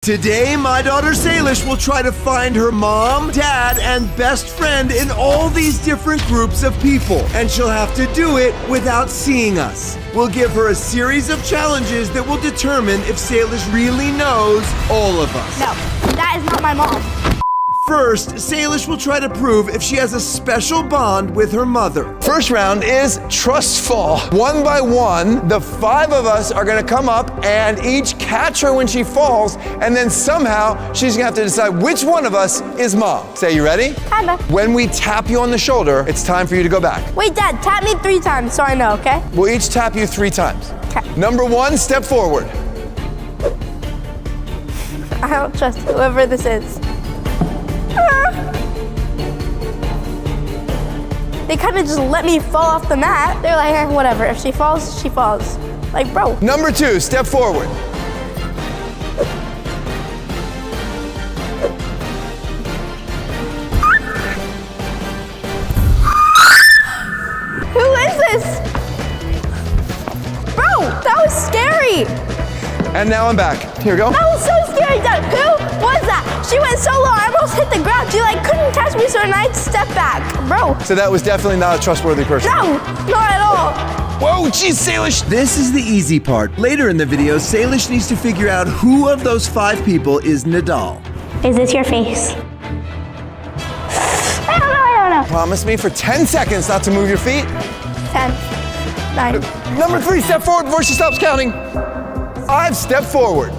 Today, my daughter Salish will try to find her mom, dad, and best friend in all these different groups of people. And she'll have to do it without seeing us. We'll give her a series of challenges that will determine if Salish really knows all of us. No, that is not my mom. First, Salish will try to prove if she has a special bond with her mother. First round is trust fall. One by one, the 5 of us are gonna come up and each catch her when she falls, and then somehow she's gonna have to decide which one of us is mom. Say, you ready? Kinda. When we tap you on the shoulder, it's time for you to go back. Wait, Dad, tap me 3 times so I know, okay? We'll each tap you 3 times. Okay. Number 1, step forward. I don't trust whoever this is. They kind of just let me fall off the mat. They're like, whatever, if she falls, she falls. Like, bro. Number 2, step forward. Who is this? Bro, that was scary. And now I'm back. Here we go. That was so scary, Dad. Who was that? She went so low, I almost hit the ground. She like couldn't catch me, so I step back. Bro. So that was definitely not a trustworthy person. No, not at all. Whoa, geez, Salish. This is the easy part. Later in the video, Salish needs to figure out who of those 5 people is Nadal. Is this your face? I don't know. Promise me for 10 seconds not to move your feet. 10, 9. Number 3, step forward before she stops counting. 5, step forward.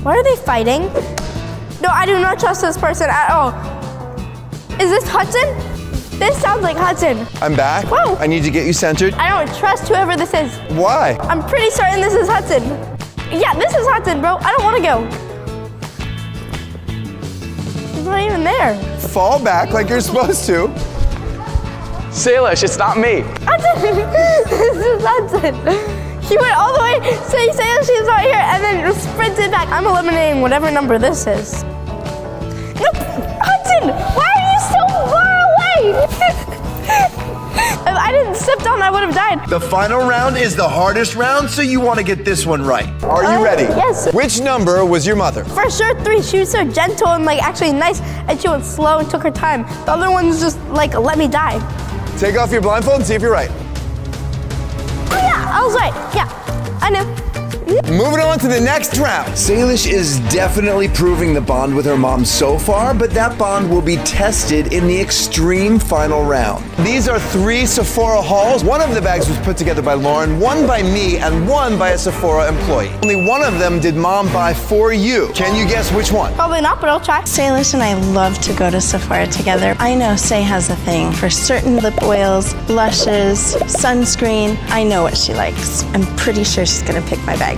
What are they fighting? No, I do not trust this person at all. Is this Hudson? This sounds like Hudson. I'm back. Whoa. I need to get you centered. I don't trust whoever this is. Why? I'm pretty certain this is Hudson. Yeah, this is Hudson, bro. I don't want to go. He's not even there. Fall back like you're supposed to. Salish, it's not me. Hudson! This is Hudson. He went all the way, saying she's not here, and then sprinted back. I'm eliminating whatever number this is. Nope! Hudson! Why are you so far away? If I didn't step down, I would have died. The final round is the hardest round, so you want to get this one right. Are you ready? Yes. Which number was your mother? For sure, 3. She was so gentle and like actually nice, and she went slow and took her time. The other one's just like, let me die. Take off your blindfold and see if you're right. Oh yeah, I was right. Yeah, I knew. Moving on to the next round. Salish is definitely proving the bond with her mom so far, but that bond will be tested in the extreme final round. These are 3 Sephora hauls. One of the bags was put together by Lauren, one by me, and one by a Sephora employee. Only one of them did mom buy for you. Can you guess which one? Probably not, but I'll try. Salish and I love to go to Sephora together. I know Say has a thing for certain lip oils, blushes, sunscreen. I know what she likes. I'm pretty sure she's gonna pick my bag.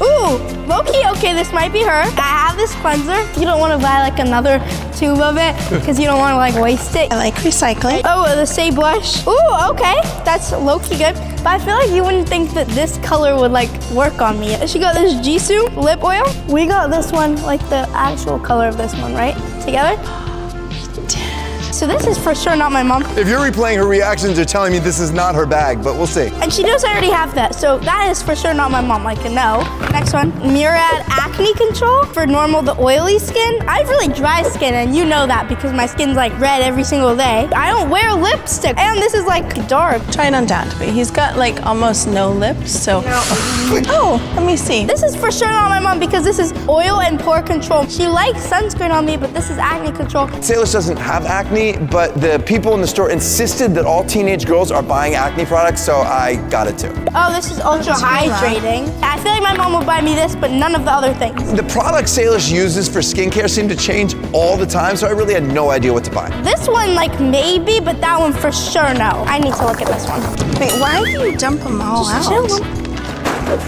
Ooh, low-key, okay, this might be her. I have this cleanser. You don't want to buy like another tube of it because you don't want to like waste it. I like recycling. Oh, the Say blush. Ooh, okay, that's low-key good. But I feel like you wouldn't think that this color would like work on me. She got this Jisoo lip oil. We got this one, like the actual color of this one, right? Together? So this is for sure not my mom. If you're replaying her reactions, you're telling me this is not her bag, but we'll see. And she knows I already have that, so that is for sure not my mom, like a no. Next one, Murad Acne Control for normal, the oily skin. I have really dry skin, and you know that because my skin's like red every single day. I don't wear lipstick, and this is like dark. Try it on Dad. He's got like almost no lips, so. Oh, let me see. This is for sure not my mom because this is oil and pore control. She likes sunscreen on me, but this is acne control. Salish doesn't have acne, but the people in the store insisted that all teenage girls are buying acne products, so I got it too. Oh, this is ultra hydrating. I feel like my mom would buy me this, but none of the other things. The products Salish uses for skincare seem to change all the time, so I really had no idea what to buy. This one, like maybe, but that one for sure no. I need to look at this one. Wait, why do you dump them all out? Chill.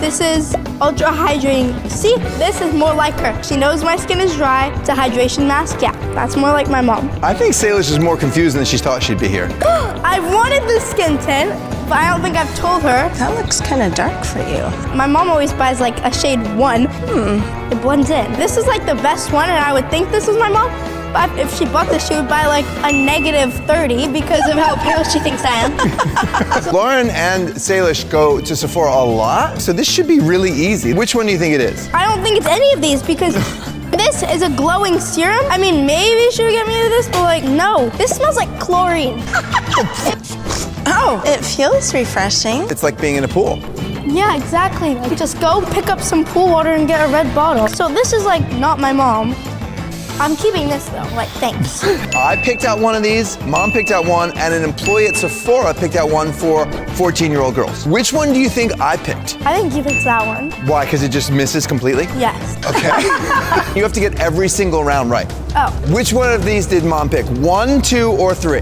This is ultra hydrating. See, this is more like her. She knows my skin is dry. It's a hydration mask. Yeah, that's more like my mom. I think Salish is more confused than she thought she'd be here. I wanted the skin tint, but I don't think I've told her. That looks kind of dark for you. My mom always buys like a shade 1. It blends in. This is like the best one, and I would think this is my mom, But if she bought this, she would buy like a -30 because of how pale she thinks I am. Lauren and Salish go to Sephora a lot, so this should be really easy. Which one do you think it is? I don't think it's any of these because this is a glowing serum. I mean, maybe she would get me to this, but like, no. This smells like chlorine. Oh, it feels refreshing. It's like being in a pool. Yeah, exactly. Like, just go pick up some pool water and get a red bottle. So this is like not my mom. I'm keeping this though, like, thanks. I picked out one of these, Mom picked out one, and an employee at Sephora picked out one for 14-year-old girls. Which one do you think I picked? I think you picked that one. Why, because it just misses completely? Yes. Okay. You have to get every single round right. Oh. Which one of these did Mom pick? 1, 2, or 3?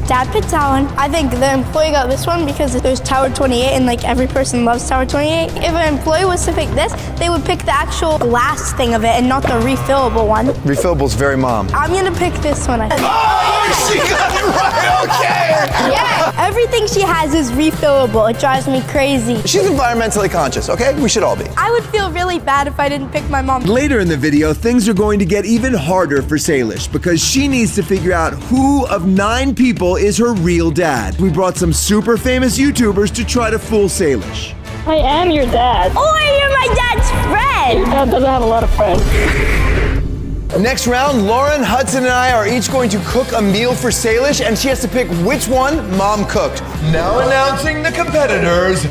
Dad picked that one. I think the employee got this one because there's Tower 28 and like every person loves Tower 28. If an employee was to pick this, they would pick the actual glass thing of it and not the refillable one. Refillable's very Mom. I'm gonna pick this one. I think. Oh, she got it right, okay! Yeah, everything she has is refillable. It drives me crazy. She's environmentally conscious, okay? We should all be. I would feel really bad if I didn't pick my mom. Later in the video, things are going to get even harder for Salish because she needs to figure out who of 9 people is her real dad. We brought some super famous YouTubers to try to fool Salish. I am your dad. Oh, you're my dad's friend! Your dad doesn't have a lot of friends. Next round, Lauren, Hudson, and I are each going to cook a meal for Salish, and she has to pick which one Mom cooked. Now announcing the competitors,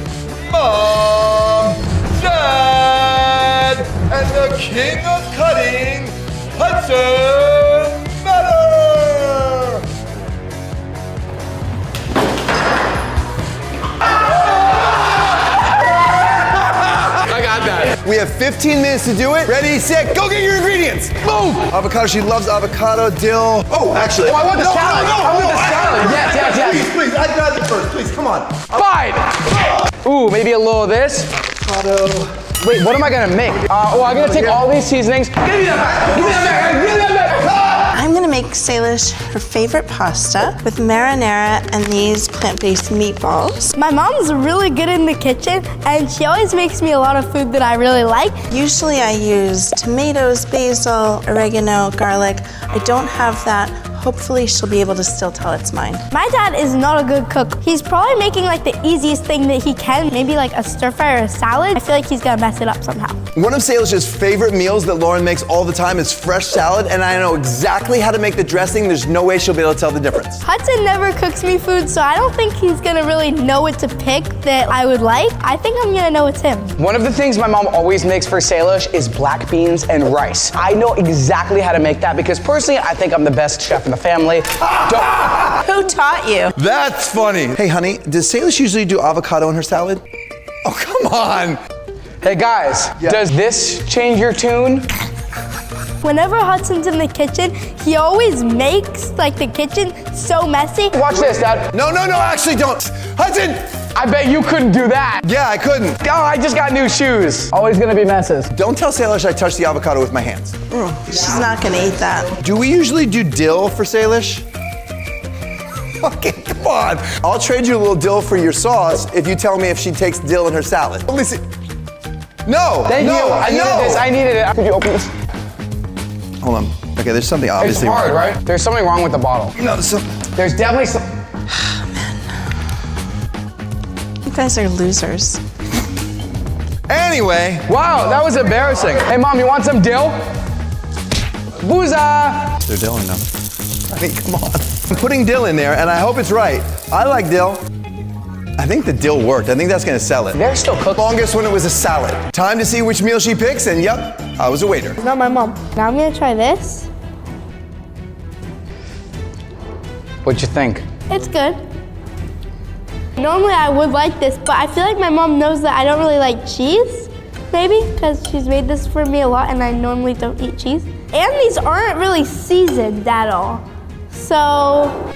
Mom, Dad, and the king of cutting, Hudson Meadow. I got that. We have 15 minutes to do it. Ready, set, go get your ingredients. Move. Avocado, she loves avocado, dill. Oh, actually. I want the salad. I want the salad. Yes. Please, I got it first. Please, come on. Fine. Ooh, maybe a little of this. Avocado. Wait, what am I gonna make? I'm gonna take all these seasonings. Give me that back. Give me that back. Give me that back. I'm gonna make Salish her favorite pasta with marinara and these plant-based meatballs. My mom's really good in the kitchen and she always makes me a lot of food that I really like. Usually I use tomatoes, basil, oregano, garlic. I don't have that. Hopefully she'll be able to still tell it's mine. My dad is not a good cook. He's probably making like the easiest thing that he can, maybe like a stir fry or a salad. I feel like he's gonna mess it up somehow. One of Salish's favorite meals that Lauren makes all the time is fresh salad, and I know exactly how to make the dressing. There's no way she'll be able to tell the difference. Hudson never cooks me food, so I don't think he's gonna really know what to pick that I would like. I think I'm gonna know it's him. One of the things my mom always makes for Salish is black beans and rice. I know exactly how to make that because personally, I think I'm the best chef in the family. Who taught you? That's funny. Hey, honey, does Salish usually do avocado in her salad? Oh, come on. Hey guys, does this change your tune? Whenever Hudson's in the kitchen, he always makes like the kitchen so messy. Watch this, Dad. No, actually don't. Hudson! I bet you couldn't do that. Yeah, I couldn't. Oh, I just got new shoes. Always gonna be messes. Don't tell Salish I touched the avocado with my hands. She's not gonna eat that. Do we usually do dill for Salish? Okay, come on. I'll trade you a little dill for your sauce if you tell me if she takes dill in her salad. Listen. No, Thank you. I needed this. I needed it. Could you open this? Hold on. Okay, there's something It's obviously hard, wrong. right? There's something wrong with the bottle. No, there's some. There's definitely some. You guys are losers. Anyway. Wow, that was embarrassing. Hey, Mom, you want some dill? Booza! Is there dill or no? I mean, come on. I'm putting dill in there, and I hope it's right. I like dill. I think the dill worked. I think that's gonna sell it. They're still cooked. Longest when it was a salad. Time to see which meal she picks, and yep, I was a waiter. It's not my mom. Now I'm gonna try this. What'd you think? It's good. Normally I would like this, but I feel like my mom knows that I don't really like cheese, maybe, because she's made this for me a lot and I normally don't eat cheese. And these aren't really seasoned at all. So,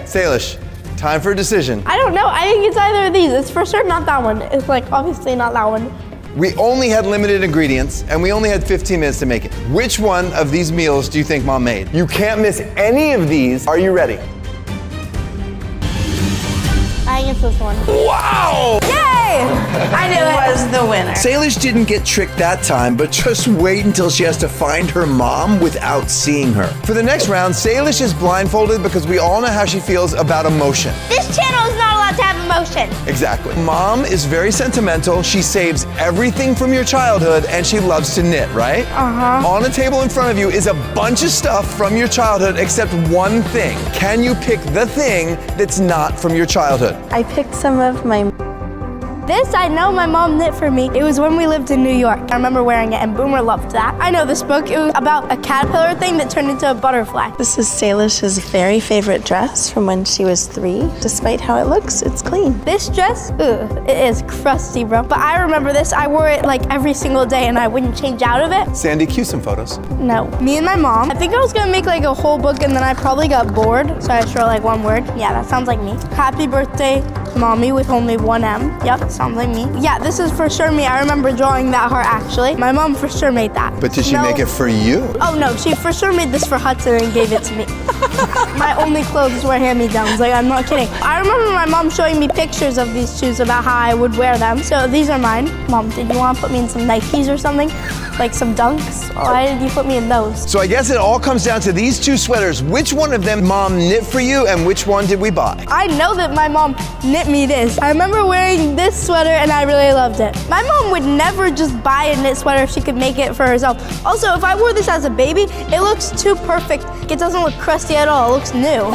Salish, time for a decision. I don't know. I think it's either of these. It's for sure not that one. It's like obviously not that one. We only had limited ingredients, and we only had 15 minutes to make it. Which one of these meals do you think Mom made? You can't miss any of these. Are you ready? I think it's this one. Wow! Yay! I knew It it. was the the winner. Salish didn't get tricked that time, but just wait until she has to find her mom without seeing her. For the next round, Salish is blindfolded because we all know how she feels about emotion. This channel is not allowed to have emotion. Exactly. Mom is very sentimental. She saves everything from your childhood and she loves to knit, right? Uh-huh. On the table in front of you is a bunch of stuff from your childhood except one thing. Can you pick the thing that's not from your childhood? I picked some of my This I know my mom knit for me. It was when we lived in New York. I remember wearing it and Boomer loved that. I know this book. It was about a caterpillar thing that turned into a butterfly. This is Salish's very favorite dress from when she was 3. Despite how it looks, it's clean. This dress, it is crusty, bro. But I remember this. I wore it like every single day and I wouldn't change out of it. Sandy, cue some photos. No. Me and my mom. I think I was gonna make like a whole book and then I probably got bored. So I just wrote like one word. Yeah, that sounds like me. Happy birthday, Mommy, with only one M. Yep, sounds like me. Yeah, this is for sure me. I remember drawing that heart actually. My mom for sure made that. But did she make it for you? Oh no, she for sure made this for Hudson and gave it to me. My only clothes were hand-me-downs, like I'm not kidding. I remember my mom showing me pictures of these shoes about how I would wear them. So these are mine. Mom, did you want to put me in some Nikes or something? Like some Dunks? Why did you put me in those? So I guess it all comes down to these 2 sweaters. Which one of them Mom knit for you and which one did we buy? I know that my mom knit me this. I remember wearing this sweater and I really loved it. My mom would never just buy a knit sweater if she could make it for herself. Also, if I wore this as a baby, it looks too perfect. It doesn't look crusty at all. It looks new.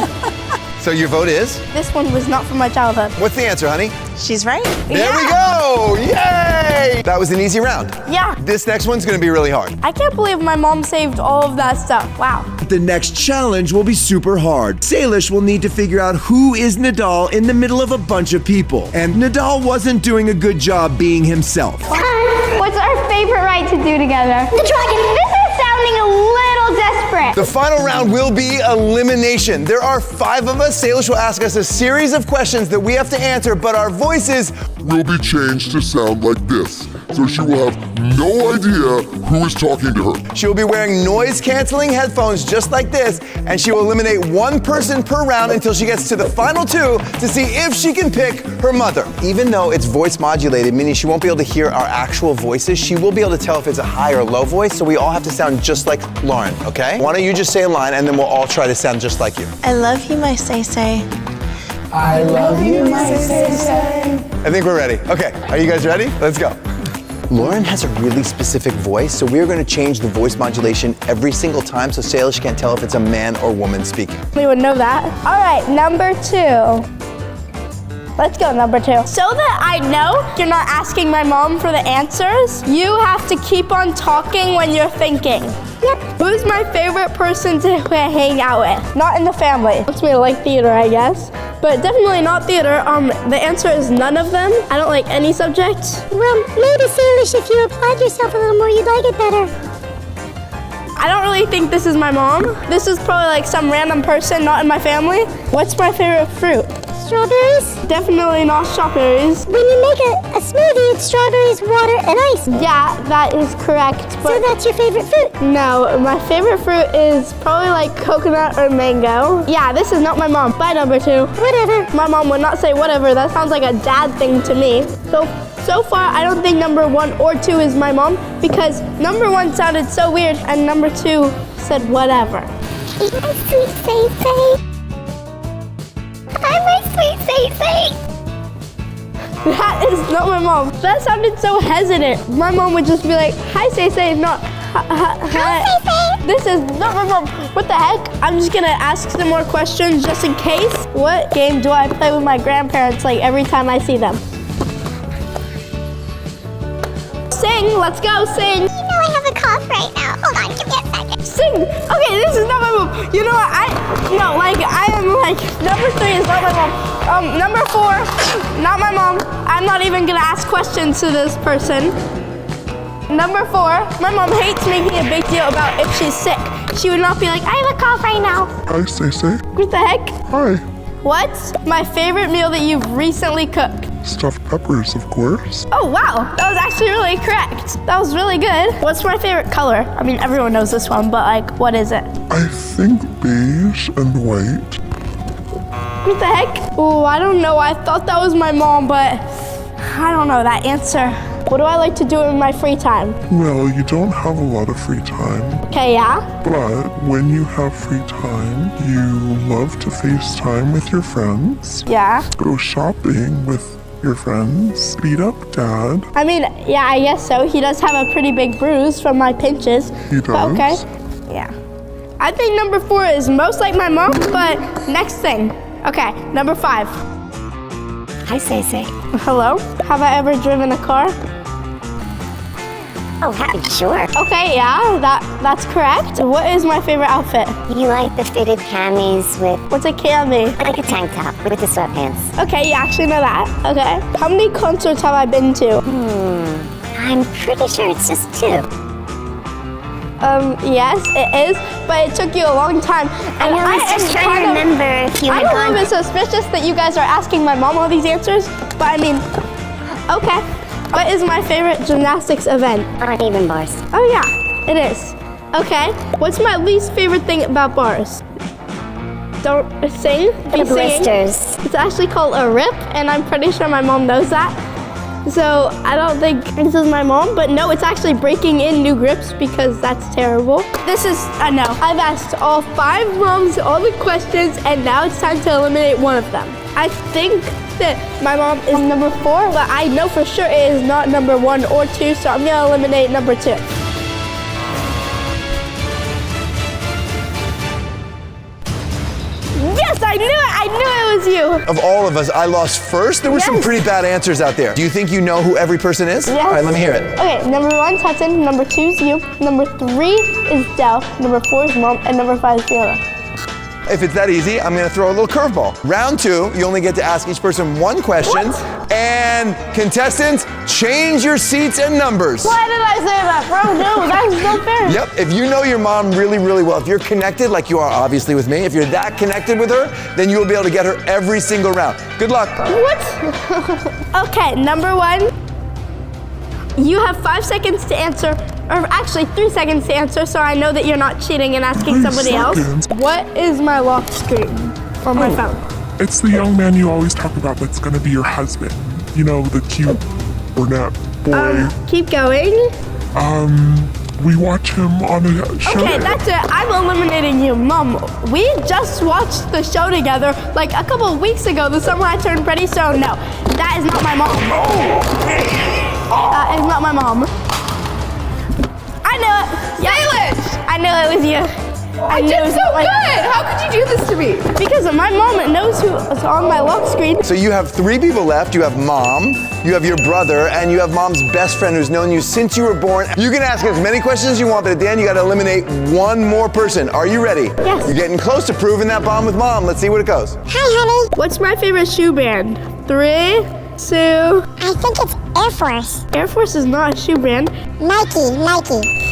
So your vote is? This one was not from my childhood. What's the answer, honey? She's right. There we go! Yay! That was an easy round. Yeah. This next one's gonna be really hard. I can't believe my mom saved all of that stuff. Wow. The next challenge will be super hard. Salish will need to figure out who is Nadal in the middle of a bunch of people. And Nadal wasn't doing a good job being himself. What's our favorite ride to do together? The dragon. This is sounding a little desperate. The final round will be elimination. There are 5 of us. Salish will ask us a series of questions that we have to answer, but our voices will be changed to sound like this. So she will have no idea who is talking to her. She will be wearing noise-canceling headphones just like this, and she will eliminate 1 person per round until she gets to the final 2 to see if she can pick her mother. Even though it's voice modulated, meaning she won't be able to hear our actual voices, she will be able to tell if it's a high or low voice, so we all have to sound just like Lauren, okay? Why don't you just say a line, and then we'll all try to sound just like you. I love you, my say-say. I love you, my say-say. I think we're ready. Okay, are you guys ready? Let's go. Lauren has a really specific voice, so we're going to change the voice modulation every single time so Salish can't tell if it's a man or woman speaking. We would know that. All right, number 2. Let's go, number 2. So that I know you're not asking my mom for the answers, you have to keep on talking when you're thinking. Yep. Who's my favorite person to hang out with? Not in the family. Looks me like theater, I guess. But definitely not theater. The answer is none of them. I don't like any subject. Well, maybe Salish, if you applied yourself a little more, you'd like it better. I don't really think this is my mom. This is probably like some random person not in my family. What's my favorite fruit? Strawberries? Definitely not strawberries. When you make a smoothie, it's strawberries, water, and ice. Yeah, that is correct. So But that's your favorite fruit? no, my favorite fruit is probably like coconut or mango. Yeah, this is not my mom. Bye, number 2. Whatever. My mom would not say whatever. That sounds like a dad thing to me. So far, I don't think number 1 or 2 is my mom because number 1 sounded so weird and number 2 said whatever. Hey, my sweet say-say. Hi, my sweet say-say. That is not my mom. That sounded so hesitant. My mom would just be like, hi, say, not hi. Say-say. This is not my mom. What the heck? I'm just gonna ask some more questions just in case. What game do I play with my grandparents like every time I see them? Sing, let's go, sing. You know I have a cough right now. Hold on, give me a second. Sing. Okay, this is not my mom. You know what? I am like, number 3 is not my mom. Number 4, not my mom. I'm not even gonna ask questions to this person. Number 4, my mom hates making a big deal about if she's sick. She would not be like, I have a cough right now. Hi, say-say. What the heck? Hi. What's my favorite meal that you've recently cooked? Stuffed peppers, of course. Oh, wow. That was actually really correct. That was really good. What's my favorite color? I mean, everyone knows this one, but like, what is it? I think beige and white. What the heck? Oh, I don't know. I thought that was my mom, but I don't know that answer. What do I like to do in my free time? Well, you don't have a lot of free time, Okay, yeah. but when you have free time, you love to FaceTime with your friends, Yeah. go shopping with your friends, beat up Dad. I mean, yeah, I guess so. He does have a pretty big bruise from my pinches. He But does? okay. Yeah. I think number 4 is most like my mom, but next thing. Okay, number 5. Hi, Say. Hello? Have I ever driven a car? Oh, hi, sure. Okay, yeah, that's correct. What is my favorite outfit? You like the fitted camis with What's a cami? like a tank top with the sweatpants. Okay, you actually know that. Okay. How many concerts have I been to? I'm pretty sure it's just 2. Yes, it is, but it took you a long time. I know, I was just trying to remember if you I'm had a little gone. bit suspicious that you guys are asking my mom all these answers, but I mean, okay. What is my favorite gymnastics event? Uneven bars. Oh yeah, it is. Okay. What's my least favorite thing about bars? Don't sing. The Be singing. blisters. It's actually called a rip, and I'm pretty sure my mom knows that. So I don't think this is my mom, but no, it's actually breaking in new grips because that's terrible. This is a no. I've asked all 5 moms all the questions, and now it's time to eliminate one of them. I think that my mom is number 4, but I know for sure it is not number 1 or 2, so I'm gonna eliminate number 2. Yes, I knew it! I knew it was you! Of all of us, I lost first. There were some Yes. pretty bad answers out there. Do you think you know who every person is? Yes. All right, let me hear it. Okay, number 1 is Hudson, number 2 is you, number 3 is Dell, number 4 is Mom, and number 5 is Fiona. If it's that easy, I'm gonna throw a little curveball. Round 2, you only get to ask each person 1 question. And contestants, change your seats and numbers. Why did I say that, bro? No, that's not fair. Yep, if you know your mom really, really well, if you're connected like you are obviously with me, if you're that connected with her, then you will be able to get her every single round. Good luck. What? Okay, number 1. You have 5 seconds to answer, or actually 3 seconds to answer, so I know that you're not cheating and asking 3 somebody else. seconds? What is my lock screen on my phone? It's the young man you always talk about that's gonna be your husband. You know, the cute brunette boy. Keep going. We watch him on a show. Okay, that's it. I'm eliminating you. Mom, we just watched the show together like a couple of weeks ago, the summer I turned pretty, so no, that is not my mom. That is not my mom. I knew it. Salish! I knew it was you. I knew it was not my mom. How could you do this to me? Because my mom knows who is on my lock screen. So you have 3 people left. You have mom, you have your brother, and you have mom's best friend who's known you since you were born. You can ask as many questions as you want, but at the end you gotta eliminate 1 more person. Are you ready? Yes. You're getting close to proving that bond with mom. Let's see what it goes. Hi, honey. What's my favorite shoe brand? 3, 2. I think it's Air Force. Air Force is not a shoe brand. Nike.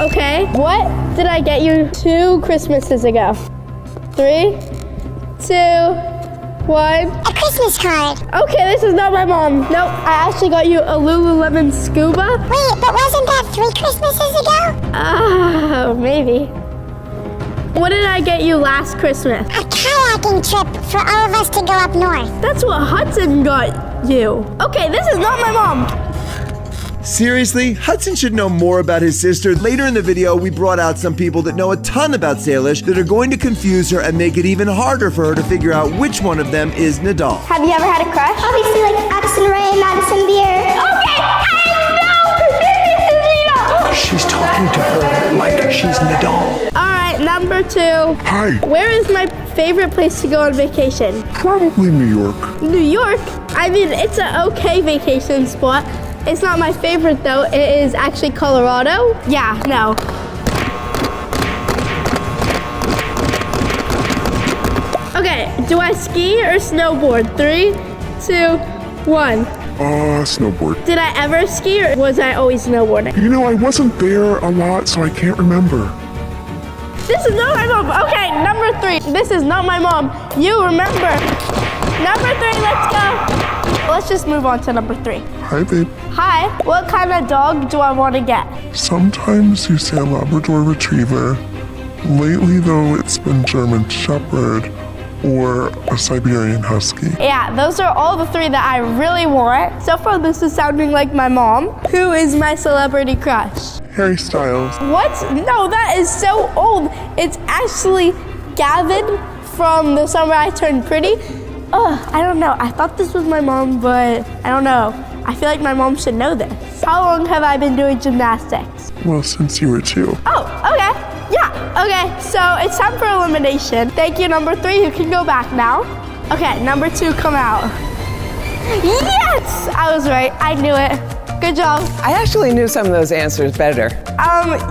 Okay. What did I get you 2 Christmases ago? 3, 2, 1. A Christmas card. Okay, this is not my mom. Nope, I actually got you a Lululemon Scuba. Wait, but wasn't that 3 Christmases ago? Oh, maybe. What did I get you last Christmas? A kayaking trip for all of us to go up north. That's what Hudson got you. Okay, this is not my mom. Seriously, Hudson should know more about his sister. Later in the video, we brought out some people that know a ton about Salish that are going to confuse her and make it even harder for her to figure out which one of them is Nadal. Have you ever had a crush? Obviously, like Addison Rae, Madison Beer. Okay, I know! She's talking to her like she's Nadal. All right, number 2. Hi. Where is my favorite place to go on vacation? Probably New York. New York? I mean, it's an okay vacation spot. It's not my favorite though. It is actually Colorado. Yeah, no. Okay, do I ski or snowboard? 3, 2, 1. Snowboard. Did I ever ski or was I always snowboarding? You know, I wasn't there a lot, so I can't remember. This is not my mom. Okay, number 3. This is not my mom. You remember. Number 3, let's go. Let's just move on to number 3. Hi, babe. Hi, what kind of dog do I want to get? Sometimes you say a Labrador Retriever. Lately, though, it's been German Shepherd or a Siberian Husky? Yeah, those are all the three that I really want. So far, this is sounding like my mom. Who is my celebrity crush? Harry Styles. What? No, that is so old. It's actually Gavin from The Summer I Turned Pretty. Ugh, I don't know. I thought this was my mom, but I don't know. I feel like my mom should know this. How long have I been doing gymnastics? Well, since you were 2. Oh, okay. Yeah, okay. So it's time for elimination. Thank you, number 3. You can go back now. Okay, number 2, come out. Yes! I was right. I knew it. Good job. I actually knew some of those answers better.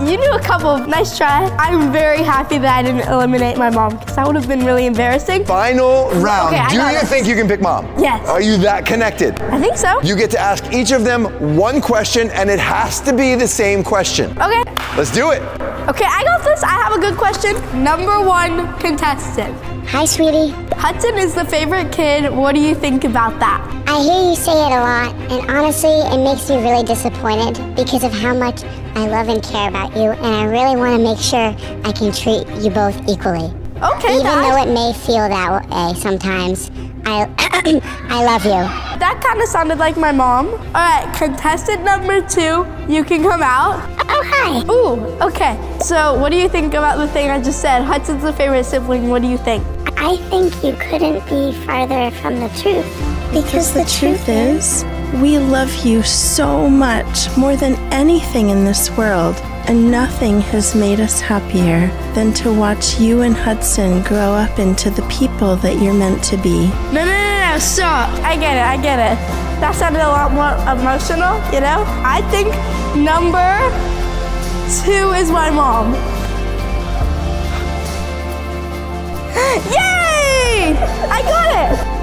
You knew a couple. Nice try. I'm very happy that I didn't eliminate my mom because that would have been really embarrassing. Final round. Okay, I Do got you it. think you can pick mom? Yes. Are you that connected? I think so. You get to ask each of them one question, and it has to be the same question. Okay. Let's do it. Okay, I got this. I have a good question. Number 1 contestant. Hi, sweetie. Hudson is the favorite kid. What do you think about that? I hear you say it a lot, and honestly, it makes me really disappointed because of how much I love and care about you, and I really want to make sure I can treat you both equally. Okay, Even Dad. though it may feel that way sometimes, I love you. That kind of sounded like my mom. All right, contestant number 2, you can come out. Oh, hi. Ooh, okay. So what do you think about the thing I just said? Hudson's the favorite sibling. What do you think? I think you couldn't be farther from the truth. Because the truth is, we love you so much, more than anything in this world. And nothing has made us happier than to watch you and Hudson grow up into the people that you're meant to be. No, stop. I get it. That sounded a lot more emotional, you know? I think number 2 is my mom. Yay! I got it!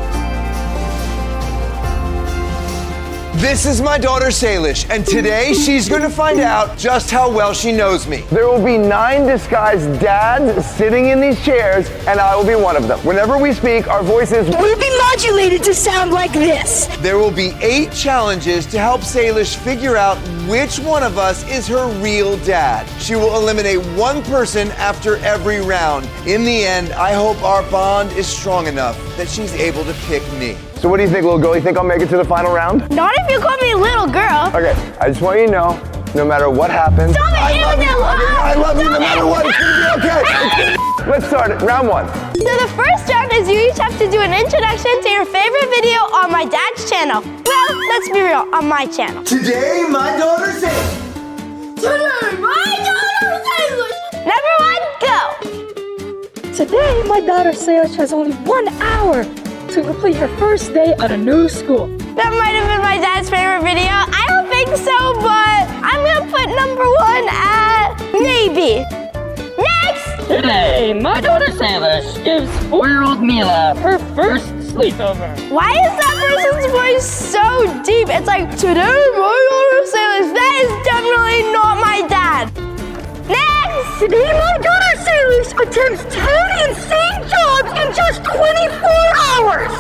This is my daughter Salish, and today she's going to find out just how well she knows me. There will be 9 disguised dads sitting in these chairs, and I will be one of them. Whenever we speak, our voices Will be modulated to sound like this. There will be 8 challenges to help Salish figure out which one of us is her real dad. She will eliminate one person after every round. In the end, I hope our bond is strong enough that she's able to pick me. So what do you think, little girl? You think I'll make it to the final round? Not if you call me little girl. Okay, I just want you to know, no matter what happens, Stop it, I love you no matter what. It's gonna be okay. Let's start it. Round 1. So the first round is you each have to do an introduction to your favorite video on my dad's channel. Well, let's be real, on my channel. Today, my daughter Salish. Number 1, go. Today, my daughter Salish has only 1 hour to complete her first day at a new school. That might have been my dad's favorite video. I don't think so, but I'm gonna put number 1 at maybe. Next! Today, my daughter Salish gives 4-year-old Mila her first sleepover. Why is that person's voice so deep? It's like, today my daughter Salish. That is definitely not my dad. Next! Today, my daughter Salish attempts 10 insane jobs in just 24 hours.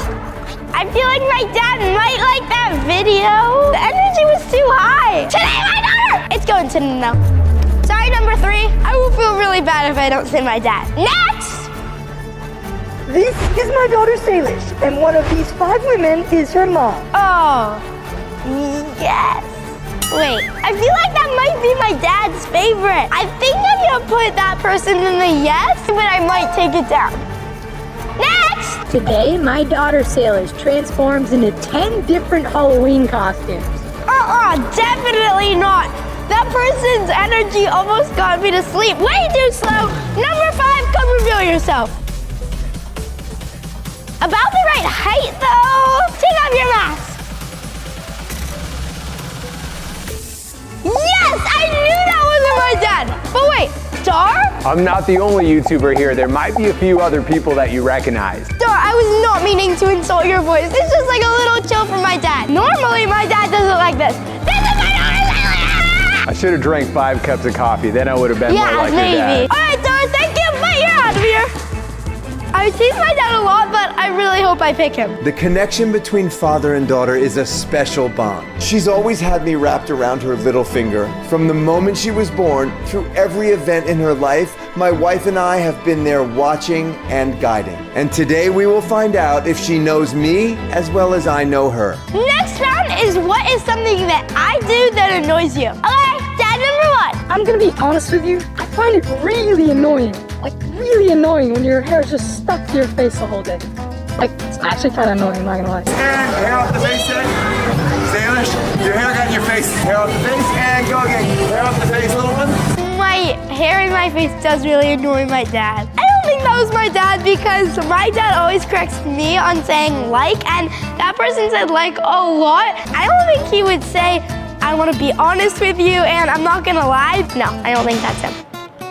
I feel like my dad might like that video. The energy was too high. Today, my daughter! It's going to no. Sorry, number 3. I will feel really bad if I don't say my dad. Next! This is my daughter Salish, and one of these 5 women is her mom. Oh, yes. Wait, I feel like that might be my dad's favorite. I think I'm gonna put that person in the yes, but I might take it down. Next! Today, my daughter Salish transforms into 10 different Halloween costumes. Definitely not. That person's energy almost got me to sleep. Way too slow. Number 5, come reveal yourself. About the right height, though. Take off your mask. Yes, I knew that wasn't my dad. But wait, Dar? I'm not the only YouTuber here. There might be a few other people that you recognize. Dar, I was not meaning to insult your voice. It's just like a little chill from my dad. Normally, my dad does it like this. This is my daughter, Salish! I should have drank 5 cups of coffee. Then I would have been more like your dad. All right, Dar, thank you, but you're out of here. I tease my dad a lot, but out, I really hope I pick him. The connection between father and daughter is a special bond. She's always had me wrapped around her little finger. From the moment she was born, through every event in her life, my wife and I have been there watching and guiding. And today we will find out if she knows me as well as I know her. Next round is what is something that I do that annoys you. Okay, dad number 1. I'm gonna be honest with you. I find it really annoying. Like, really annoying when your hair is just stuck to your face the whole day. Like, it's actually kind of annoying, I'm not gonna lie. And hair off the face, Salish, your hair got in your face. Hair off the face, and go again. Hair off the face, little one. My hair in my face does really annoy my dad. I don't think that was my dad because my dad always corrects me on saying like, and that person said like a lot. I don't think he would say, I want to be honest with you and I'm not gonna lie. No, I don't think that's him.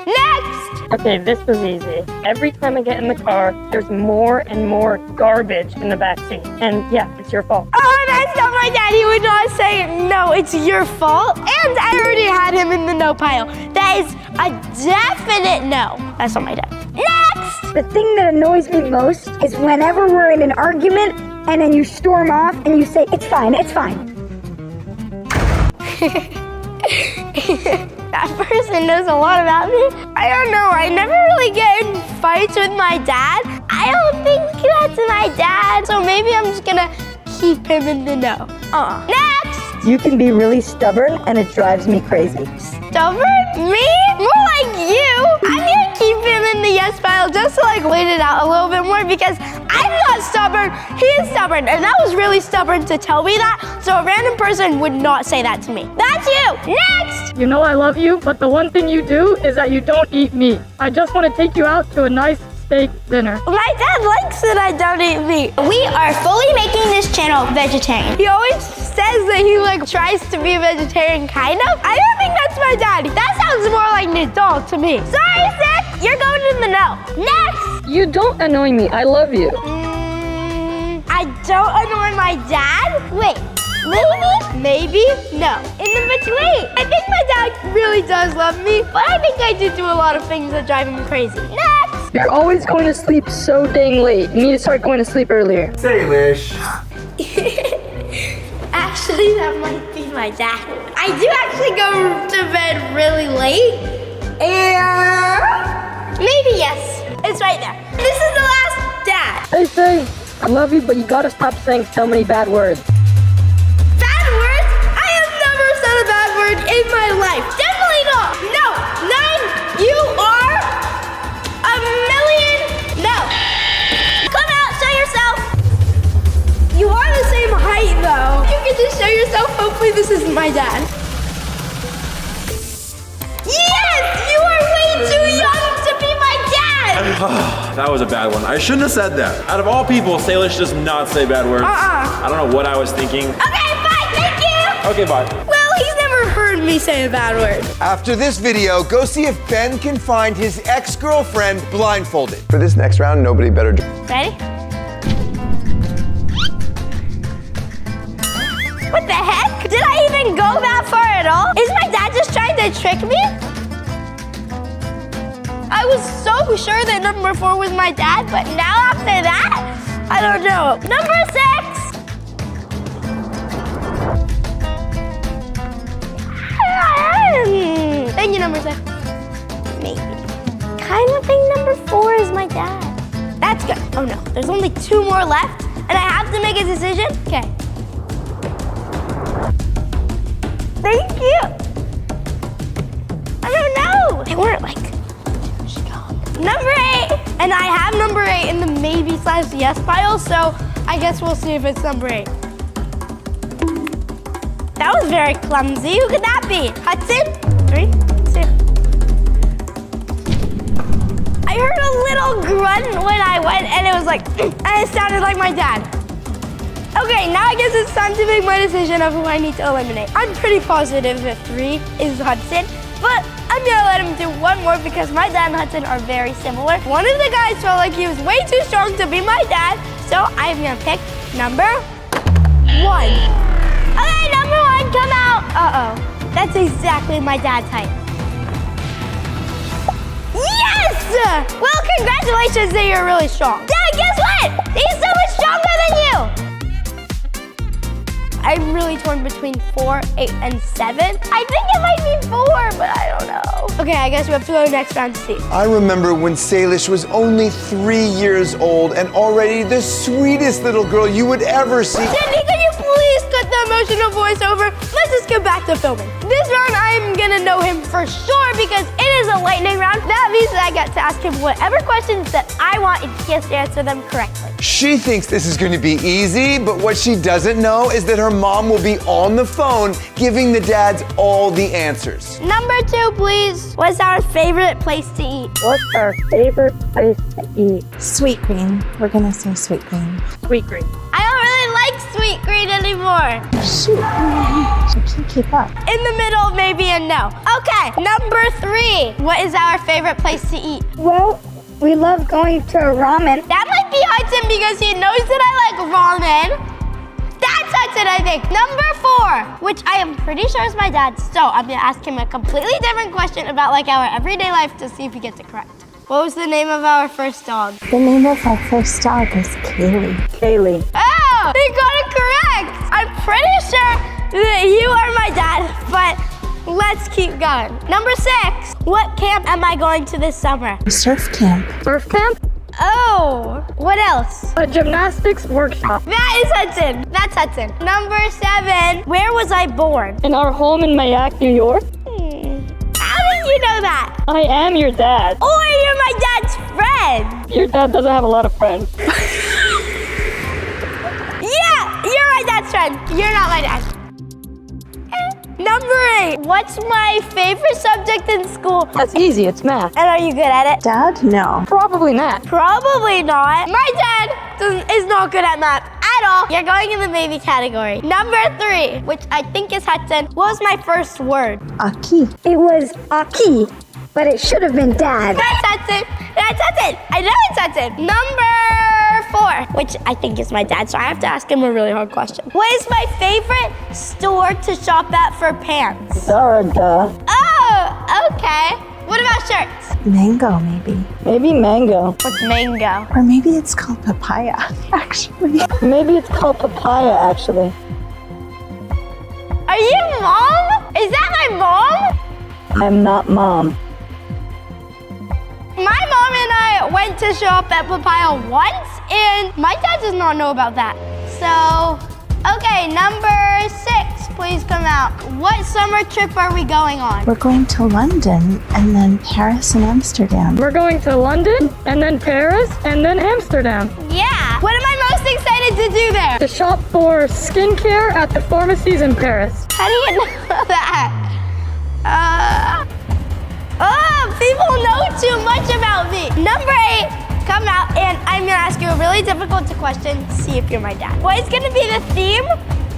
Next! Okay, this was easy. Every time I get in the car, there's more and more garbage in the back seat. And yeah, it's your fault. Oh, that's not my dad. He would not say, no, it's your fault. And I already had him in the no pile. That is a definite no. That's not my dad. Next! The thing that annoys me most is whenever we're in an argument and then you storm off and you say, it's fine, it's fine. That person knows a lot about me. I don't know. I never really get in fights with my dad. I don't think that's my dad. So maybe I'm just gonna keep him in the know. Next! You can be really stubborn and it drives me crazy. Stubborn? Me? More like you. I'm gonna keep him in the yes pile just to like wait it out a little bit more because I'm not stubborn. He is stubborn. And that was really stubborn to tell me that. So a random person would not say that to me. That's you. Next! You know I love you, but the one thing you do is that you don't eat meat. I just want to take you out to a nice steak dinner. My dad likes that I don't eat meat. We are fully making this channel vegetarian. He always says that he like tries to be a vegetarian, kind of. I don't think that's my dad. That sounds more like Nadal to me. Sorry, Sid. You're going in the no. Next. You don't annoy me. I love you. I don't annoy my dad? Wait. Maybe, no. In the between. I think my dad really does love me, but I think I do a lot of things that drive him crazy. Next! You're always going to sleep so dang late. You need to start going to sleep earlier. Salish. Actually, that might be my dad. I do actually go to bed really late. And maybe yes. It's right there. This is the last dad. Hey, Say, I love you, but you gotta stop saying so many bad words. Bad words? I have never said a bad word in my life. Definitely not. No. None. You are a million. No. Come out. Show yourself. You are the same height, though. You can just show yourself. Hopefully, this isn't my dad. Yes! You are way too young to be my dad. That was a bad one. I shouldn't have said that. Out of all people, Salish does not say bad words. I don't know what I was thinking. Okay, bye. Thank you. Okay, bye. Well, he's never heard me say a bad word. After this video, go see if Ben can find his ex-girlfriend blindfolded. For this next round, nobody better. Ready? What the heck? Did I even go that far at all? Is my dad just trying to trick me? I was so sure that number 4 was my dad, but now after that, I don't know. Number 6. Thank you, number 6. Maybe. Kind of think number 4 is my dad. That's good. Oh no, there's only 2 more left, and I have to make a decision? Okay. Thank you. I don't know. They weren't like, number 8. And I have number 8 in the maybe / yes pile, so I guess we'll see if it's number 8. That was very clumsy. Who could that be? Hudson? 3, 2. I heard a little grunt when I went, and it was like, and it sounded like my dad. Okay, now I guess it's time to make my decision of who I need to eliminate. I'm pretty positive that 3 is Hudson, but I'm gonna let him do one more because my dad and Hudson are very similar. One of the guys felt like he was way too strong to be my dad, so I'm gonna pick number 1. Okay, number 1, come out. Uh-oh, that's exactly my dad's height. Yes! Well, congratulations that you're really strong. Dad, But guess what? He's so much stronger than you. I'm really torn between 4, 8, and 7. I think it might be 4, but I don't know. Okay, I guess we have to go next round to see. I remember when Salish was only 3 years old and already the sweetest little girl you would ever see. Cindy, can you please cut the emotional voiceover? Let's just get back to filming. This round, I'm gonna know him for sure because it is a lightning round. That means that I get to ask him whatever questions that I want and he has to answer them correctly. She thinks this is going to be easy, but what she doesn't know is that her mom will be on the phone giving the dads all the answers. Number 2, please. What's our favorite place to eat? What's our favorite place to eat? Sweet green. We're gonna say sweet green. Sweet green. I don't really like sweet green anymore. Shoot. I can't keep up. In the middle, maybe a no. Okay, number 3. What is our favorite place to eat? Well, we love going to ramen. That might be Hudson because he knows that I like ramen. That's Hudson, I think. Number 4, which I am pretty sure is my dad. So I'm gonna ask him a completely different question about like our everyday life to see if he gets it correct. What was the name of our first dog? The name of our first dog is Kaylee. Kaylee. Oh, they got it correct. I'm pretty sure that you are my dad, but let's keep going. Number 6, what camp am I going to this summer? Surf camp. Surf camp? Oh, what else? A gymnastics workshop. That is Hudson. That's Hudson. Number 7, where was I born? In our home in Mayak, New York. How did you know that? I am your dad. Or you're my dad's friend. Your dad doesn't have a lot of friends. Yeah, you're my dad's friend. You're not my dad. Number 8, what's my favorite subject in school? That's easy, it's math. And are you good at it? Dad? No. Probably not. Probably not. My dad is not good at math at all. You're going in the maybe category. Number 3, which I think is Hudson. What was my first word? Aki. It was Aki, but it should have been Dad. That's Hudson. That's Hudson. I know it's Hudson. Number 4, which I think is my dad, so I have to ask him a really hard question. What is my favorite store to shop at for pants? Zara. Oh, okay. What about shirts? Mango, maybe. Maybe mango. What's mango? Or maybe it's called papaya, actually. Maybe it's called papaya, actually. Are you mom? Is that my mom? I'm not mom. My mom and I went to shop at Papaya once, and my dad does not know about that. So, okay, number 6, please come out. What summer trip are we going on? We're going to London and then Paris and Amsterdam. We're going to London, and then Paris, and then Amsterdam. Yeah. What am I most excited to do there? To shop for skincare at the pharmacies in Paris. How do you know that? People know too much about me. Number 8, come out, and I'm gonna ask you a really difficult question to see if you're my dad. What is gonna be the theme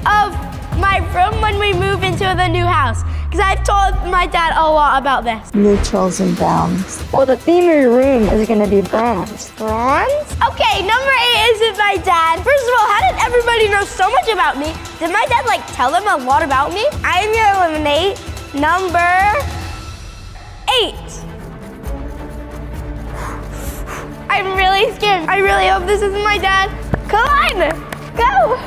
of my room when we move into the new house? Because I've told my dad a lot about this. Neutrals and browns. Well, the theme of your room is gonna be bronze. Bronze? Okay, number 8 isn't my dad. First of all, how did everybody know so much about me? Did my dad tell them a lot about me? I'm gonna eliminate number 8. I'm really scared. I really hope this isn't my dad. Come on, go.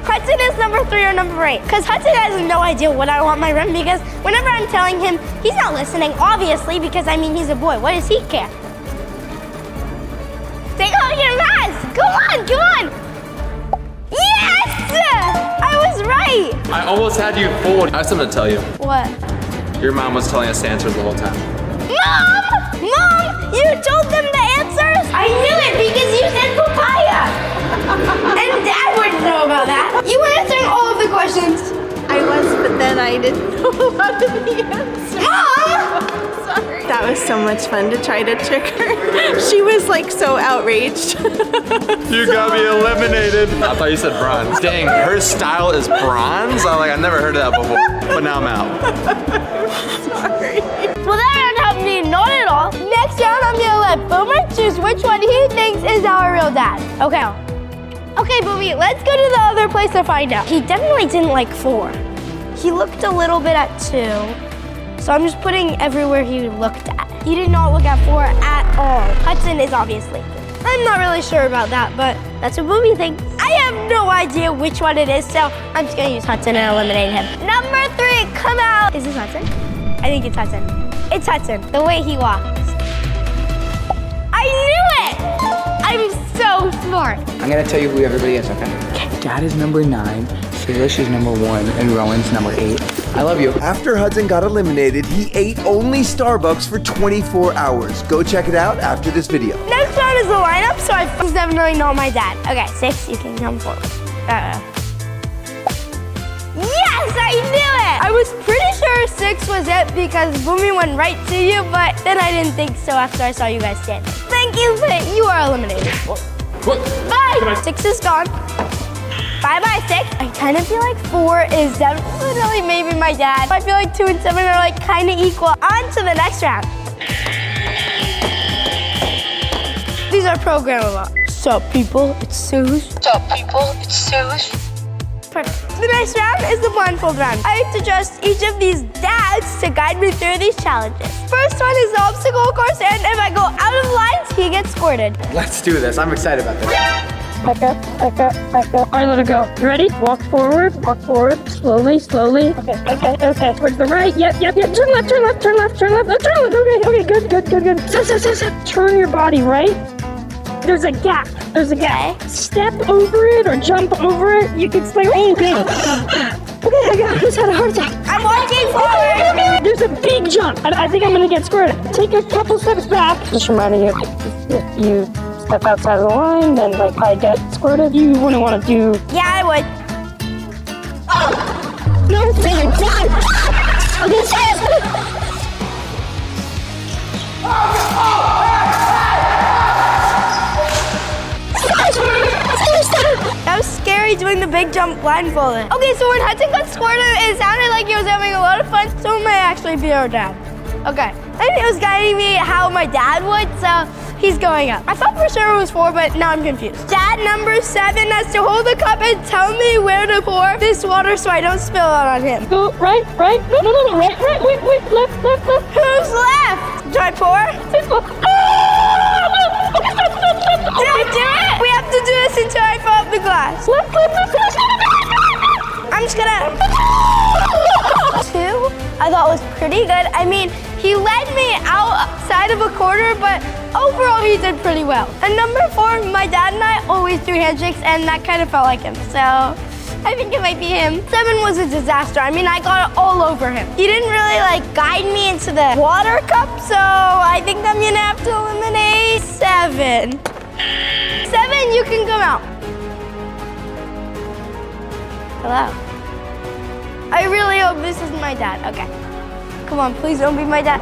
Hudson is number 3 or number 8. Because Hudson has no idea what I want my room because whenever I'm telling him, he's not listening, obviously, because he's a boy. What does he care? Take off your mask. Come on, come on. Yes! I was right. I almost had you fooled. I have something to tell you. What? Your mom was telling us the answers the whole time. Mom! Mom! You told them the answers? I knew it because you said papaya. And Dad wouldn't know about that. You were answering all of the questions. I was, but then I didn't know a lot of the answers. Mom! Sorry. That was so much fun to try to trick her. She was so outraged. You got me eliminated. I thought you said bronze. Dang, her style is bronze? I never heard of that before. But now I'm out. Sorry. Well, that round helped me not at all. Next round, I'm gonna let Boomer choose which one he thinks is our real dad. Okay. Okay, Boomy, let's go to the other place to find out. He definitely didn't like 4. He looked a little bit at 2. So I'm just putting everywhere he looked at. He did not look at 4 at all. Hudson is obviously. I'm not really sure about that, but that's what Boomy thinks. I have no idea which one it is, so I'm just gonna use Hudson and eliminate him. Number 3, come out. Is this Hudson? I think it's Hudson. It's Hudson, the way he walks. I knew it! I'm so smart. I'm gonna tell you who everybody is, okay? Dad is number 9, Salish is number 1, and Rowan's number 8. I love you. After Hudson got eliminated, he ate only Starbucks for 24 hours. Go check it out after this video. Next round is the lineup, so he's definitely not my dad. Okay, 6, you can come forward. Yes, I knew it! I was pretty sure 6 was it because Boomy went right to you, but then I didn't think so after I saw you guys standing. Thank you, but you are eliminated. Bye! 6 is gone. Bye-bye, 6. I kind of feel like 4 is definitely maybe my dad. I feel like 2 and 7 are like kind of equal. On to the next round. These are programmable. Sup, people? It's Salish. Sup, people? It's Salish. Perfect. The next round is the blindfold round. I have to trust each of these dads to guide me through these challenges. First one is the obstacle course, and if I go out of lines, he gets squirted. Let's do this. I'm excited about this. Back up, back up, back up. All right, let it go. You ready? Walk forward, slowly, slowly. Okay. Towards the right. Yep. Turn left. Okay, good. Stop. Turn your body right. There's a gap. Okay. Step over it or jump over it. You can stay. Oh, okay. Okay, I just had a heart attack. I'm walking forward. There's a big jump. I think I'm gonna get squirted. Take a couple steps back. Just reminding you, if you step outside of the line, then like I get squirted. You wouldn't want to do. Yeah, I would. No, okay, That was scary doing the big jump blindfolded. Okay, so when Hudson got squirted, it sounded like he was having a lot of fun, so it might actually be our dad. Okay, I think it was guiding me how my dad would, so he's going up. I thought for sure it was 4, but now I'm confused. Dad number 7 has to hold the cup and tell me where to pour this water so I don't spill it on him. Go right. No, right, wait, left. Who's left? Do I pour? Did I do it? We have to do this until I fill up the glass. Left. I'm just gonna... 2, I thought was pretty good. I mean, he led me outside of a quarter, but overall he did pretty well. And number 4, my dad and I always do handshakes, and that kind of felt like him. So I think it might be him. 7 was a disaster. I mean, I got all over him. He didn't really like guide me into the water cup, so I think I'm gonna have to eliminate 7. 7, you can come out. Hello. I really hope this is my dad. Okay. Come on, please don't be my dad.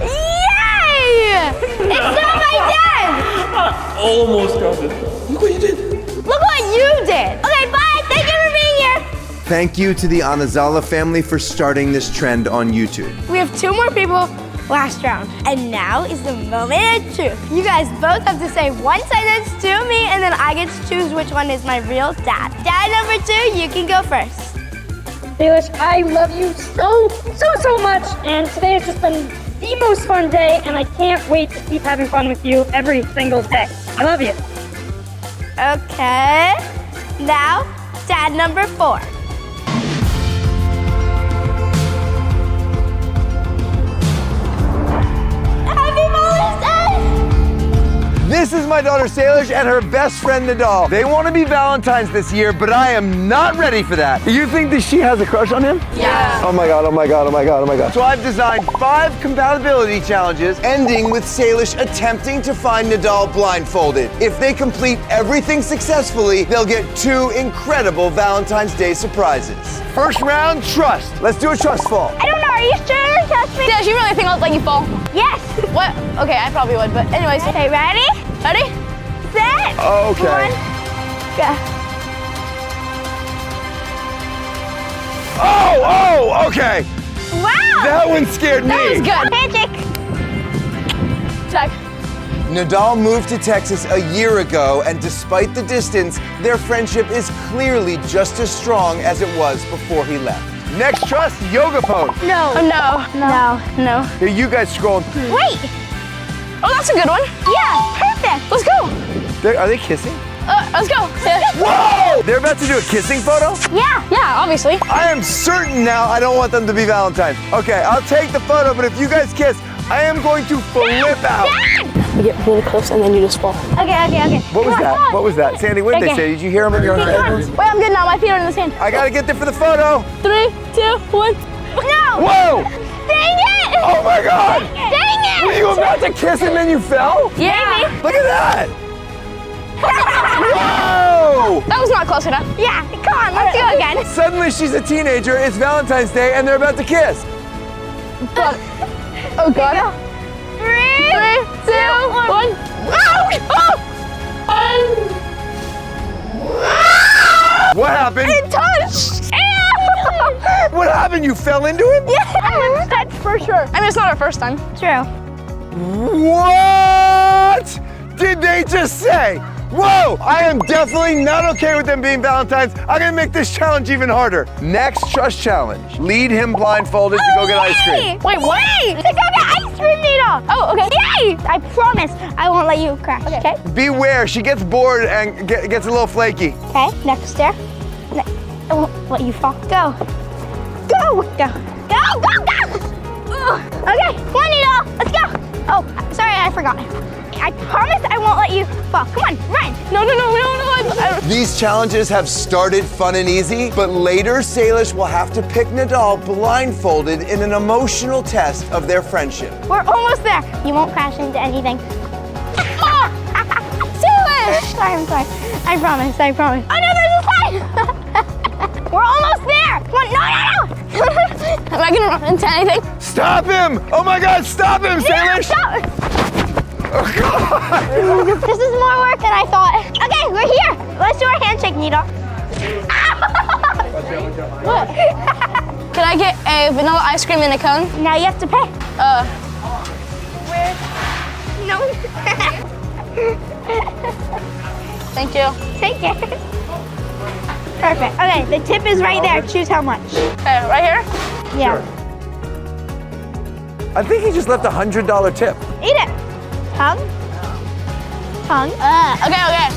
Yay! It's not my dad! Almost got it. Look what you did. Look what you did. Okay, bye. Thank you for being here. Thank you to the Anazala family for starting this trend on YouTube. We have 2 more people. Last round. And now is the moment of truth. You guys both have to say one sentence to me, and then I get to choose which one is my real dad. Dad number 2, you can go first. Salish, I love you so much, and today has just been the most fun day, and I can't wait to keep having fun with you every single day. I love you. Okay. Now, dad number 4. This is my daughter Salish and her best friend Nadal. They want to be Valentine's this year, but I am not ready for that. You think that she has a crush on him? Yeah. Oh my god. So I've designed 5 compatibility challenges, ending with Salish attempting to find Nadal blindfolded. If they complete everything successfully, they'll get 2 incredible Valentine's Day surprises. First round, trust. Let's do a trust fall. I don't know, are you sure? Trust me. Does she really think I'll let you fall? Yes. What? Okay, I probably would, but anyways. Okay, ready? Ready? Set. Okay. 1, go. Oh, okay. Wow. That one scared me. That was good. Handshake. Check. Nadal moved to Texas a year ago, and despite the distance, their friendship is clearly just as strong as it was before he left. Next trust, yoga pose. No. Oh, no. No. Here, you guys scroll. Wait. Oh, that's a good one. Yeah, perfect. Let's go. Are they kissing? Let's go. Whoa! They're about to do a kissing photo? Yeah. Yeah, obviously. I am certain now I don't want them to be Valentine's. Okay, I'll take the photo, but if you guys kiss, I am going to flip out. You get really close and then you just fall. Okay. What was that? What was that? Sandy, what did they say? Did you hear them in your headphones? Wait, I'm good now. My feet are in the sand. I gotta get there for the photo. 3, 2, 1. No! Whoa! Dang it! Oh my God! Dang it! Were you about to kiss and then you fell? Yeah. Look at that! Whoa! That was not close enough. Yeah, come on, let's go again. Suddenly she's a teenager, it's Valentine's Day, and they're about to kiss. Oh God. 3, 2, 1. What happened? It touched! What happened? You fell into him? Yeah, that's for sure. I mean, it's not our first time. True. What did they just say? Whoa! I am definitely not okay with them being Valentine's. I'm gonna make this challenge even harder. Next trust challenge. Lead him blindfolded to go get ice cream. Wait, what? To go get ice cream, Nita. Oh, okay. Yay! I promise I won't let you crash, okay? Beware, she gets bored and gets a little flaky. Okay, next stair. I won't let you fall. Go. Go! Go. Go, go, go! Okay, come on, Nita. Let's go. Oh, sorry, I forgot. I promise I won't let you fall. Come on, run. No. These challenges have started fun and easy, but later Salish will have to pick Nadal blindfolded in an emotional test of their friendship. We're almost there. You won't crash into anything. Salish! I'm sorry. I promise. Oh no, there's a slide! We're almost there. Come on, no. Am I gonna run into anything? Stop him! Oh my God, stop him, Salish! Stop! Oh God! This is more work than I thought. Okay, we're here. Let's do our handshake, Nita. What? Can I get a vanilla ice cream in a cone? Now you have to pay. Where? No. Thank you. Take it. Perfect. Okay, the tip is right there. Choose how much. Okay, right here? Yeah. I think he just left a $100 tip. Eat it. Tongue. Okay.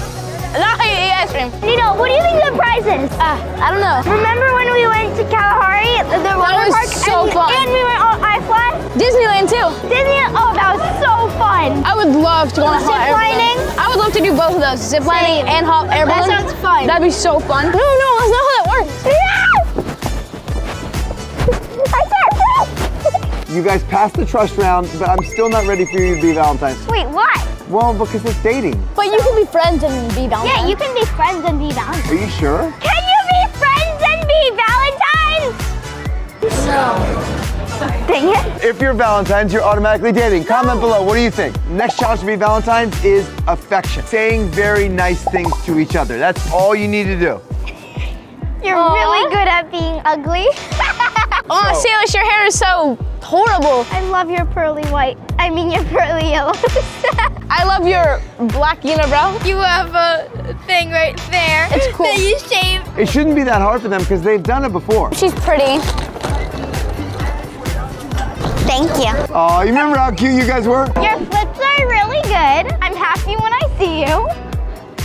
Now I eat ice cream. Nita, what do you think the prize is? I don't know. Remember when we went to Kalahari, the water was park? so fun. And we went on iFly? Disneyland too. Disneyland? Oh, that was so fun. I would love to go on a hot air balloon. Ziplining? I would love to do both of those, ziplining and hot air balloon. That sounds fun. That'd be so fun. No, that's not how that works. I can't go. You guys passed the trust round, but I'm still not ready for you to be Valentine's. Wait, why? Well, because it's dating. But you can be friends and be Valentine's. Yeah, you can be friends and be Valentine's. Are you sure? Can you be friends and be Valentine's? No. Dang it. If you're Valentine's, you're automatically dating. Comment below, what do you think? Next challenge to be Valentine's is affection. Saying very nice things to each other. That's all you need to do. You're really good at being ugly. Oh, Salish, your hair is so horrible. I love your pearly white. I mean your pearly yellow. I love your black unibrow. You have a thing right there. It's cool. That you shave. It shouldn't be that hard for them because they've done it before. She's pretty. Thank you. Oh, you remember how cute you guys were? Your flips are really good. I'm happy when I see you.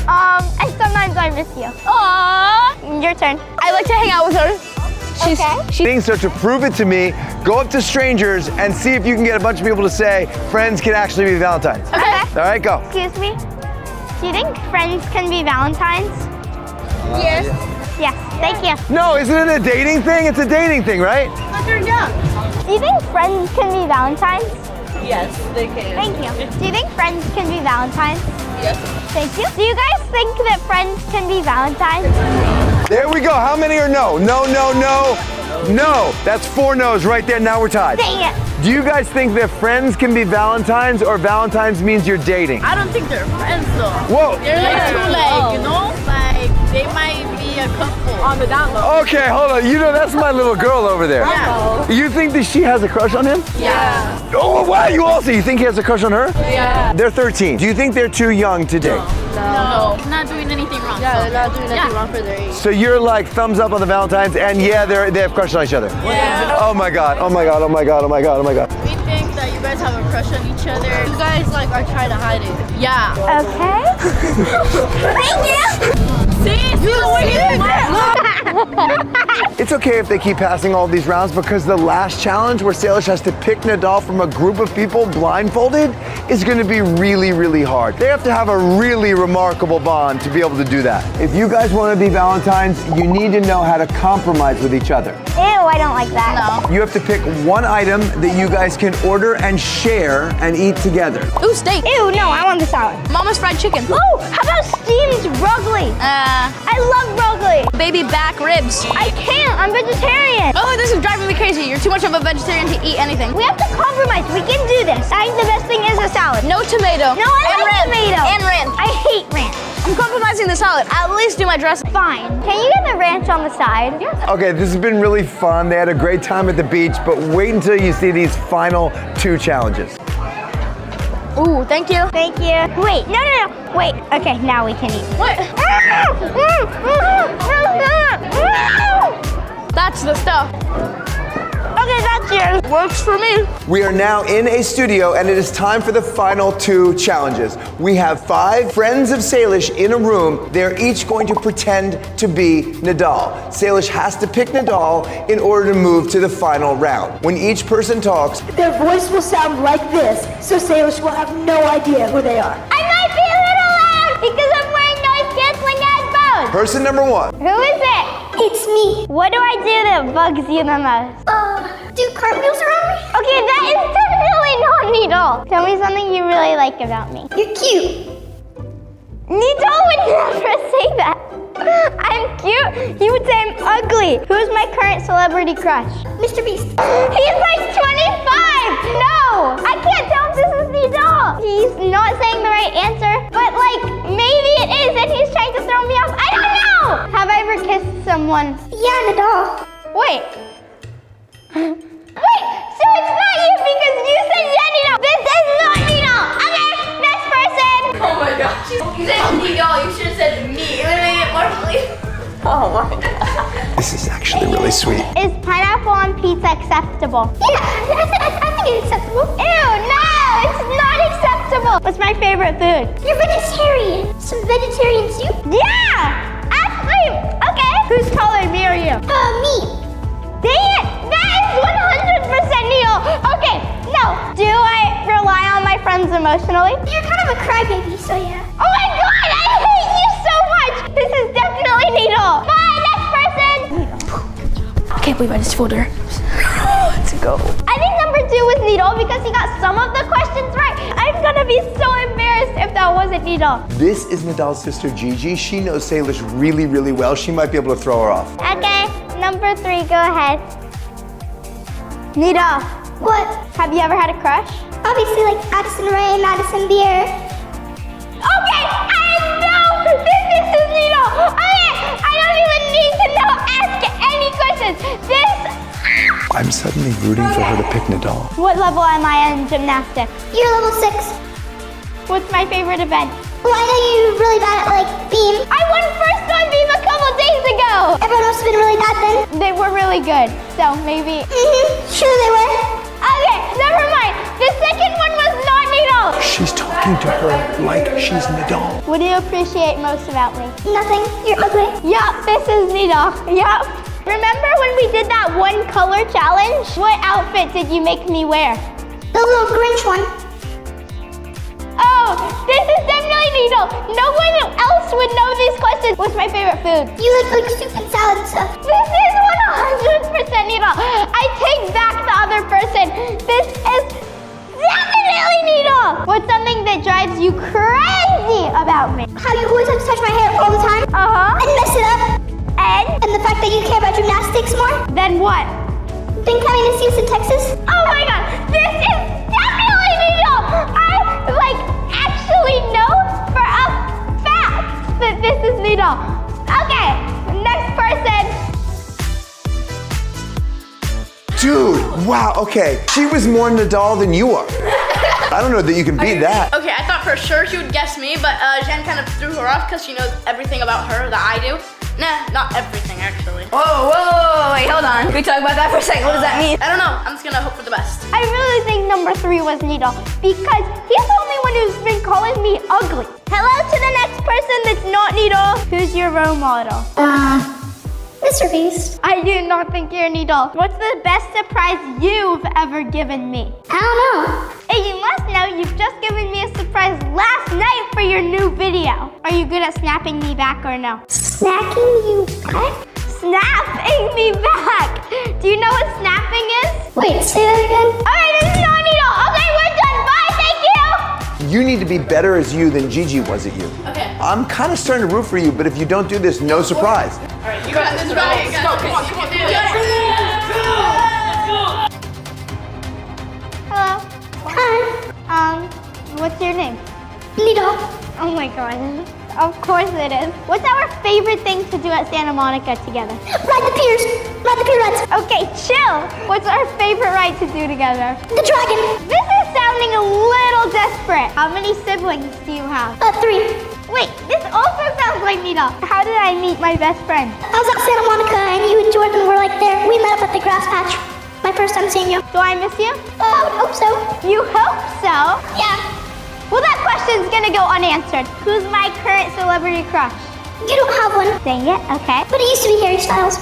And sometimes I miss you. Aww. Your turn. I like to hang out with her. So to prove it to me, go up to strangers and see if you can get a bunch of people to say friends can actually be Valentine's. Okay. All right, go. Excuse me. Do you think friends can be Valentine's? Yes. Yes, thank you. No, isn't it a dating thing? It's a dating thing, right? But they're young. Do you think friends can be Valentine's? Yes, they can. Thank you. Do you think friends can be Valentine's? Yes. Thank you. Do you guys think that friends can be Valentine's? There we go. How many are no? No. No. That's 4 no's right there. Now we're tied. Dang it. Do you guys think that friends can be Valentine's or Valentine's means you're dating? I don't think they're friends though. Whoa. They're like two legs, you know? Like they might be a couple. On the down low. Okay, hold on. You know, that's my little girl over there. Yeah. You think that she has a crush on him? Yeah. Oh, wow. You also, you think he has a crush on her? Yeah. They're 13. Do you think they're too young to date? No. Not doing anything wrong. Yeah, they're not doing anything wrong for their age. So you're like thumbs up on the Valentine's and yeah, they have crush on each other. Yeah. Oh my God. We think that you guys have a crush on each other. You guys like are trying to hide it. Yeah. Okay. Thank you. See the way It's okay if they keep passing all these rounds because the last challenge where Salish has to pick Nadal from a group of people blindfolded is going to be really, really hard. They have to have a really remarkable bond to be able to do that. If you guys want to be Valentines, you need to know how to compromise with each other. Ew, I don't like that. No. You have to pick one item that you guys can order and share and eat together. Ooh, steak. Ew, no, I want the salad. Mama's fried chicken. Ooh, how about steamed broccoli? I love broccoli. Baby back ribs. I can't, I'm vegetarian. Oh, this is driving me crazy. You're too much of a vegetarian to eat anything. We have to compromise, we can do this. I think the best thing is a salad. No tomato. No, I like tomato. And ranch. I hate ranch. I'm compromising the salad. At least do my dressing. Fine. Can you get the ranch on the side? Yes. Okay, this has been really fun. They had a great time at the beach, but wait until you see these final 2 challenges. Ooh, thank you. Thank you. Wait, no. Wait, okay, now we can eat. What? That's the stuff. Okay, that's yours. Works for me. We are now in a studio and it is time for the final 2 challenges. We have 5 friends of Salish in a room. They're each going to pretend to be Nadal. Salish has to pick Nadal in order to move to the final round. When each person talks, Their voice will sound like this, so Salish will have no idea who they are. I might be a little loud because I'm wearing noise-canceling headphones. person number 1. Who is it? It's me. What do I do that bugs you the most? Do cartwheels around me? Okay, that is definitely not Needle. Tell me something you really like about me. You're cute. Needle would never say that. I'm cute. He would say I'm ugly. Who's my current celebrity crush? Mr. Beast. He's like 25. No, I can't tell if this is Needle. He's not saying the right answer, but like maybe it is, and he's trying to throw me off. I don't know. Have I ever kissed someone? Yeah, Nadal. Wait. Wait, so it's not you because you said yeah, Needle. This is not Needle. Okay, next person. Oh my gosh. You said Needle, you should have said me. It would have made it more believable. Oh my god. This is actually really sweet. Is pineapple on pizza acceptable? Yeah, I think it's acceptable. Ew, no, it's not acceptable. What's my favorite food? You're vegetarian. Some vegetarian soup? Yeah, actually, okay. Who's taller, me or you? Me. Dang it, that is 100% Neil. Okay, no. Do I rely on my friends emotionally? You're kind of a crybaby, so yeah. Oh my god, I hate you so much. This is definitely Needle. Bye, next person. I can't believe I just fooled her. Let's go. I think number 2 was Needle because he got some of the questions right. I'm gonna be so embarrassed if that wasn't Needle. This is Nadal's sister Gigi. She knows Salish really, really well. She might be able to throw her off. Okay, number 3, go ahead. Needle. What? Have you ever had a crush? Obviously, like Addison Rae, Madison Beer. Okay, I know this is Needle. Okay, I don't even need to know. Ask any questions. I'm suddenly rooting for her to pick Nadal. What level am I in gymnastics? You're level 6. What's my favorite event? Well, I know you're really bad at, like, beam. I won first on beam a couple days ago. Everyone else has been really bad then. They were really good, so maybe. Sure they were. Okay, never mind. The second one was not Needle. She's talking to her like she's Nadal. What do you appreciate most about me? Nothing. You're ugly. Yup, this is Needle. Yup. Remember when we did that one color challenge? What outfit did you make me wear? The little Grinch one. Oh, this is definitely Needle. No one else would know these questions. What's my favorite food? You like soup and salad and stuff. This is 100% Needle. I take back the other person. This is definitely Needle. What's something that drives you crazy about me? How you always have to touch my hair all the time. And mess it up. And the fact that you care about gymnastics more. Then what? Been coming to see us in Texas. Oh my god, this is definitely Needle. I actually know for a fact that this is Needle. Okay, next person. Dude, wow, okay. She was more Nadal than you are. I don't know that you can beat that. Okay, I thought for sure she would guess me, but Jen kind of threw her off because she knows everything about her that I do. Nah, not everything actually. Whoa, wait, hold on. Can we talk about that for a second? What does that mean? I don't know. I'm just gonna hope for the best. I really think number 3 was Needle because he's the only one who's been calling me ugly. Hello to the next person that's not Needle. Who's your role model? Mr. Beast. I do not think you're Needle. What's the best surprise you've ever given me? I don't know. Hey, you must know you've just given me a surprise last night for your new video. Are you good at snapping me back or no? Snacking you back? Snapping me back! Do you know what snapping is? Wait, say that again? Alright, this is not Needle. Okay, we're done. Bye, thank you! You need to be better as you than Gigi was at you. Okay. I'm kind of starting to root for you, but if you don't do this, no surprise. Alright, you got this, right? Let's go, come on, come on, do this. Hello. Hi. What's your name? Needle. Oh my god. Of course it is. What's our favorite thing to do at Santa Monica together? Ride the piers. Ride the pier rides. Okay, chill. What's our favorite ride to do together? The dragon. This is sounding a little desperate. How many siblings do you have? 3. Wait, this also sounds like Needle. How did I meet my best friend? I was at Santa Monica and you and Jordan were like there. We met up at the grass patch. My first time seeing you. Do I miss you? I would hope so. You hope so? Yeah. Well, that question's gonna go unanswered. Who's my current celebrity crush? You don't have one. Dang it, okay. But it used to be Harry Styles.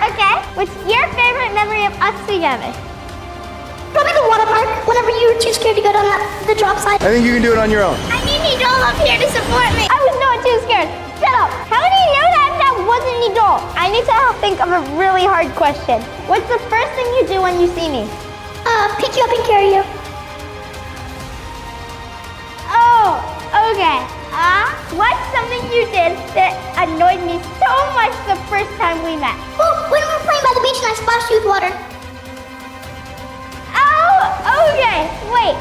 Okay, what's your favorite memory of us together? Probably the water park, whenever you were too scared to go down the drop slide. I think you can do it on your own. I need Needle up here to support me. I was not too scared. Shut up. How do you know that wasn't Needle? I need to think of a really hard question. What's the first thing you do when you see me? Pick you up and carry you. Oh, okay. What's something you did that annoyed me so much the first time we met? Well, when we were playing by the beach and I splashed you with water. Oh, okay. Wait.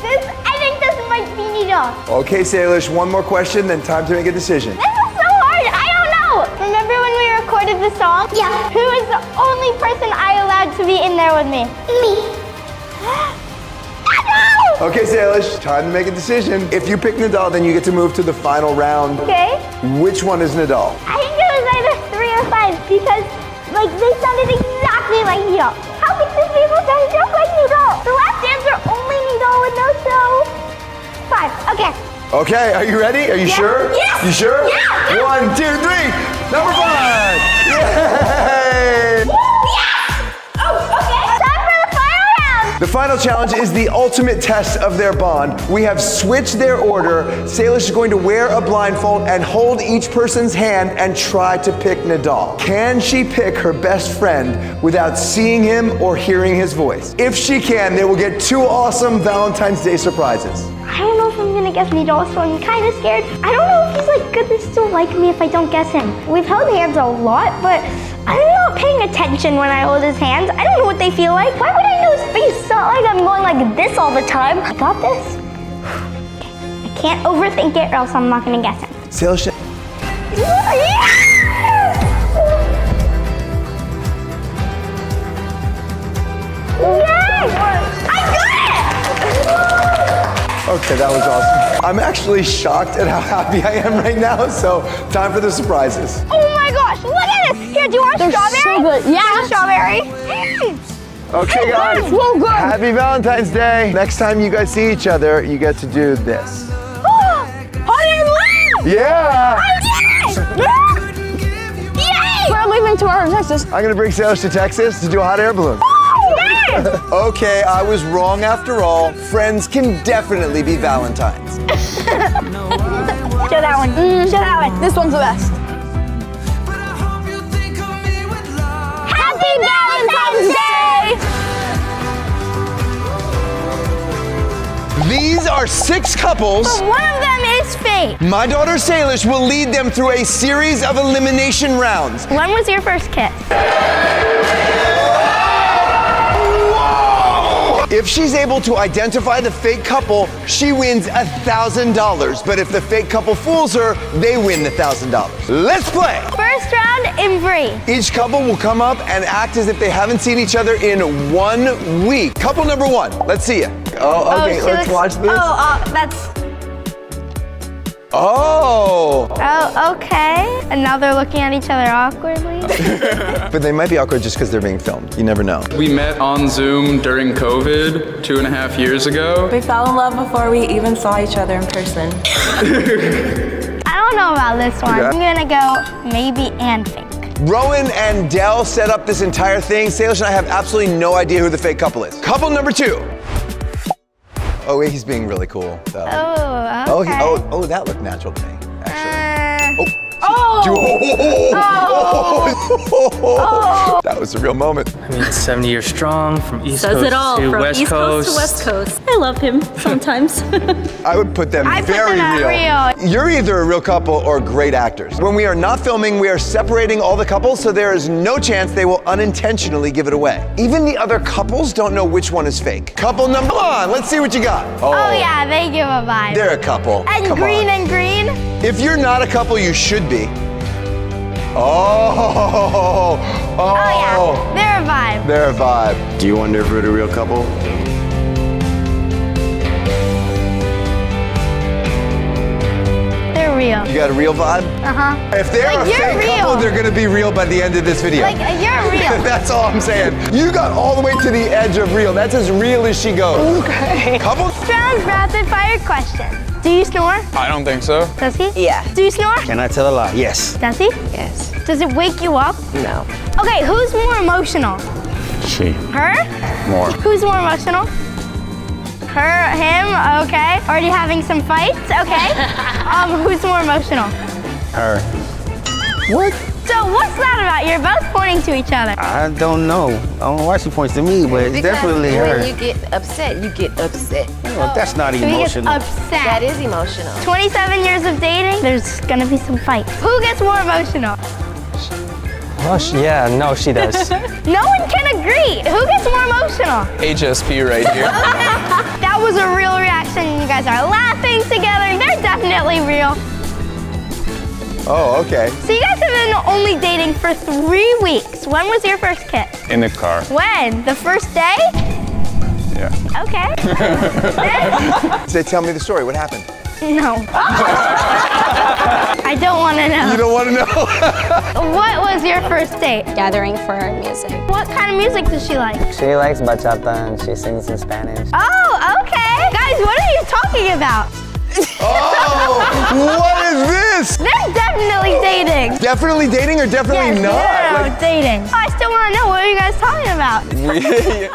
I think this might be Needle. Okay, Salish, one more question, then time to make a decision. This is so hard. I don't know. Remember when we recorded the song? Yeah. Who is the only person I allowed to be in there with me? Me. No! Okay, Salish, time to make a decision. If you pick Nadal, then you get to move to the final round. Okay. Which one is Nadal? I think it was either 3 or 5 because, they sounded exactly like Needle. How could two people sound just like Needle? The last answer only Needle would know, so 5. Okay. Okay, are you ready? Are you sure? Yes. You sure? Yeah. 1, 2, 3. Number 5. Yay! Oh, okay. Time for the final round. The final challenge is the ultimate test of their bond. We have switched their order. Salish is going to wear a blindfold and hold each person's hand and try to pick Nadal. Can she pick her best friend without seeing him or hearing his voice? If she can, they will get 2 awesome Valentine's Day surprises. I don't know if I'm gonna guess Needle, so I'm kind of scared. I don't know if he's gonna still like me if I don't guess him. We've held hands a lot, but I'm not paying attention when I hold his hands. I don't know what they feel like. Why would I know his face? It's not like I'm going like this all the time. I got this. Okay. I can't overthink it or else I'm not gonna guess him. Salish. Okay, that was awesome. I'm actually shocked at how happy I am right now, so time for the surprises. Oh my gosh, look at this! Here, do you want a strawberry? So good. Yeah. Strawberry. Okay, guys. So good. Happy Valentine's Day. Next time you guys see each other, you get to do this. Hot air balloon! Yeah! I did it! Yay! We're leaving tomorrow to Texas. I'm gonna bring Salish to Texas to do a hot air balloon. Okay, I was wrong after all. Friends can definitely be Valentines. Show that one. Show that one. This one's the best. Happy Valentine's Day! These are 6 couples. But one of them is fake. My daughter Salish will lead them through a series of elimination rounds. When was your first kiss? If she's able to identify the fake couple, she wins $1,000. But if the fake couple fools her, they win the $1,000. Let's play. First round in brief. Each couple will come up and act as if they haven't seen each other in 1 week. Couple number 1, let's see you. Oh, okay, she let's looks- watch this. Oh, that's... Oh! Oh, okay. And now they're looking at each other awkwardly. But they might be awkward just because they're being filmed. You never know. We met on Zoom during COVID 2.5 years ago. We fell in love before we even saw each other in person. I don't know about this one. Okay. I'm gonna go maybe and fake. Rowan and Dell set up this entire thing. Salish and I have absolutely no idea who the fake couple is. Couple number 2. Oh, wait, he's being really cool, though. Oh, okay. Oh, that looked natural to me, actually. That was a real moment. I mean, 70 years strong, from East Says Coast it all, to from West East Coast to West Coast. I love him sometimes. I would put them I put very them at real. You're either a real couple or great actors. When we are not filming, we are separating all the couples, so there is no chance they will unintentionally give it away. Even the other couples don't know which one is fake. Couple number, come on, let's see what you got. Oh yeah, they give a vibe. They're a couple. And Come green on. and green. If you're not a couple, you should be. Oh yeah, they're a vibe. They're a vibe. Do you wonder if we're the real couple? They're real. You got a real vibe? Uh-huh. If they're Like, a you're fake real. couple, they're gonna be real by the end of this video. Like, you're real. That's all I'm saying. You got all the way to the edge of real. That's as real as she goes. Okay. Couple? Round rapid fire question. Do you snore? I don't think so. Does he? Yeah. Do you snore? Can I tell a lie? Yes. Does he? Yes. Does it wake you up? No. Okay, who's more emotional? She. Her? More. Who's more emotional? Her, him, okay. Already having some fights, okay. Who's more emotional? Her. What? So what's that about? You're both pointing to each other. I don't know. I don't know why she points to me, but it's definitely her. When you get upset, you get upset. Well, that's not So he gets emotional. upset. That is emotional. 27 years of dating, there's gonna be some fights. Who gets more emotional? Oh, yeah, no, she does. No one can agree. Who gets more emotional? HSP right here. That was a real reaction. You guys are laughing together. They're definitely real. Oh, okay. So you guys have been only dating for 3 weeks. When was your first kiss? In the car. When? The first day? Yeah. Okay. Say, tell me the story. What happened? No. I don't want to know. You don't want to know? What was your first date? Gathering for music. What kind of music does she like? She likes bachata and she sings in Spanish. Oh, okay. Guys, what are you talking about? Oh, what is this? They're definitely dating. Definitely dating or definitely Yes, not? no, dating. I still want to know, what are you guys talking about? We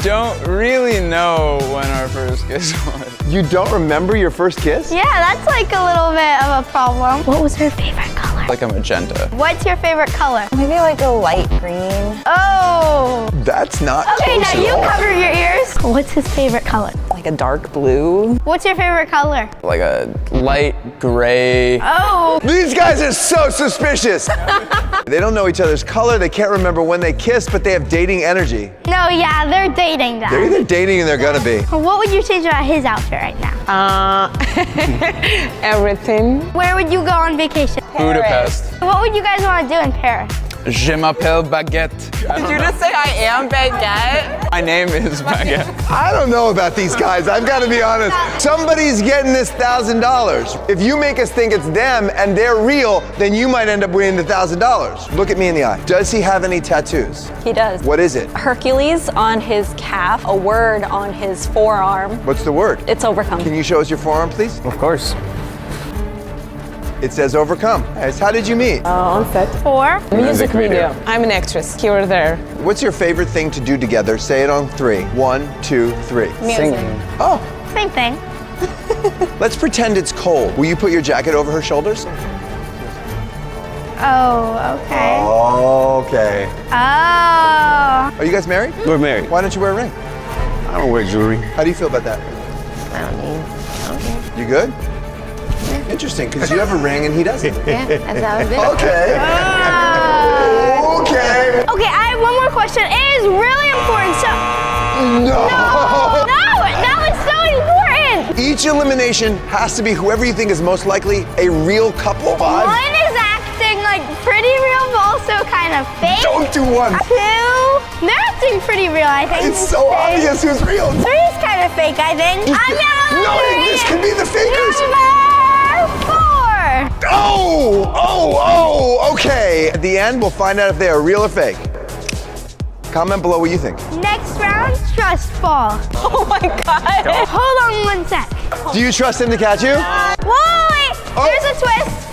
don't really know when our first kiss was. You don't remember your first kiss? Yeah, that's like a little bit of a problem. What was her favorite color? Like a magenta. What's your favorite color? Maybe like a light green. Oh. That's not Okay, close now at you all. cover your ears. What's his favorite color? Like a dark blue. What's your favorite color? Like a light gray. Oh. These guys are so suspicious. They don't know each other's color. They can't remember when they kissed, but they have dating energy. No, yeah, they're dating They're guys. either dating or they're gonna be. What would you change about his outfit right now? Everything. Where would you go on vacation? Budapest. What would you guys want to do in Paris? Je m'appelle Baguette. Did you just say I am Baguette? My name is Baguette. I don't know about these guys. I've got to be honest. Somebody's getting this $1,000. If you make us think it's them and they're real, then you might end up winning the $1,000. Look at me in the eye. Does he have any tattoos? He does. What is it? Hercules on his calf, a word on his forearm. What's the word? It's overcome. Can you show us your forearm, please? Of course. It says overcome. Nice. How did you meet? On set. 4. Music video. I'm an actress. You were there. What's your favorite thing to do together? Say it on 3. 1, 2, 3. Music. Oh, Same thing. let's pretend it's cold. Will you put your jacket over her shoulders? Oh, okay. Okay. Oh. Are you guys married? We're married. Why don't you wear a ring? I don't wear jewelry. How do you feel about that? I don't need. You good? Interesting, because you have a ring and he doesn't. Yeah, that's how it is. Okay. Okay. Okay, I have one more question. It is really important. So. No. No, it's so important. Each elimination has to be whoever you think is most likely a real couple. 5. One is acting like pretty real, but also kind of fake. Don't do 1. 2, they're acting pretty real, I think. It's so obvious who's real. 3 is kind of fake, I think. I'm gonna No, this could be the fakers. Number 4. Okay. At the end, we'll find out if they are real or fake. Comment below what you think. Next round, trust fall. Oh my God. Hold on 1 sec. Do you trust him to catch you? Wait, there's a twist.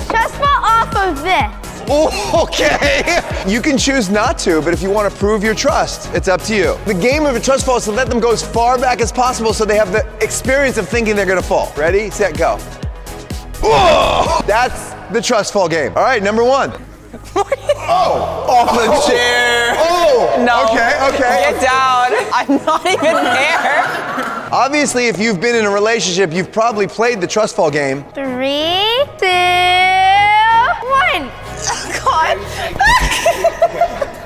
Trust fall off of this. Okay. You can choose not to, but if you want to prove your trust, it's up to you. The game of a trust fall is to let them go as far back as possible so they have the experience of thinking they're going to fall. Ready, set, go. Whoa! That's the trust fall game. All right, number 1. Off the chair. No. Okay. Get down. I'm not even there. Obviously, if you've been in a relationship, you've probably played the trust fall game. 3, 2, 1. God.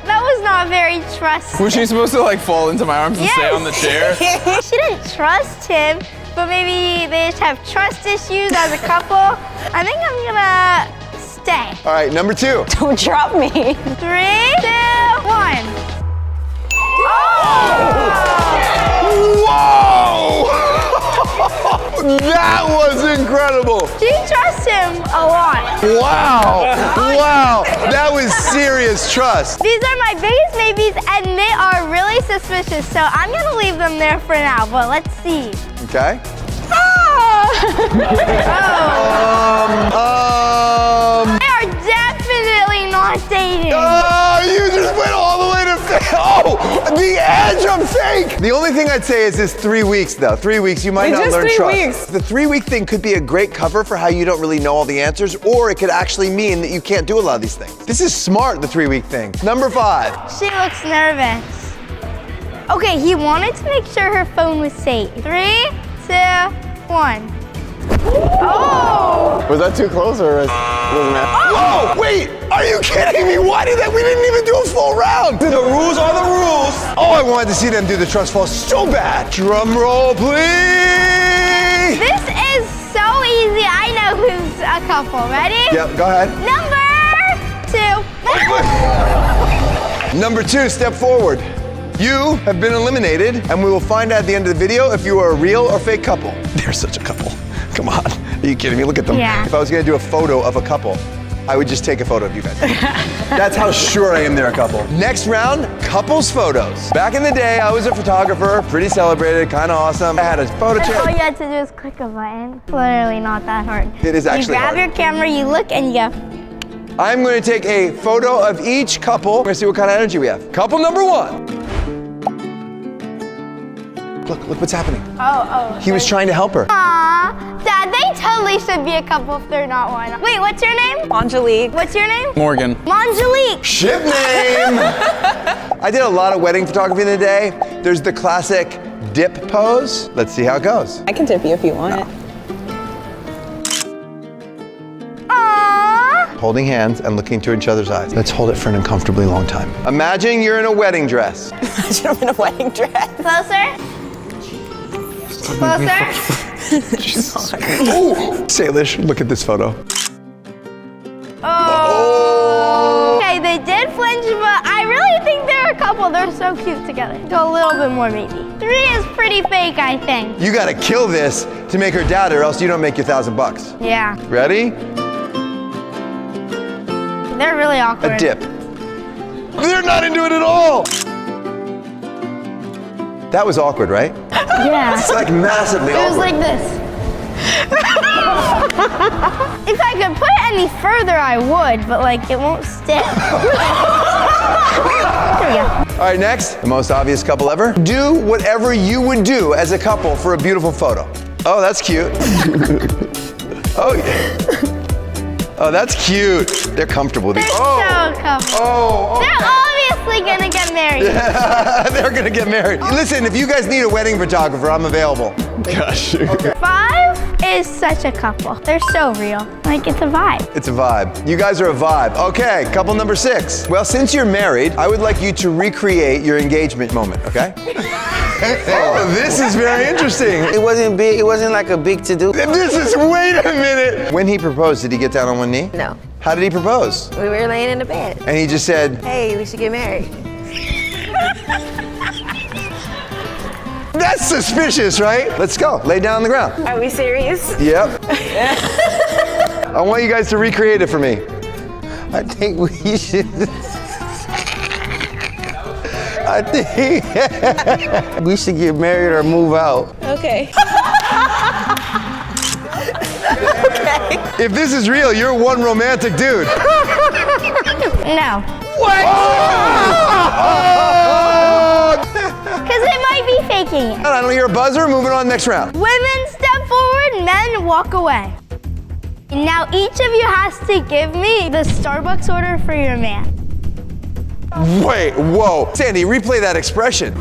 That was not very trusting. Was she supposed to like fall into my arms and stay on the chair? She didn't trust him, but maybe they just have trust issues as a couple. I think I'm gonna stay. All right, number 2. Don't drop me. 3, 2, 1. Whoa! That was incredible. She trusts him a lot. Wow. That was serious trust. These are my biggest maybes, and they are really suspicious, so I'm gonna leave them there for now, but let's see. Okay. They are definitely not dating. You just went all the way to fake. The edge of fake. The only thing I'd say is this 3 weeks, though. 3 weeks, you might not learn trust. 3 weeks. The 3-week thing could be a great cover for how you don't really know all the answers, or it could actually mean that you can't do a lot of these things. This is smart, the 3-week thing. Number 5. She looks nervous. Okay, he wanted to make sure her phone was safe. 3, 2, 1. Oh! Was that too close or was it Whoa! Wait! Are you kidding me? Why did that? We didn't even do a full round! The rules are the rules! Oh, I wanted to see them do the trust fall so bad! Drum roll, please! This is so easy. I know who's a couple. Ready? Yep, go ahead. Number 2. Number 2, step forward. You have been eliminated, and we will find out at the end of the video if you are a real or fake couple. They're such a couple. Come on. Are you kidding me? Look at them. Yeah. If I was going to do a photo of a couple, I would just take a photo of you guys. That's how sure I am they're a couple. Next round, couples photos. Back in the day, I was a photographer, pretty celebrated, kind of awesome. I had a photo All chair. you had to do is click a button. It's literally not that hard. It is actually You grab hard. your camera, you look, and you go. I'm going to take a photo of each couple. We're going to see what kind of energy we have. Couple number 1. Look what's happening. Oh. He was trying to help her. Aww. Dad, they totally should be a couple if they're not one. Wait, what's your name? Angelique. What's your name? Morgan. Angelique. Ship name! I did a lot of wedding photography in the day. There's the classic dip pose. Let's see how it goes. I can tip you if you want it. Aww. Holding hands and looking into each other's eyes. Let's hold it for an uncomfortably long time. Imagine you're in a wedding dress. Imagine I'm in a wedding dress. Closer. Closer. Oh, Salish, look at this photo. Oh. Okay, they did flinch, but I really think they're a couple. They're so cute together. Go a little bit more, maybe. 3 is pretty fake, I think. You gotta kill this to make her doubt it, or else you don't make your $1,000. Yeah. Ready? They're really awkward. A dip. They're not into it at all. That was awkward, right? Yeah. It's like massively It was awkward. like this. If I could put it any further, I would, but like it won't stick. There we go. All right, next, the most obvious couple ever. Do whatever you would do as a couple for a beautiful photo. Oh, that's cute. Oh, yeah. Oh, that's cute. They're comfortable. They're so comfortable. They're obviously gonna get married. Yeah, they're gonna get married. Listen, if you guys need a wedding photographer, I'm available. Gosh. Okay. 5 is such a couple. They're so real. Like it's a vibe. It's a vibe. You guys are a vibe. Okay, couple number 6. Well, since you're married, I would like you to recreate your engagement moment, okay? Oh, this is very interesting. It wasn't big. It wasn't like a big to-do. This is, wait a minute. When he proposed, did he get down on one knee? No. How did he propose? We were laying in a bed. And he just said, Hey, we should get married. that's suspicious, right? Let's go. Lay down on the ground. Are we serious? Yep. I want you guys to recreate it for me. I think we should. I think we should get married or move out. Okay. If this is real, you're one romantic dude. No. What? Because it might be faking it. I don't hear a buzzer. Moving on, next round. Women step forward, men walk away. Now each of you has to give me the Starbucks order for your man. Wait, whoa. Sandy, replay that expression.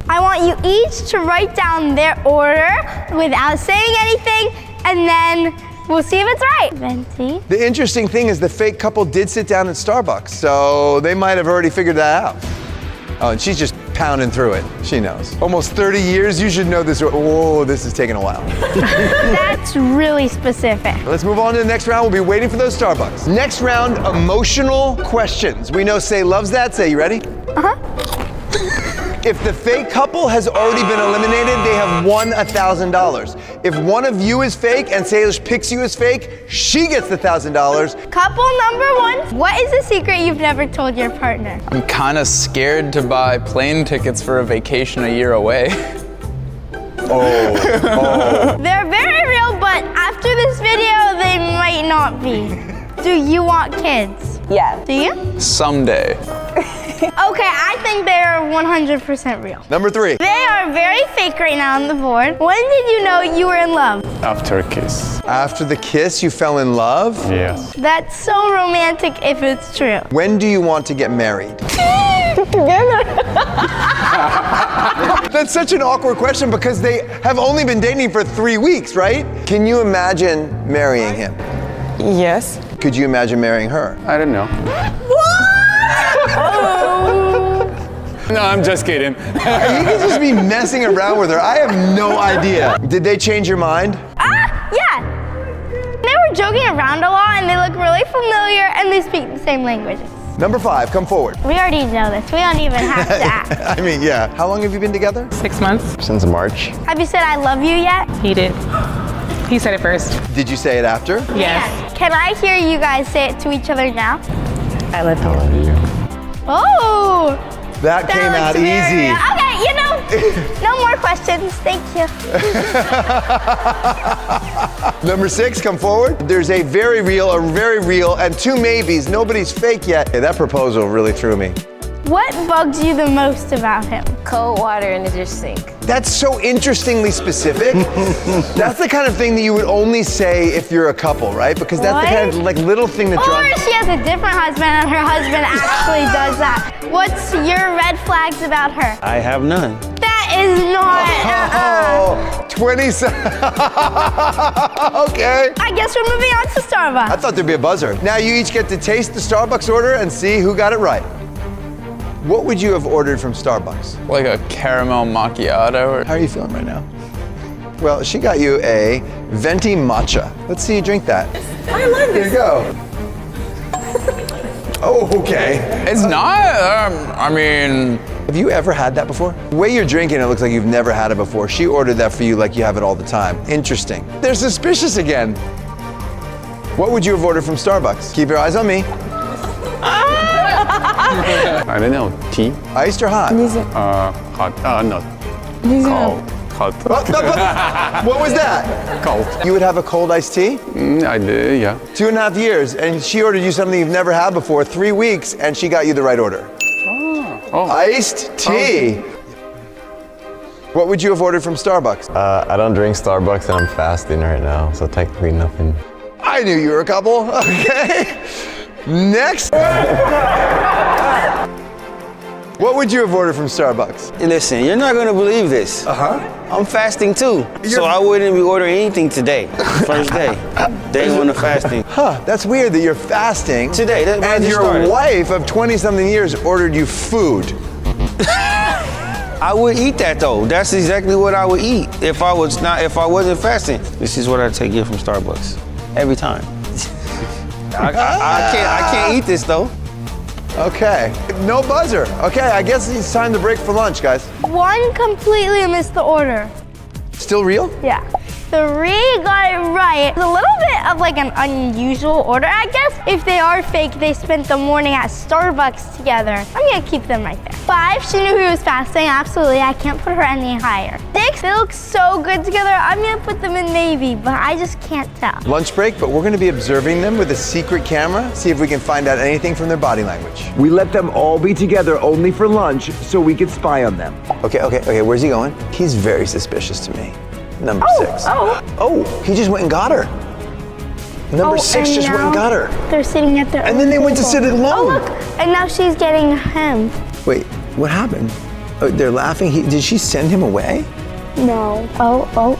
I want you each to write down their order without saying anything, and then we'll see if it's right. Venti. The interesting thing is the fake couple did sit down at Starbucks, so they might have already figured that out. Oh, and she's just pounding through it. She knows. Almost 30 years, you should know this. Whoa, this is taking a while. That's really specific. Let's move on to the next round. We'll be waiting for those Starbucks. Next round, emotional questions. We know Say loves that. Say, you ready? Uh-huh. If the fake couple has already been eliminated, they have won $1,000. If one of you is fake and Salish picks you as fake, she gets the $1,000. Couple number one, what is a secret you've never told your partner? I'm kind of scared to buy plane tickets for a vacation a year away. Oh. They're very real, but after this video, they might not be. Do you want kids? Yeah. Do you? Someday. Okay, I think they're 100% real. Number three. They are very fake right now on the board. When did you know you were in love? After a kiss. After the kiss, you fell in love? Yes. That's so romantic if it's true. When do you want to get married? That's such an awkward question because they have only been dating for 3 weeks, right? Can you imagine marrying him? Yes. Could you imagine marrying her? I don't know. No, I'm just kidding. You can just be messing around with her. I have no idea. Did they change your mind? Yeah. They were joking around a lot and they look really familiar and they speak the same languages. Number 5, come forward. We already know this. We don't even have to ask. I mean, yeah. How long have you been together? 6 months. Since March. Have you said I love you yet? He did. He said it first. Did you say it after? Yes. Can I hear you guys say it to each other now? I love you. I love you. Oh! That came out easy. Okay, you know, no more questions. Thank you. Number 6, come forward. There's a very real, and 2 maybes. Nobody's fake yet. Hey, that proposal really threw me. What bugs you the most about him? Cold water in your sink. That's so interestingly specific. That's the kind of thing that you would only say if you're a couple, right? Because that's the kind of like little thing that Or she has a different husband and her husband actually does that. What's your red flags about her? I have none. That is not. 27. Okay. I guess we're moving on to Starbucks. I thought there'd be a buzzer. Now you each get to taste the Starbucks order and see who got it right. What would you have ordered from Starbucks? Like a caramel macchiato. How are you feeling right now? Well, she got you a venti matcha. Let's see you drink that. I love Here you go. Oh, okay. It's not, I mean... Have you ever had that before? The way you're drinking, it looks like you've never had it before. She ordered that for you like you have it all the time. Interesting. They're suspicious again. What would you have ordered from Starbucks? Keep your eyes on me. I don't know. Tea? Iced or hot? Hot. No. Cold. What was that? Cold. You would have a cold iced tea? I did, yeah. 2.5 years, and she ordered you something you've never had before, 3 weeks, and she got you the right order. Oh. Iced tea. What would you have ordered from Starbucks? I don't drink Starbucks and I'm fasting right now, so technically nothing. I knew you were a couple. Okay. Next. What would you have ordered from Starbucks? Listen, you're not gonna believe this. I'm fasting too, so I wouldn't be ordering anything today. First day. Day 1 of fasting. Huh, that's weird that you're fasting. Today, that's when I and just your started. wife of 20-something years ordered you food. I would eat that though. That's exactly what I would eat if I wasn't fasting. This is what I take here from Starbucks. Every time. I can't eat this though. Okay, no buzzer. Okay, I guess it's time to break for lunch, guys. One completely missed the order. Still real? Yeah. 3 got it right. It's a little bit of like an unusual order, I guess. If they are fake, they spent the morning at Starbucks together. I'm gonna keep them right there. 5, she knew he was fasting. Absolutely, I can't put her any higher. 6, they look so good together. I'm gonna put them in maybe, but I just can't tell. Lunch break, but we're gonna be observing them with a secret camera, see if we can find out anything from their body language. We let them all be together only for lunch so we could spy on them. Okay, where's he going? He's very suspicious to me. Number 6. Oh, he just went and got her. Number 6 just went and got her. They're sitting at their And then they went to sit alone. Oh, look, and now she's getting him. Wait, what happened? Oh, they're laughing. Did she send him away? No.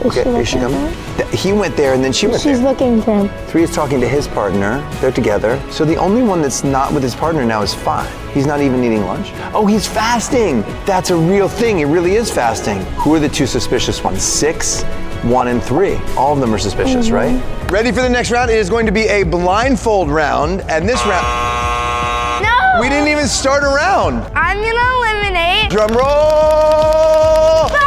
Is she Here she looking comes. at him? He went there and then she went there. She's looking for him. 3 is talking to his partner. They're together. So the only one that's not with his partner now is 5. He's not even eating lunch. Oh, he's fasting. That's a real thing. He really is fasting. Who are the 2 suspicious ones? 6, 1, and 3. All of them are suspicious, right? Ready for the next round? It is going to be a blindfold round. And this round... No! We didn't even start a round. I'm gonna eliminate... Drum roll! 5!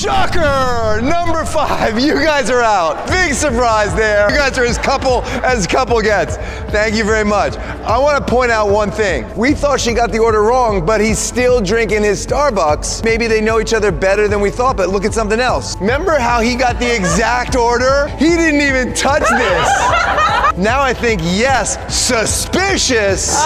Shocker! Number 5, you guys are out. Big surprise there. You guys are as couple gets. Thank you very much. I want to point out one thing. We thought she got the order wrong, but he's still drinking his Starbucks. Maybe they know each other better than we thought, but look at something else. Remember how he got the exact order? He didn't even touch this. Now I think, yes, suspicious.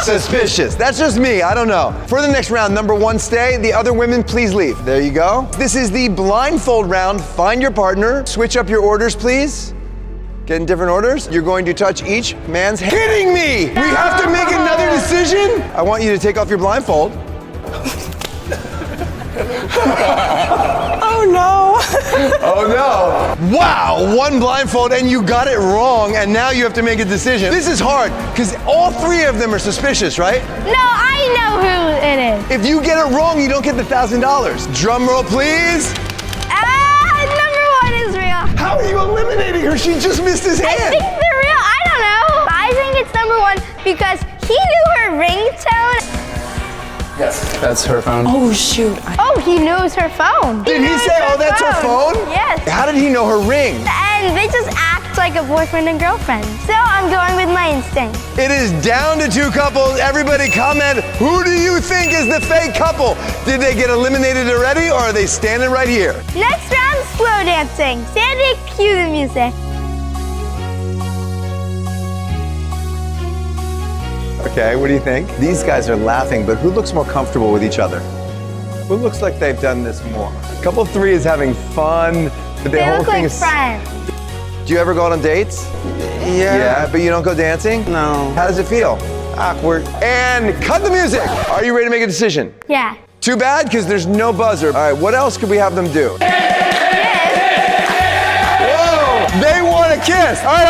Suspicious. That's just me, I don't know. For the next round, number 1 stay. The other women, please leave. There you go. This is the blindfold round. Find your partner. Switch up your orders, please. Get in different orders. You're going to touch each man's hand. Kidding me! We have to make another decision? I want you to take off your blindfold. Oh no. Oh no. Wow, 1 blindfold and you got it wrong and now you have to make a decision. This is hard because all 3 of them are suspicious, right? No, I know who it is. If you get it wrong, you don't get the $1,000. Drum roll, please. Number 1 is real. How are you eliminating her? She just missed his hand. I think they're real. I don't know. I think it's number 1 because he knew her ringtone. Yes, that's her phone. Oh shoot. Oh, he knows her phone. Did he say, oh, that's her phone? Yes. How did he know her ring? And they just act like a boyfriend and girlfriend. So I'm going with my instinct. It is down to 2 couples. Everybody comment, who do you think is the fake couple? Did they get eliminated already or are they standing right here? Next round, slow dancing. Sandy, cue the music. Okay, what do you think? These guys are laughing, but who looks more comfortable with each other? Who looks like they've done this more? Couple 3 is having fun, but They whole look thing like is... friends. Do you ever go out on dates? Yeah. But you don't go dancing? No. How does it feel? Awkward. And cut the music. Are you ready to make a decision? Yeah. Too bad, because there's no buzzer. All right, what else could we have them do? Whoa! They want a kiss. All right,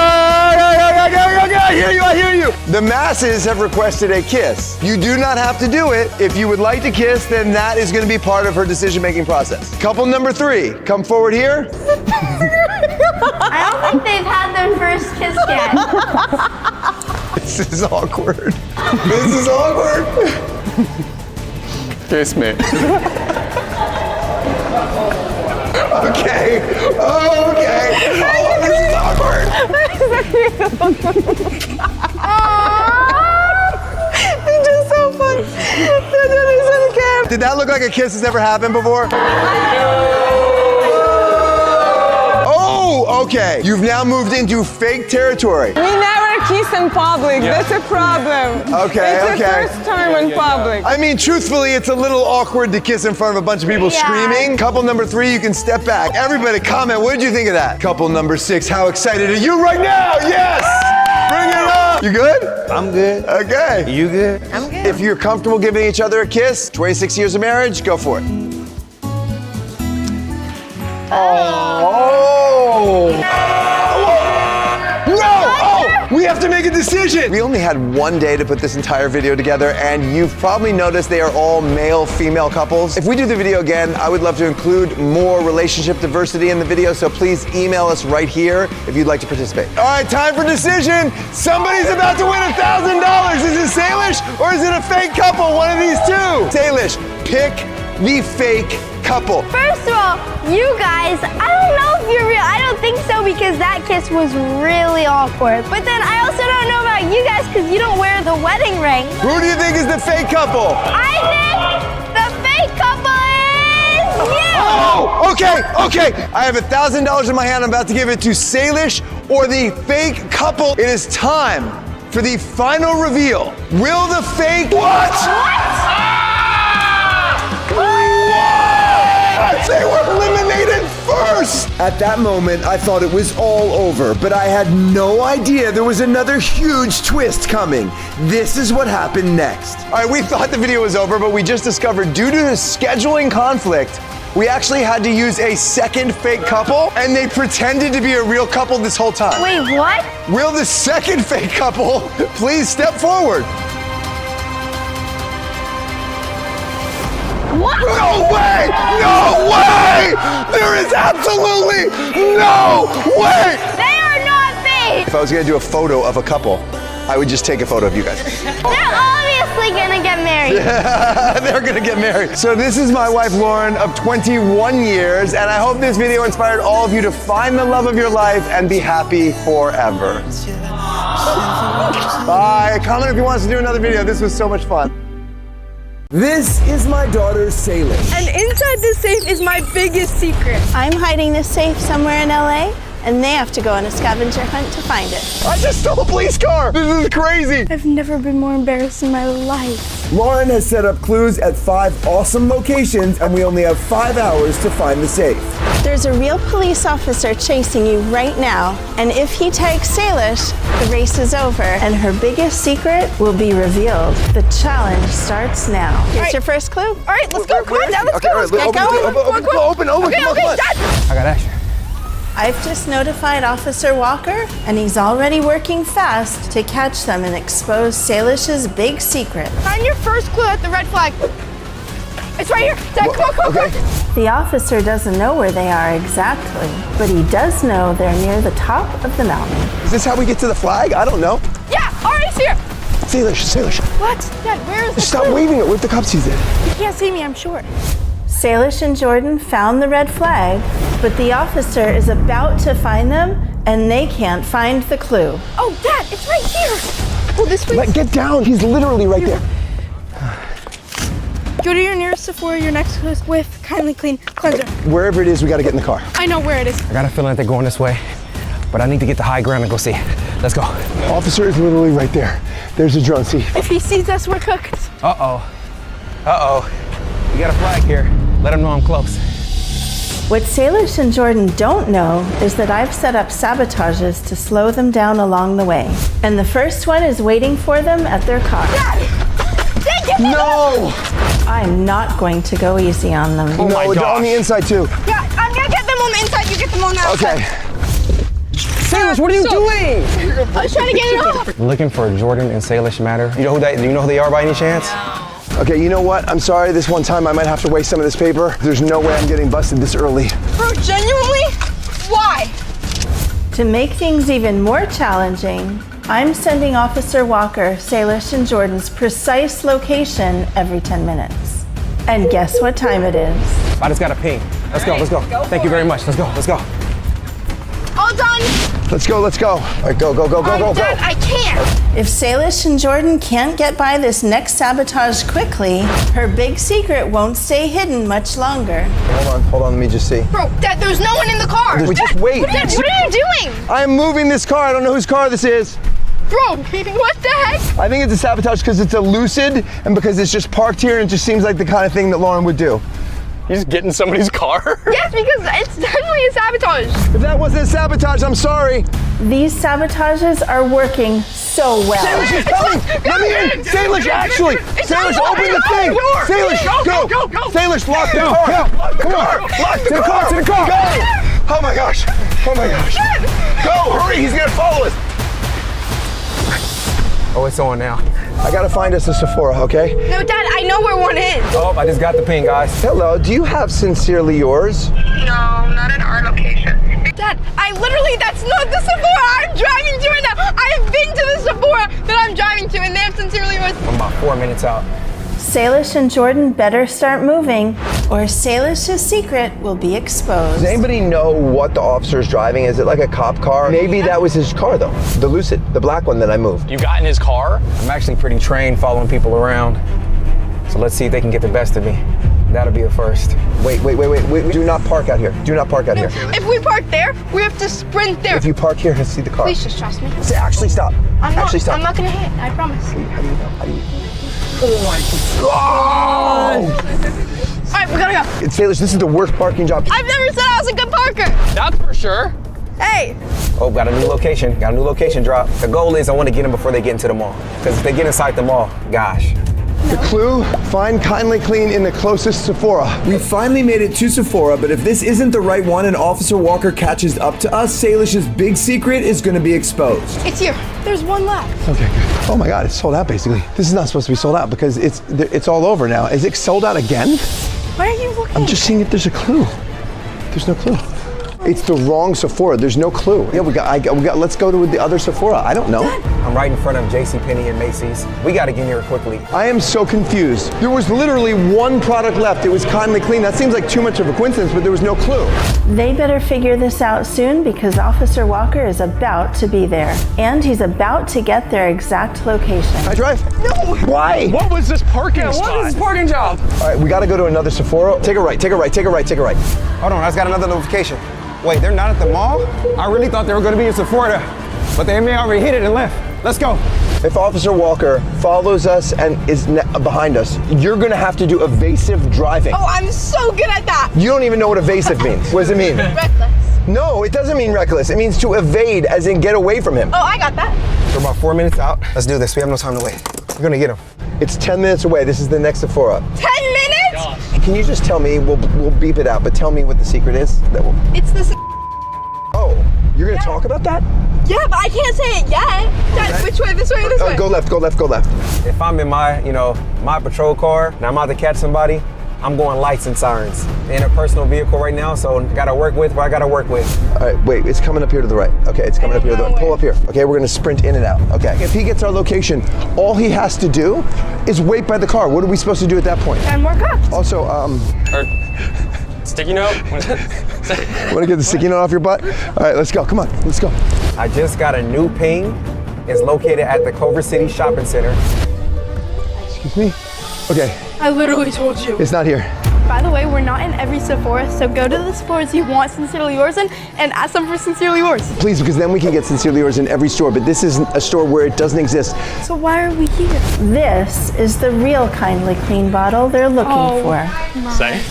I hear you. The masses have requested a kiss. You do not have to do it. If you would like to kiss, then that is going to be part of her decision-making process. Couple number 3, come forward here. I don't think they've had their first kiss yet. This is awkward. This is awkward. Kiss me. Okay. Oh, this is awkward. They're just so fun. Did that look like a kiss has ever happened before? Oh, okay. You've now moved into fake territory. We never kiss in public. Yeah. That's a problem. Okay, it's okay. the first time in public. I mean, truthfully, it's a little awkward to kiss in front of a bunch of people screaming. Couple number 3, you can step back. Everybody comment, what did you think of that? Couple number 6, how excited are you right now? Yes! Bring it up! You good? I'm good. Okay. You good? I'm good. If you're comfortable giving each other a kiss, 26 years of marriage, go for it. Oh! No! Oh! We have to make a decision! We only had 1 day to put this entire video together, and you've probably noticed they are all male-female couples. If we do the video again, I would love to include more relationship diversity in the video, so please email us right here if you'd like to participate. All right, time for decision. Somebody's about to win $1,000. Is it Salish or is it a fake couple? One of these 2. Salish, pick the fake couple. First of all, you guys, I don't know if you're real. I don't think so because that kiss was really awkward. But then I also don't know about you guys because you don't wear the wedding ring. Who do you think is the fake couple? I think the fake couple is you. Oh, okay. I have $1,000 in my hand. I'm about to give it to Salish or the fake couple. It is time for the final reveal. Will the fake... What? They were eliminated first! At that moment, I thought it was all over, but I had no idea there was another huge twist coming. This is what happened next. All right, we thought the video was over, but we just discovered due to the scheduling conflict, we actually had to use a second fake couple, and they pretended to be a real couple this whole time. Wait, what? Will the second fake couple please step forward? What? No way! No way! There is absolutely no way! They are not fake! If I was gonna do a photo of a couple, I would just take a photo of you guys. They're obviously gonna get married. Yeah, they're gonna get married. So this is my wife, Lauren, of 21 years, and I hope this video inspired all of you to find the love of your life and be happy forever. Bye. Comment if you want us to do another video. This was so much fun. This is my daughter, Salish. And inside this safe is my biggest secret. I'm hiding this safe somewhere in LA, and they have to go on a scavenger hunt to find it. I just stole a police car! This is crazy! I've never been more embarrassed in my life. Lauren has set up clues at 5 awesome locations, and we only have 5 hours to find the safe. There's a real police officer chasing you right now, and if he tags Salish, the race is over, and her biggest secret will be revealed. The challenge starts now. Here's your first clue. All right, let's go. Come on, Dad, let's go. All right, open, come on. Dad. I got action. I've just notified Officer Walker, and he's already working fast to catch them and expose Salish's big secret. Find your first clue at the red flag. It's right here. Dad, come on. The officer doesn't know where they are exactly, but he does know they're near the top of the mountain. Is this how we get to the flag? I don't know. Yeah, all right, it's here. Salish. What? Dad, where is the Stop clue? waving it with the cups he's in. You can't see me, I'm short. Salish and Jordan found the red flag, but the officer is about to find them, and they can't find the clue. Oh, Dad, it's right here. Oh, this way. Get down. He's literally right there. Go to your nearest Sephora, your next clue is with Kindly Clean Cleanser. Wherever it is, we gotta get in the car. I know where it is. I got a feeling that they're going this way, but I need to get to high ground and go see. Let's go. Officer is literally right there. There's a drone. See? If he sees us, we're cooked. Uh-oh. You got a flag here. Let him know I'm close. What Salish and Jordan don't know is that I've set up sabotages to slow them down along the way. And the first one is waiting for them at their car. No! I'm not going to go easy on them. Oh no, on the inside too. Yeah, I'm gonna get them on the inside, you get them on the outside. Okay. Salish, what are you doing? I was trying to get it off. I'm looking for Jordan and Salish matter. Do you know who they are by any chance? Okay, you know what? I'm sorry, this one time I might have to waste some of this paper. There's no way I'm getting busted this early. Bro, genuinely? Why? To make things even more challenging, I'm sending Officer Walker Salish and Jordan's precise location every 10 minutes. And guess what time it is? I just got a ping. Let's go. Thank you very much. Let's go. All done. Let's go. All right, go. Dad, I can't. If Salish and Jordan can't get by this next sabotage quickly, her big secret won't stay hidden much longer. Hold on, let me just see. Bro, Dad, there's no one in the car. Just wait. Dad, what are you doing? I'm moving this car. I don't know whose car this is. Bro, what the heck? I think it's a sabotage because it's a Lucid and because it's just parked here and it just seems like the kind of thing that Lauren would do. You just get in somebody's car? Yes, because it's definitely a sabotage. If that wasn't a sabotage, I'm sorry. These sabotages are working so well. Salish is coming! Let me in! Salish, actually! Salish, open the thing! Salish, go! Salish, lock the car! Come on! Lock the car! To the car! Go! Oh my gosh! Go! Hurry! He's gonna follow us! Oh, it's on now. I gotta find us a Sephora, okay? No, Dad, I know where one is. Oh, I just got the ping, guys. Hello, do you have Sincerely Yours? No, not at our location. Dad, that's not the Sephora I'm driving to right now. I've been to the Sephora that I'm driving to, and they have Sincerely Yours. I'm about 4 minutes out. Salish and Jordan better start moving, or Salish's secret will be exposed. Does anybody know what the officer's driving? Is it like a cop car? Maybe that was his car though. The Lucid, the black one that I moved. You got in his car? I'm actually pretty trained following people around. So let's see if they can get the best of me. That'll be a first. Wait. Do not park out here. Do not park out here. If we park there, we have to sprint there. If you park here, he'll see the car. Please just trust me. Say, actually stop. I'm Stop. not gonna hit, I promise. How do you know? How do you All right, we gotta go. It's Salish, this is the worst parking job. I've never said I was a good parker. That's for sure. Hey. Oh, got a new location. Got a new location drop. The goal is I want to get them before they get into the mall. Because if they get inside the mall, gosh. The clue, find Kindly Clean in the closest Sephora. We finally made it to Sephora, but if this isn't the right one and Officer Walker catches up to us, Salish's big secret is going to be exposed. It's here. There's one left. Okay, good. Oh my God, it's sold out basically. This is not supposed to be sold out because it's all over now. Is it sold out again? Why are you looking? I'm just seeing if there's a clue. There's no clue. It's the wrong Sephora. There's no clue. Yeah, we got. Let's go to the other Sephora. I don't know. I'm right in front of JCPenney and Macy's. We got to get here quickly. I am so confused. There was literally one product left. It was Kindly Clean. That seems like too much of a coincidence, but there was no clue. They better figure this out soon because Officer Walker is about to be there. And he's about to get their exact location. I drive? No! Why? What was this parking spot? What is this parking job? All right, we got to go to another Sephora. Take a right. Hold on, I just got another notification. Wait, they're not at the mall? I really thought they were going to be in Sephora, but they may already hit it and left. Let's go. If Officer Walker follows us and is behind us, you're gonna have to do evasive driving. Oh, I'm so good at that. You don't even know what evasive means. What does it mean? Reckless. No, it doesn't mean reckless. It means to evade, as in get away from him. Oh, I got that. We're about 4 minutes out. Let's do this. We have no time to wait. We're gonna get him. It's 10 minutes away. This is the next Sephora. 10 minutes? Can you just tell me, we'll beep it out, but tell me what the secret is? It's this. Oh, you're gonna talk about that? Yeah, but I can't say it yet. Dad, which way? This way or this way? Go left. If I'm in my patrol car and I'm out to catch somebody, I'm going lights and sirens. In a personal vehicle right now, so I gotta work with what I gotta work with. All right, wait, it's coming up here to the right. Okay, it's coming up here to the right. Pull up here. Okay, we're gonna sprint in and out. Okay, if he gets our location, all he has to do is wait by the car. What are we supposed to do at that point? And more cops. Also, sticky note? Want to get the sticky note off your butt? All right, let's go. Come on, let's go. I just got a new ping. It's located at the Culver City Shopping Center. Excuse me? Okay. I literally told you. It's not here. By the way, we're not in every Sephora, so go to the Sephoras you want Sincerely Yours in and ask them for Sincerely Yours. Please, because then we can get Sincerely Yours in every store, but this is a store where it doesn't exist. So why are we here? This is the real Kindly Clean bottle they're looking for. Say.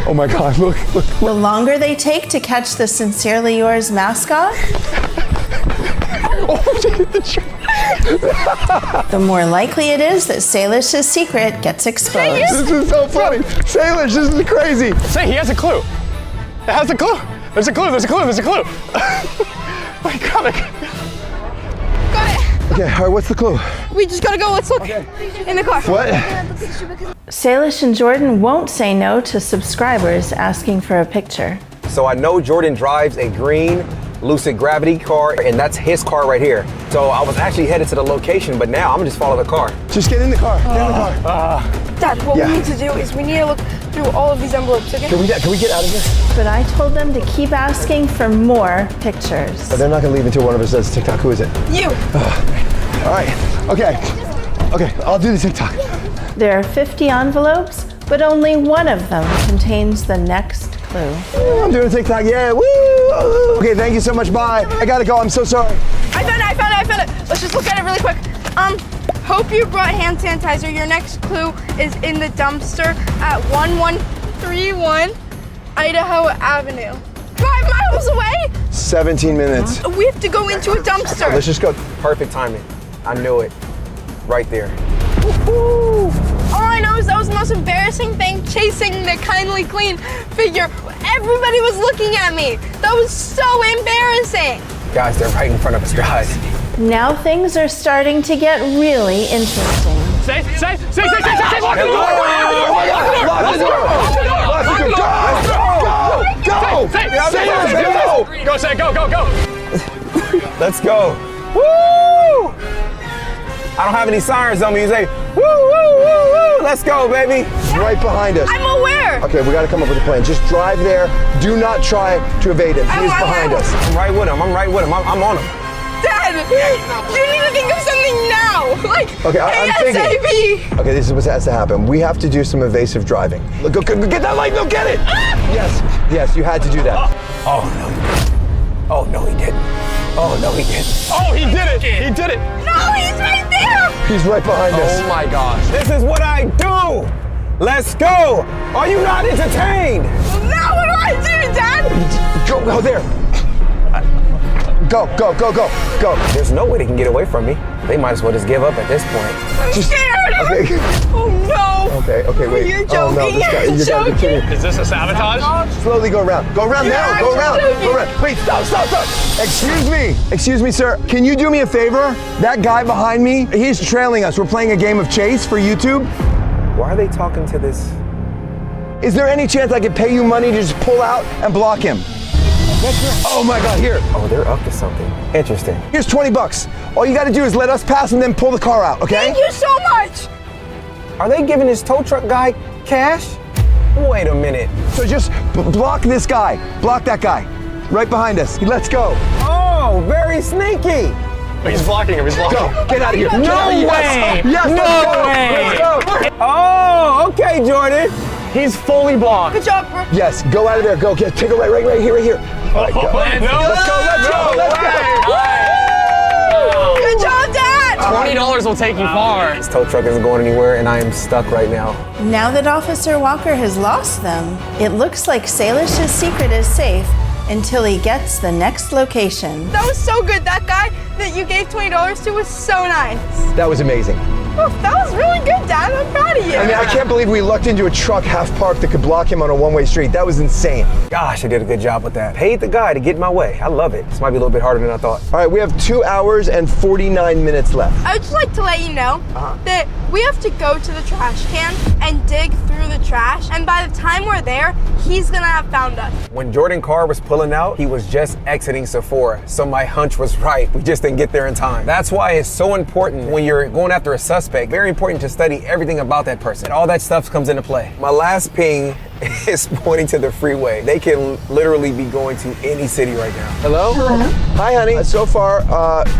Oh my God, look. The longer they take to catch the Sincerely Yours mascot, the more likely it is that Salish's secret gets exposed. This is so funny. Salish, this is crazy. Say, he has a clue. It has a clue. There's a clue. My God. Okay, all right, what's the clue? We just gotta go. Let's look in the car. What? Salish and Jordan won't say no to subscribers asking for a picture. So I know Jordan drives a green Lucid Gravity car, and that's his car right here. So I was actually headed to the location, but now I'm gonna just follow the car. Just get in the car. Get in the car. Dad, what we need to do is we need to look through all of these envelopes, okay? Can we get out of here? But I told them to keep asking for more pictures. But they're not gonna leave until one of us does TikTok. Who is it? You. All right. Okay, I'll do the TikTok. There are 50 envelopes, but only one of them contains the next clue. I'm doing a TikTok. Yeah. Woo! Okay, thank you so much. Bye. I gotta go. I'm so sorry. I found it. Let's just look at it really quick. Hope you brought hand sanitizer. Your next clue is in the dumpster at 1131 Idaho Avenue. 5 miles away? 17 minutes. We have to go into a dumpster. Let's just go. Perfect timing. I knew it. Right there. Woo-hoo. All I know is that was the most embarrassing thing, chasing the Kindly Clean figure. Everybody was looking at me. That was so embarrassing. Guys, they're right in front of us, guys. Now things are starting to get really interesting. Say. Lock the door! Go! Go. Let's go. Woo! I don't have any sirens on me. You say, woo, woo, woo, woo. Let's go, baby. Right behind us. I'm aware. Okay, we got to come up with a plan. Just drive there. Do not try to evade him. He is behind us. I'm right with him. I'm on him. Dad, you need to think of something now. Like, Okay, I'm thinking. ASAP. Okay, this is what has to happen. We have to do some evasive driving. Look, go get that light. No, get it. Yes, you had to do that. Oh, no, he didn't. Oh, no, he didn't. Oh, no, he didn't. Oh, he did it! He did it! No, he's right there. He's right behind us. Oh my gosh. This is what I do. Let's go. Are you not entertained? Now what do I do, Dad? Go there. Go. There's no way they can get away from me. They might as well just give up at this point. I'm scared. Okay. Oh no. Okay, wait. You're Oh no, joking. this guy, you gotta be kidding me. Is this a sabotage? Slowly go around. Go around now. Go around. Go around. Wait, stop. Excuse me, sir. Can you do me a favor? That guy behind me, he's trailing us. We're playing a game of chase for YouTube. Why are they talking to this? Is there any chance I could pay you money to just pull out and block him? Oh my God, here. Oh, they're up to something. Interesting. Here's $20. All you gotta do is let us pass and then pull the car out, okay? Thank you so much. Are they giving this tow truck guy cash? Wait a minute. So just block this guy. Block that guy. Right behind us. Let's go. Oh, very sneaky. He's blocking him. Go. Get out of here. No way. Yes, let's go. Oh, okay, Jordan. He's fully blocked. Good job, bro. Yes, go out of there. Go. Take a right here. All right, go. Let's go. Good job, Dad. $20 will take you far. This tow truck isn't going anywhere, and I am stuck right now. Now that Officer Walker has lost them, it looks like Salish's secret is safe until he gets the next location. That was so good. That guy that you gave $20 to was so nice. That was amazing. Oh, that was really good, Dad. I'm proud of you. I mean, I can't believe we lucked into a truck half parked that could block him on a one-way street. That was insane. Gosh, I did a good job with that. Paid the guy to get in my way. I love it. This might be a little bit harder than I thought. All right, we have 2 hours and 49 minutes left. I would just like to let you know that we have to go to the trash can and dig through the trash. And by the time we're there, he's gonna have found us. When Jordan Carr was pulling out, he was just exiting Sephora. So my hunch was right. We just didn't get there in time. That's why it's so important when you're going after a suspect. Very important to study everything about that person. All that stuff comes into play. My last ping is pointing to the freeway. They can literally be going to any city right now. Hello? Hi, honey. So far,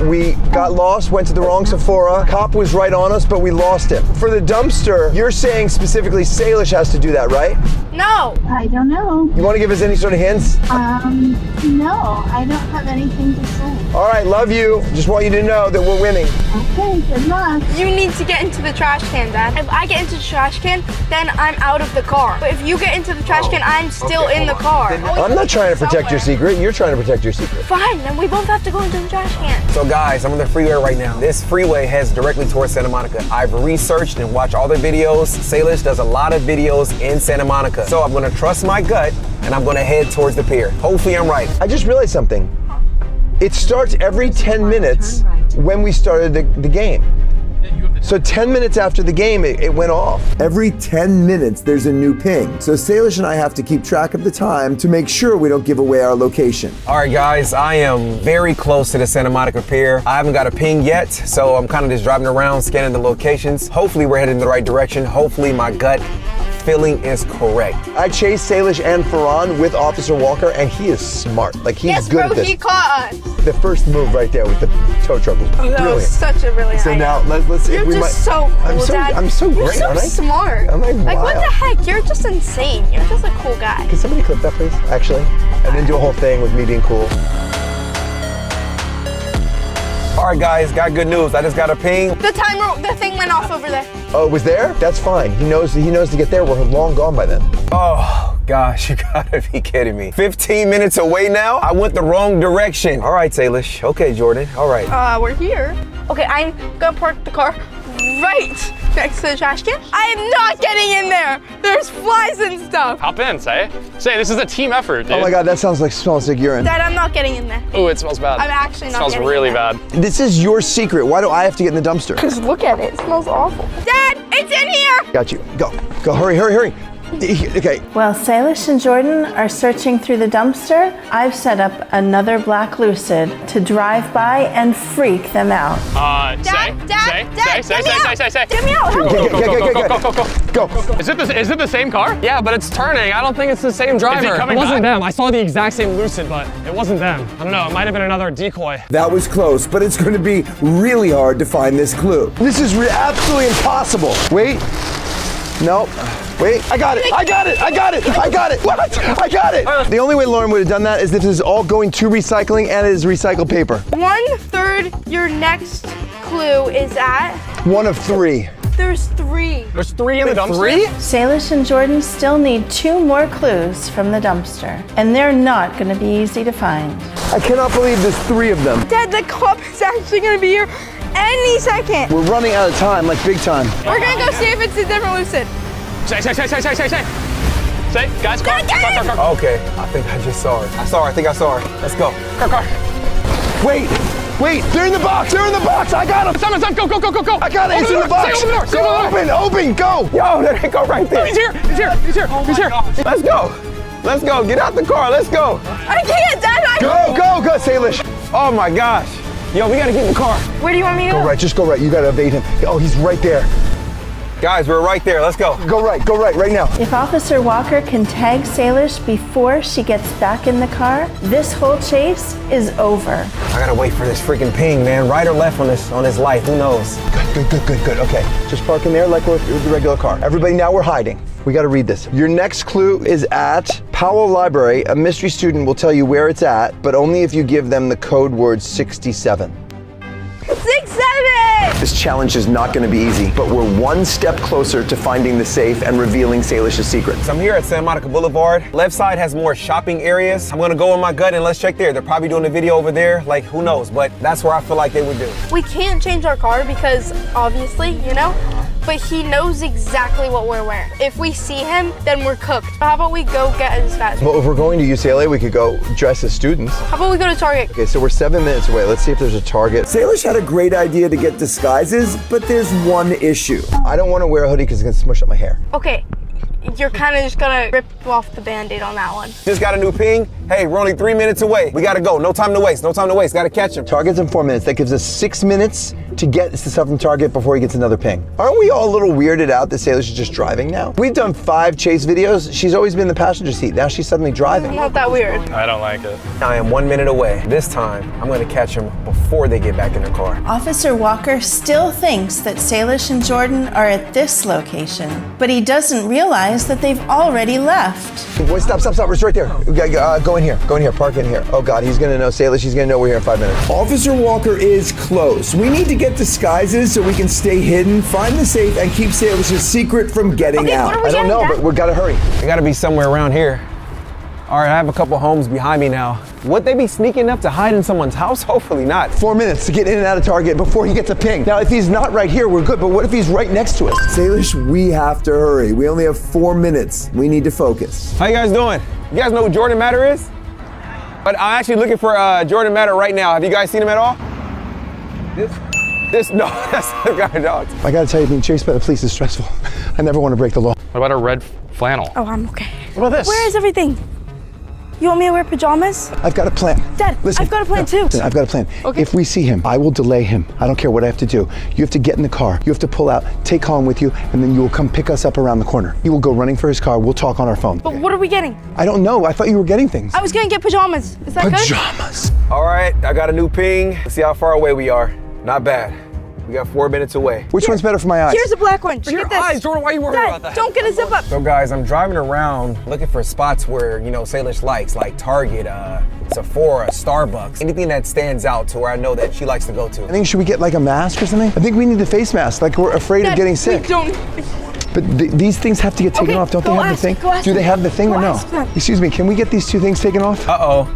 we got lost, went to the wrong Sephora. Cop was right on us, but we lost him. For the dumpster, you're saying specifically Salish has to do that, right? No. I don't know. You want to give us any sort of hints? No, I don't have anything to say. All right, love you. Just want you to know that we're winning. Okay, good luck. You need to get into the trash can, Dad. If I get into the trash can, then I'm out of the car. But if you get into the trash can, I'm still in the car. I'm not trying to protect your secret. You're trying to protect your secret. Fine, then we both have to go into the trash can. So guys, I'm on the freeway right now. This freeway heads directly towards Santa Monica. I've researched and watched all the videos. Salish does a lot of videos in Santa Monica. So I'm gonna trust my gut and I'm gonna head towards the pier. Hopefully I'm right. I just realized something. It starts every 10 minutes when we started the game. So 10 minutes after the game, it went off. Every 10 minutes, there's a new ping. So Salish and I have to keep track of the time to make sure we don't give away our location. All right, guys, I am very close to the Santa Monica Pier. I haven't got a ping yet, so I'm kind of just driving around, scanning the locations. Hopefully we're heading in the right direction. Hopefully my gut feeling is correct. I chased Salish and Farhan with Officer Walker, and he is smart. Like, he's good at this. He caught us. The first move right there with the tow truck was brilliant. That was such a brilliant idea. So now let's see if we You're might. just so cool, Dad. I'm so You're great, so aren't I? smart. I'm like what wild. the heck? You're just insane. You're just a cool guy. Can somebody clip that, please? Actually, and then do a whole thing with me being cool. All right, guys, got good news. I just got a ping. The thing went off over there. Oh, it was there? That's fine. He knows to get there. We're long gone by then. Oh, gosh, you gotta be kidding me. 15 minutes away now? I went the wrong direction. All right, Salish. Okay, Jordan. All right. We're here. Okay, I'm gonna park the car right next to the trash can. I am not getting in there. There's flies and stuff. Hop in, Say, this is a team effort, dude. Oh my God, that smells like urine. Dad, I'm not getting in there. Oh, it smells bad. I'm actually not Smells getting really in there. bad. This is your secret. Why do I have to get in the dumpster? Just look at it. It smells awful. Dad, it's in here. Got you. Go. Hurry. Okay. While Salish and Jordan are searching through the dumpster, I've set up another black lucid to drive by and freak them out. Say. Get me out! Go. Is it the same car? Yeah, but it's turning. I don't think it's the same driver. coming It wasn't back? them. I saw the exact same lucid, but it wasn't them. I don't know. It might have been another decoy. That was close, but it's going to be really hard to find this clue. This is absolutely impossible. Wait. No. Wait. I got it. What? I got it. The only way Lauren would have done that is if this is all going to recycling and it is recycled paper. 1/3 your next clue is at. One of 3. There's 3. There's 3 in the dumpster? 3? Salish and Jordan still need 2 more clues from the dumpster, and they're not going to be easy to find. I cannot believe there's 3 of them. Dad, the cup is actually going to be here any second. We're running out of time, like big time. We're going to go see if it's a different lucid. Say, guys, car. Okay, I think I just saw her. I think I saw her. Let's go. Car. Wait, they're in the box. I got them. Simon, go. I got it. It's in the box. Stay open the door. Open, go. Yo, there they go right there. He's here. He's here. Let's go. Get out the car. Let's go. I can't, Dad. Go, Salish. Oh my gosh. Yo, we gotta get in the car. Where do you want me to go? Go right, just go right. You gotta evade him. Oh, he's right there. Guys, we're right there. Let's go. Go right now. If Officer Walker can tag Salish before she gets back in the car, this whole chase is over. I gotta wait for this freaking ping, man. Right or left on his life, who knows? Good. Okay, just park in there like with the regular car. Everybody, now we're hiding. We gotta read this. Your next clue is at Powell Library. A mystery student will tell you where it's at, but only if you give them the code word 67. 6-7! This challenge is not going to be easy, but we're one step closer to finding the safe and revealing Salish's secrets. So I'm here at Santa Monica Boulevard. Left side has more shopping areas. I'm gonna go on my gut and let's check there. They're probably doing a video over there, like who knows, but that's where I feel like they would do. We can't change our car because obviously, but he knows exactly what we're wearing. If we see him, then we're cooked. How about we go get a disguise? Well, if we're going to UCLA, we could go dress as students. How about we go to Target? Okay, so we're 7 minutes away. Let's see if there's a Target. Salish had a great idea to get disguises, but there's one issue. I don't want to wear a hoodie because it's going to smush up my hair. Okay, you're kind of just gonna rip off the Band-Aid on that one. Just got a new ping. Hey, we're only 3 minutes away. We gotta go. No time to waste. Gotta catch him. Target's in 4 minutes. That gives us 6 minutes to get the stuff from Target before he gets another ping. Aren't we all a little weirded out that Salish is just driving now? We've done 5 chase videos. She's always been in the passenger seat. Now she's suddenly driving. Not that weird. I don't like it. I am 1 minute away. This time, I'm gonna catch him before they get back in their car. Officer Walker still thinks that Salish and Jordan are at this location, but he doesn't realize that they've already left. Boy, stop. It's right there. Go in here. Park in here. Oh God, he's gonna know Salish. He's gonna know we're here in 5 minutes. Officer Walker is close. We need to get disguises so we can stay hidden, find the safe, and keep Salish's secret from getting out. I don't know, but we gotta hurry. They gotta be somewhere around here. All right, I have a couple homes behind me now. Would they be sneaking up to hide in someone's house? Hopefully not. 4 minutes to get in and out of Target before he gets a ping. Now, if he's not right here, we're good, but what if he's right next to us? Salish, we have to hurry. We only have 4 minutes. We need to focus. How you guys doing? You guys know who Jordan Matter is? But I'm actually looking for Jordan Matter right now. Have you guys seen him at all? No, that's the guy, dogs. I gotta tell you, being chased by the police is stressful. I never want to break the law. What about a red flannel? Oh, I'm okay. What about this? Where is everything? You want me to wear pajamas? I've got a plan. Dad, listen, I've got a plan too. Listen, I've got a plan. Okay. If we see him, I will delay him. I don't care what I have to do. You have to get in the car. You have to pull out, take Colin with you, and then you will come pick us up around the corner. He will go running for his car. We'll talk on our phone. But what are we getting? I don't know. I thought you were getting things. I was gonna get pajamas. Is that Pajamas. All right, I got a new ping. Let's see how far away we are. Not bad. We got 4 minutes away. Which one's better for my eyes? Here's a black one. For your Get this. eyes, Jordan, why are you worried Dad, about that? Don't get a zip up. So guys, I'm driving around looking for spots where, Salish likes, like Target, Sephora, Starbucks, anything that stands out to where I know that she likes to go to. I think, should we get like a mask or something? I think we need the face mask, like we're afraid of getting sick. We don't. But these things have to get taken off. Don't they have the thing? Do they have the thing or no? Excuse me, can we get these 2 things taken off? Uh-oh.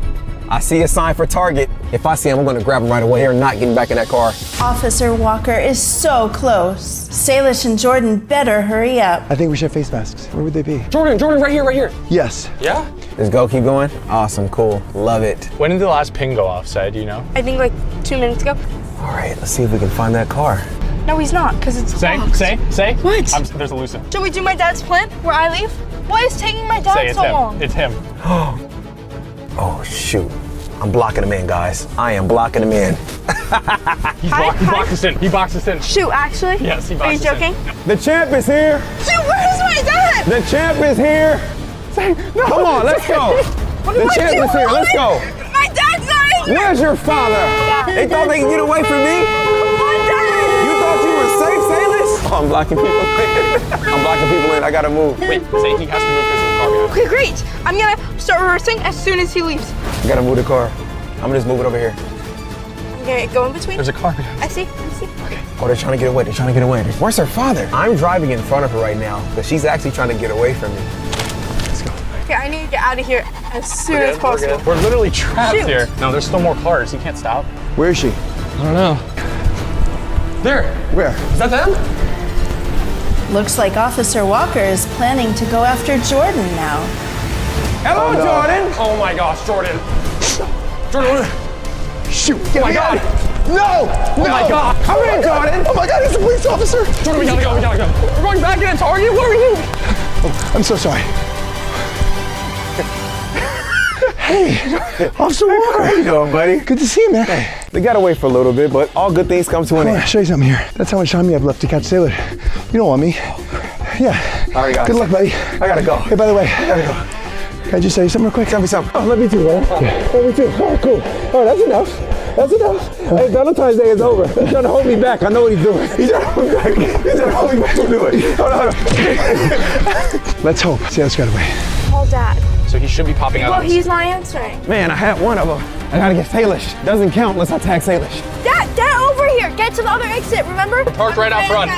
I see a sign for Target. If I see him, I'm gonna grab him right away. They're not getting back in that car. Officer Walker is so close. Salish and Jordan better hurry up. I think we should have face masks. Where would they be? Jordan, right here. Yes. Yeah? Let's go, keep going. Awesome, cool, love it. When did the last ping go off, Sai? Do you know? I think like 2 minutes ago. All right, let's see if we can find that car. No, he's not, because it's Say. locked. Say. What? There's a Lucid. Should we do my dad's plan where I leave? Why is taking my dad Say it's so him. long? It's him. Oh, shoot. I'm blocking him in, guys. I am blocking him in. He blocked us in. He boxed us in. Shoot, actually? Yes, he Are you boxed us in. joking? The champ is here. Shoot, where's my dad? The champ is here. Come on, let's go. The champ is here. Let's go. My dad's not here. Where's your father? They thought they could get away from me? My dad. You thought you were safe, Salish? Oh, I'm blocking people in. I'm blocking people in. I gotta move. Wait, say he has to move because of the car behind. Okay, great. I'm gonna start reversing as soon as he leaves. I gotta move the car. I'm gonna just move it over here. I'm gonna go in between. There's a car behind. I see. Okay. Oh, they're trying to get away. They're trying to get away. Where's her father? I'm driving in front of her right now, but she's actually trying to get away from me. Let's go. Okay, I need to get out of here as soon as possible. We're literally trapped Shoot. here. No, there's still more cars. You can't stop. Where is she? I don't know. There. Where? Is that them? Looks like Officer Walker is planning to go after Jordan now. Hello, Jordan. Oh my gosh, Jordan. Jordan. Shoot! Oh my God. No! Oh my God. Come in, Jordan! Oh my God, he's a police officer! Jordan, we gotta go. We're going back in a Target. What are you? Oh, I'm so sorry. Hey, Officer Walker. How you doing, buddy? Good to see you, man. They got away for a little bit, but all good things come to an I want end. to show you something here. That's how much time you have left to catch Sailor. You don't want me. Yeah. All right, guys. Good luck, buddy. I gotta go. Hey, by the way, can I just tell you something real quick? Tell me something. Oh, let me too, man. Let me too. All right, cool. All right, that's enough. That's enough. Hey, Valentine's Day is over. He's trying to hold me back. I know what he's doing. He's trying to hold me back. He's trying to hold me back. Do it. Hold on. Let's hope Sailor's got away. Call Dad. So he should be popping out. Well, he's not answering. Man, I had one of them. I gotta get Salish. Doesn't count unless I tag Salish. Dad, over here. Get to the other exit, remember? We're parked right out front.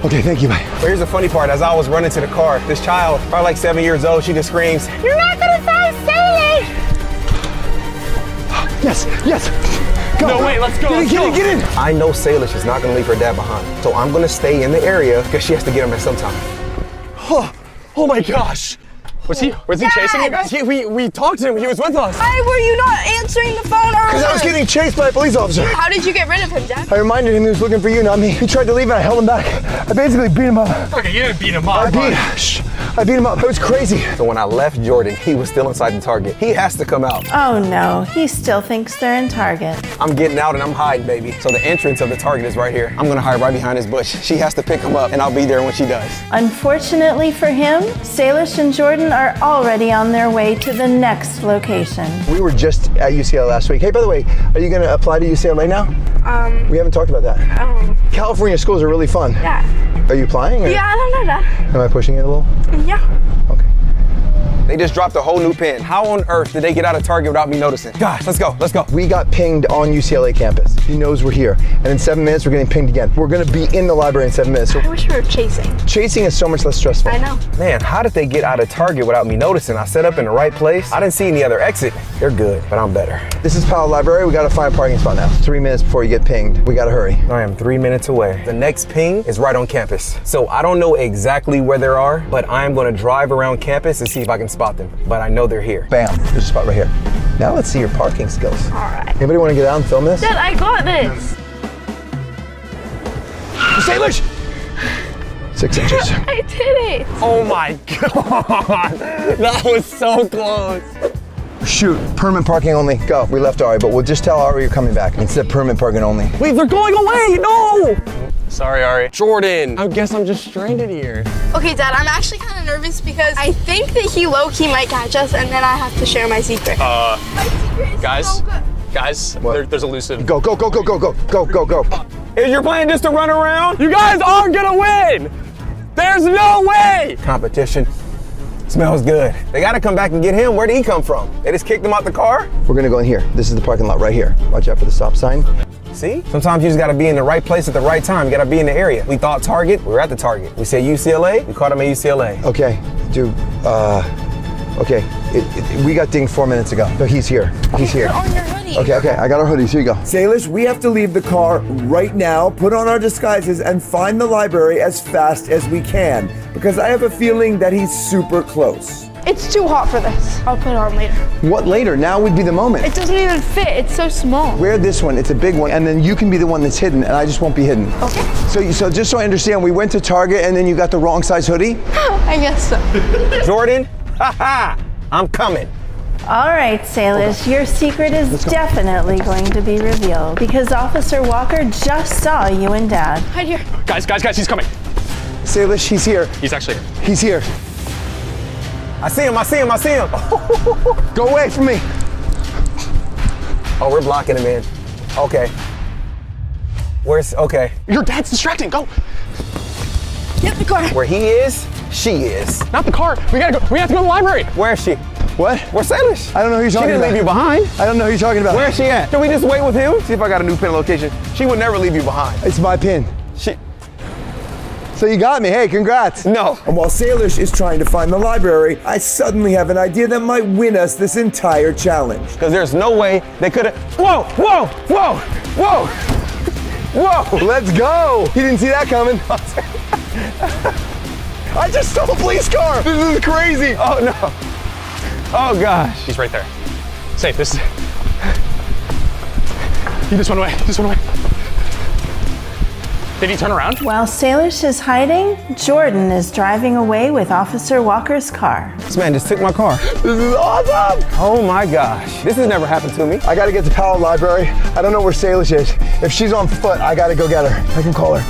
Okay, thank you, bye. But here's the funny part. As I was running to the car, this child, probably like 7 years old, she just screams, You're not gonna find Salish! Yes. Go. No, wait, let's go. Get in. I know Salish is not gonna leave her dad behind. So I'm gonna stay in the area because she has to get him at some time. Oh my gosh. Was he chasing you guys? We talked to him. He was with us. Why were you not answering the phone earlier? Because I was getting chased by a police officer. How did you get rid of him, Dad? I reminded him he was looking for you, not me. He tried to leave and I held him back. I basically beat him up. Okay, you didn't beat him up. I beat him up. It was crazy. So when I left Jordan, he was still inside the Target. He has to come out. Oh no, he still thinks they're in Target. I'm getting out and I'm hiding, baby. So the entrance of the Target is right here. I'm gonna hide right behind this bush. She has to pick him up and I'll be there when she does. Unfortunately for him, Salish and Jordan are already on their way to the next location. We were just at UCLA last week. Hey, by the way, are you gonna apply to UCLA now? We haven't talked about that. California schools are really fun. Yeah. Are you applying? Or? Yeah, I don't know, Dad. Am I pushing it a little? Yeah. They just dropped a whole new pin. How on earth did they get out of Target without me noticing? Gosh, let's go. We got pinged on UCLA campus. He knows we're here. And in 7 minutes, we're getting pinged again. We're gonna be in the library in 7 minutes. So I wish we were chasing. chasing is so much less stressful. I know. Man, how did they get out of Target without me noticing? I set up in the right place. I didn't see any other exit. They're good, but I'm better. This is Powell Library. We gotta find a parking spot now. 3 minutes before you get pinged. We gotta hurry. I am 3 minutes away. The next ping is right on campus. So I don't know exactly where they are, but I am gonna drive around campus and see if I can spot them. But I know they're here. Bam, there's a spot right here. Now let's see your parking skills. All right. Anybody wanna get out and film this? Dad, I got this. Salish! 6 inches. I did it. Oh my God. That was so close. Shoot, permanent parking only. Go. We left Ari, but we'll just tell Ari you're coming back. Instead, permanent parking only. Wait, they're going away. No. Sorry, Ari. Jordan. I guess I'm just stranded here. Okay, Dad, I'm actually kind of nervous because I think that he low-key might catch us and then I have to share my secret. My secret is Guys. so good. Guys, there's a Lucid. Go. Is your plan just to run around? You guys aren't gonna win! There's no way! Competition smells good. They gotta come back and get him. Where did he come from? They just kicked him out the car? We're gonna go in here. This is the parking lot right here. Watch out for the stop sign. See? Sometimes you just gotta be in the right place at the right time. You gotta be in the area. We thought Target, we were at the Target. We said UCLA, we caught him at UCLA. Okay, dude, okay. We got dinged 4 minutes ago. So he's here. He's here. Put on your hoodie. Okay, I got our hoodies. Here you go. Salish, we have to leave the car right now, put on our disguises, and find the library as fast as we can, because I have a feeling that he's super close. It's too hot for this. I'll put it on later. What later? Now would be the moment. It doesn't even fit. It's so small. Wear this one, it's a big one, and then you can be the one that's hidden, and I just won't be hidden. Okay. So just so I understand, we went to Target and then you got the wrong size hoodie? I guess so. Jordan, haha, I'm coming. All right, Salish, your secret is definitely going to be revealed because Officer Walker just saw you and Dad. Hide here. Guys, he's coming. Salish, he's here. He's actually here. He's here. I see him. Go away from me. Oh, we're blocking him in. Okay. Okay. Your dad's distracting. Go. Get the car. Where he is, she is. Not the car. We have to go to the library. Where is she? What? Where's Salish? I don't know who you're talking about. She didn't leave you behind. I don't know who you're talking about. Where is she at? Can we just wait with him? See if I got a new pin location. She would never leave you behind. It's my pin. So you got me. Hey, congrats. No. And while Salish is trying to find the library, I suddenly have an idea that might win us this entire challenge. Because there's no way they could have. Whoa! Let's go. He didn't see that coming. I just stole a police car. This is crazy. Oh no. Oh gosh. He's right there. Safe. This is. He just went away. Did he turn around? While Salish is hiding, Jordan is driving away with Officer Walker's car. This man just took my car. This is awesome. Oh my gosh. This has never happened to me. I gotta get to Powell Library. I don't know where Salish is. If she's on foot, I gotta go get her. I can call her.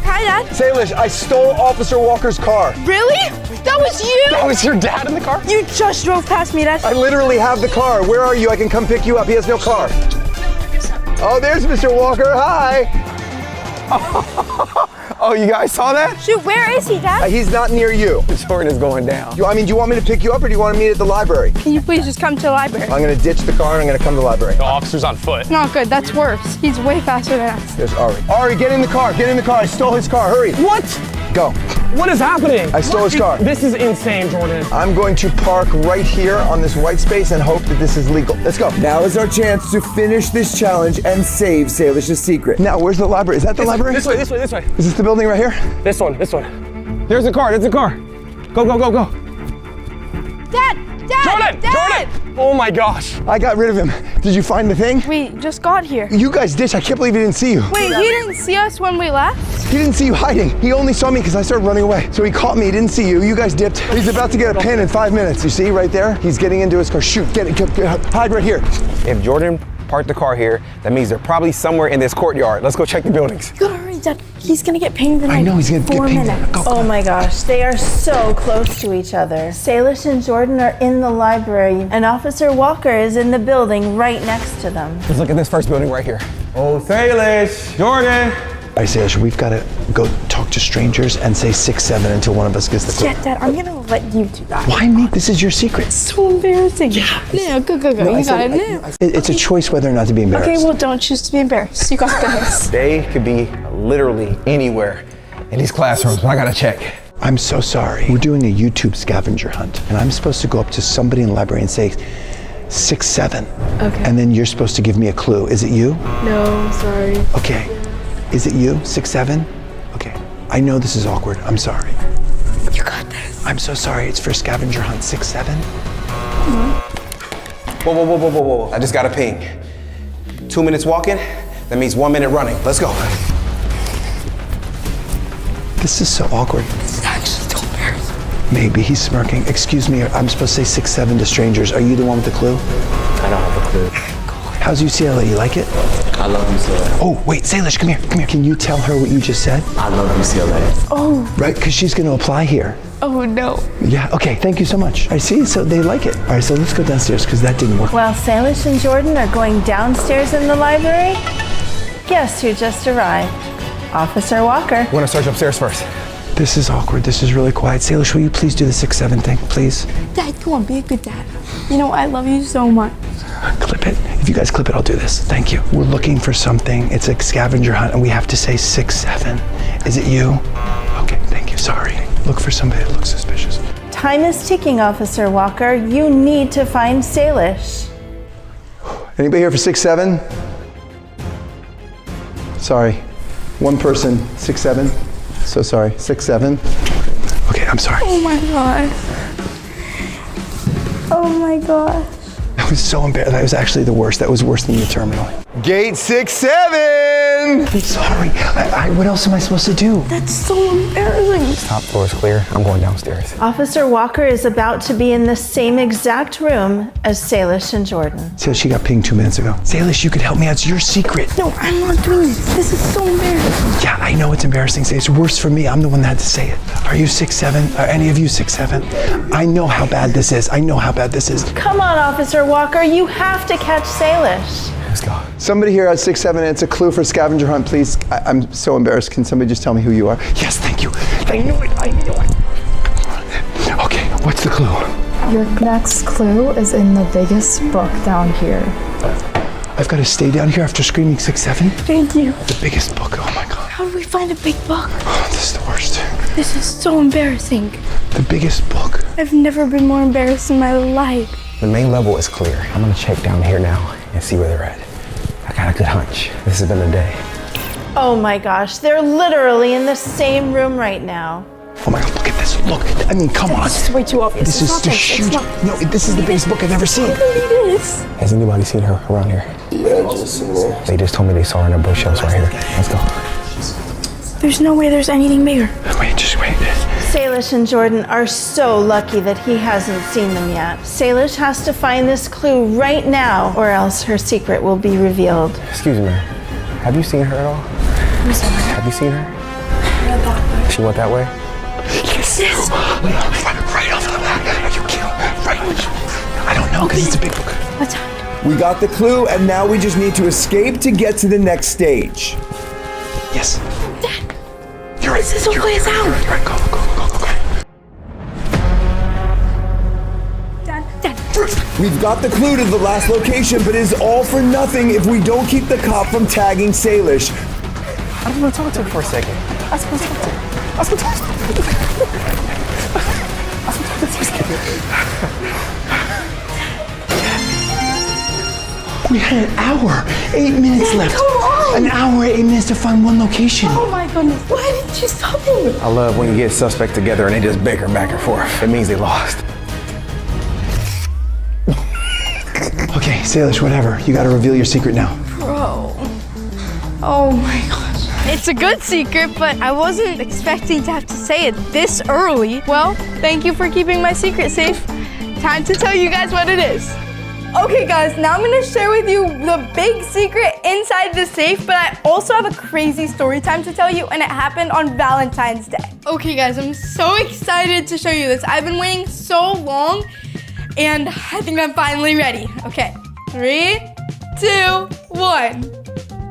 Hi, Dad. Salish, I stole Officer Walker's car. Really? That was you? That was your dad in the car? You just drove past me, Dad. I literally have the car. Where are you? I can come pick you up. He has no car. Oh, there's Mr. Walker. Hi. Oh, you guys saw that? Shoot, where is he, Dad? He's not near you. Jordan is going down. Do you want me to pick you up or do you want to meet at the library? Can you please just come to the library? I'm gonna ditch the car and I'm gonna come to the library. The officer's on foot. Not good. That's worse. He's way faster than us. There's Ari. Ari, get in the car. Get in the car. I stole his car. Hurry. What? Go. What is happening? I stole his car. This is insane, Jordan. I'm going to park right here on this white space and hope that this is legal. Let's go. Now is our chance to finish this challenge and save Salish's secret. Now, where's the library? Is that the library? This way. Is this the building right here? This one. There's a car. Go. Dad! Jordan! Oh my gosh. I got rid of him. Did you find the thing? We just got here. You guys ditched. I can't believe he didn't see you. Wait, he didn't see us when we left? He didn't see you hiding. He only saw me because I started running away. So he caught me. He didn't see you. You guys dipped. He's about to get a pin in 5 minutes. You see right there? He's getting into his car. Shoot. Get it. Hide right here. If Jordan parked the car here, that means they're probably somewhere in this courtyard. Let's go check the buildings. You gotta hurry, Dad. He's gonna get pinged in I know he's gonna get 4 pinged. minutes. Go. Oh my gosh, they are so close to each other. Salish and Jordan are in the library, and Officer Walker is in the building right next to them. Let's look at this first building right here. Oh, Salish, Jordan. All right, Salish, we've got to go talk to strangers and say 6-7 until one of us gets the clue. Yeah, Dad, I'm gonna let you do that. Why me? This is your secret. So embarrassing. Yeah. No, go. No, You I got said- it now. It's a choice whether or not to be embarrassed. Okay, well, don't choose to be embarrassed. You got this. They could be literally anywhere in these classrooms. I gotta check. I'm so sorry. We're doing a YouTube scavenger hunt, and I'm supposed to go up to somebody in the library and say 6-7. Okay. And then you're supposed to give me a clue. Is it you? No, I'm sorry. Okay. Is it you? 6-7? Okay. I know this is awkward. I'm sorry. You got this. I'm so sorry. It's for scavenger hunt 6-7. Whoa. I just got a ping. 2 minutes walking, that means 1 minute running. Let's go. This is so awkward. This is actually so embarrassing. Maybe he's smirking. Excuse me, I'm supposed to say 6-7 to strangers. Are you the one with the clue? I don't have a clue. How's UCLA? You like it? I love UCLA. Oh, wait, Salish, come here. Can you tell her what you just said? I love UCLA. Oh. Right, because she's going to apply here. Oh, no. Yeah, okay, thank you so much. I see, so they like it. All right, so let's go downstairs, because that didn't work. While Salish and Jordan are going downstairs in the library, guess who just arrived? Officer Walker. We're gonna search upstairs first. This is awkward. This is really quiet. Salish, will you please do the 6-7 thing, please? Dad, come on, be a good dad. You know, I love you so much. Clip it. If you guys clip it, I'll do this. Thank you. We're looking for something. It's a scavenger hunt, and we have to say 6-7. Is it you? Okay, thank you. Sorry. Look for somebody that looks suspicious. Time is ticking, Officer Walker. You need to find Salish. Anybody here for 6-7? Sorry. One person, 6-7. So sorry, 6-7. Okay, I'm sorry. Oh my God. Oh my gosh. I was so embarrassed. That was actually the worst. That was worse than the terminal. Gate 6-7. I'm sorry. What else am I supposed to do? That's so embarrassing. Top floor is clear. I'm going downstairs. Officer Walker is about to be in the same exact room as Salish and Jordan. Salish, she got pinged 2 minutes ago. Salish, you could help me out. It's your secret. No, I'm not doing this. This is so embarrassing. Yeah, I know it's embarrassing. It's worse for me. I'm the one that had to say it. Are you 6'7"? Are any of you 6'7"? I know how bad this is. I know how bad this is. Come on, Officer Walker, you have to catch Salish. Let's go. Somebody here at 6'7", and it's a clue for scavenger hunt, please. I'm so embarrassed. Can somebody just tell me who you are? Yes, thank you. I knew it. I knew it. Okay, what's the clue? Your next clue is in the biggest book down here. I've got to stay down here after screaming 6'7"? Thank you. The biggest book. Oh my God. How do we find a big book? Oh, this is the worst. This is so embarrassing. The biggest book. I've never been more embarrassed in my life. The main level is clear. I'm gonna check down here now and see where they're at. I got a good hunch. This has been a day. Oh my gosh, they're literally in the same room right now. Oh my God, look at this. Look. I mean, come on. This is way too obvious. This is the huge. No, this is the biggest book I've ever seen. It is. Has anybody seen her around here? They just told me they saw her in the bookshelves right here. Let's go. There's no way there's anything bigger. Wait, just wait. Salish and Jordan are so lucky that he hasn't seen them yet. Salish has to find this clue right now, or else her secret will be revealed. Excuse me, ma'am. Have you seen her at all? Have you seen her? She went that way? Yes. Right off the back. Are you kidding? Right. I don't know, because it's a big book. What's happening? We got the clue, and now we just need to escape to get to the next stage. Yes. Dad. You're right. This is a ways out. You're right. Go. Dad. We've got the clue to the last location, but it's all for nothing if we don't keep the cop from tagging Salish. I just want to talk to her for a second. I just want to talk to her. I just want to talk to her. We had an hour, 8 minutes left. Come on. An hour, 8 minutes to find one location. Oh my goodness. Why didn't you stop me? I love when you get suspects together and they just bicker back and forth. It means they lost. Okay, Salish, whatever. You got to reveal your secret now. Bro. Oh my gosh. It's a good secret, but I wasn't expecting to have to say it this early. Well, thank you for keeping my secret safe. Time to tell you guys what it is. Okay guys, now I'm gonna share with you the big secret inside the safe, but I also have a crazy story time to tell you, and it happened on Valentine's Day. Okay guys, I'm so excited to show you this. I've been waiting so long, and I think I'm finally ready. Okay, 3, 2, 1.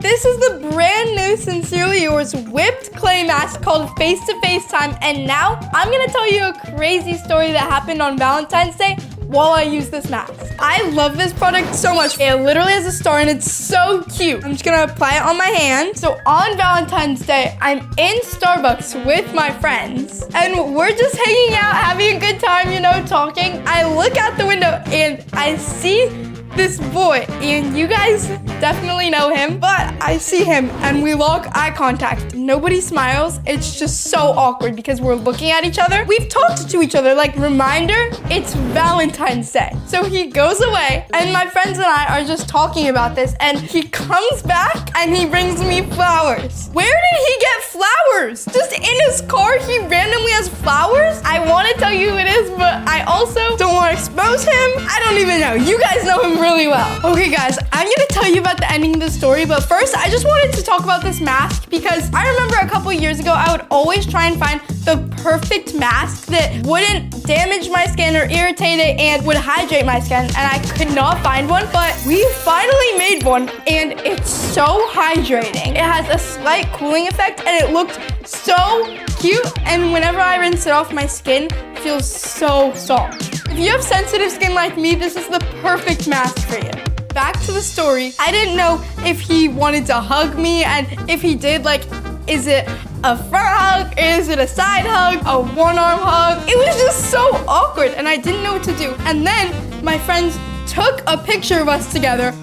This is the brand new Sincerely Yours whipped clay mask called Face to Face Time, and now I'm gonna tell you a crazy story that happened on Valentine's Day while I use this mask. I love this product so much. It literally has a star and it's so cute. I'm just gonna apply it on my hand. So on Valentine's Day, I'm in Starbucks with my friends and we're just hanging out, having a good time, you know, talking. I look out the window and I see this boy, and you guys definitely know him, but I see him and we lock eye contact. Nobody smiles. It's just so awkward because we're looking at each other. We've talked to each other, like, reminder, it's Valentine's Day. So he goes away and my friends and I are just talking about this, and he comes back and he brings me flowers. Where did he get flowers? Just in his car, he randomly has flowers? I want to tell you who it is, but I also don't want to expose him. I don't even know. You guys know him really well. Okay guys, I'm gonna tell you about the ending of the story, but first I just wanted to talk about this mask because I remember a couple years ago I would always try and find the perfect mask that wouldn't damage my skin or irritate it and would hydrate my skin, and I could not find one, but we finally made one and it's so hydrating. It has a slight cooling effect and it looked so cute, and whenever I rinse it off, my skin feels so soft. If you have sensitive skin like me, this is the perfect mask for you. Back to the story. I didn't know if he wanted to hug me, and if he did, like, is it a fur hug? Is it a side hug? A one-arm hug? It was just so awkward and I didn't know what to do. And then my friends took a picture of us together.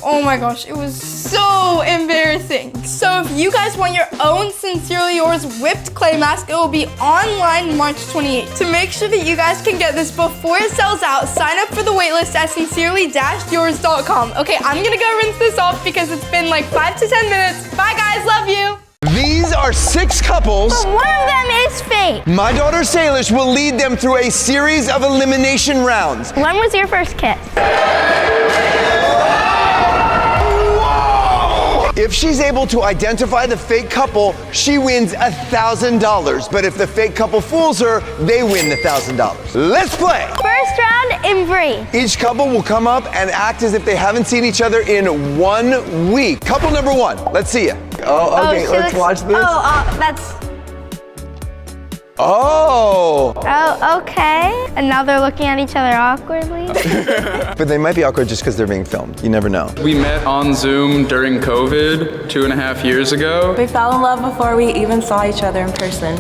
Oh my gosh, it was so embarrassing. So if you guys want your own Sincerely Yours whipped clay mask, it will be online March 28th. To make sure that you guys can get this before it sells out, sign up for the waitlist at sincerely-yours.com. Okay, I'm gonna go rinse this off because it's been like 5 to 10 minutes. Bye guys, love you. These are 6 couples. But one of them is fake. My daughter Salish will lead them through a series of elimination rounds. When was your first kiss? If she's able to identify the fake couple, she wins $1,000. But if the fake couple fools her, they win $1,000. Let's play. First round in brief. Each couple will come up and act as if they haven't seen each other in 1 week. Couple number 1, let's see you. Oh, okay, let's watch this. That's... Oh! Oh, okay. And now they're looking at each other awkwardly. But they might be awkward just because they're being filmed. You never know. We met on Zoom during COVID 2.5 years ago. We fell in love before we even saw each other in person.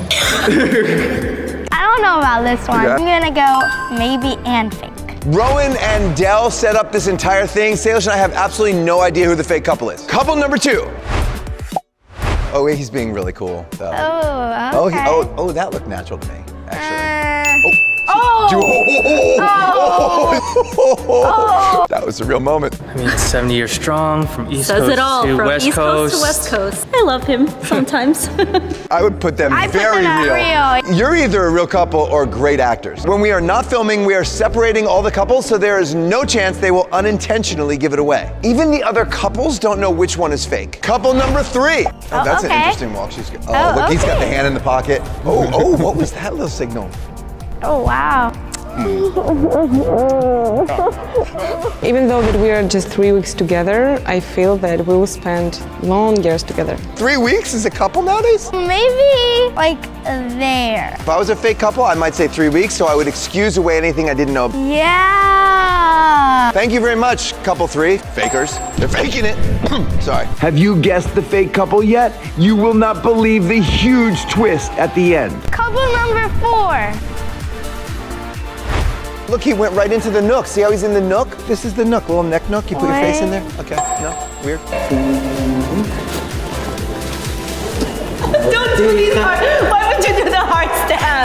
I don't know about this one. Yeah. I'm gonna go maybe and fake. Rowan and Dell set up this entire thing. Salish and I have absolutely no idea who the fake couple is. Couple number 2. Oh, wait, he's being really cool, though. Oh, okay. Oh, that looked natural to me, actually. That was a real moment. I mean, 70 years strong, from East Says Coast it all, to from West East Coast. Coast to West Coast. I love him sometimes. I would put them I put very them at real. You're either a real couple or great actors. When we are not filming, we are separating all the couples, so there is no chance they will unintentionally give it away. Even the other couples don't know which one is fake. Couple number 3. Oh, that's an interesting walk. She's good. Oh, look, he's got the hand in the pocket. Oh, what was that little signal? Oh, wow. Even though that we are just 3 weeks together, I feel that we will spend long years together. 3 weeks is a couple nowadays? Maybe like there. If I was a fake couple, I might say 3 weeks, so I would excuse away anything I didn't know. Yeah. Thank you very much, couple 3. Fakers. They're faking it. Sorry. Have you guessed the fake couple yet? You will not believe the huge twist at the end. Couple number 4. Look, he went right into the nook. See how he's in the nook? This is the nook, little neck nook. You put your face in there? Okay, no, weird. Don't do these hard. Why would you do the hard stab?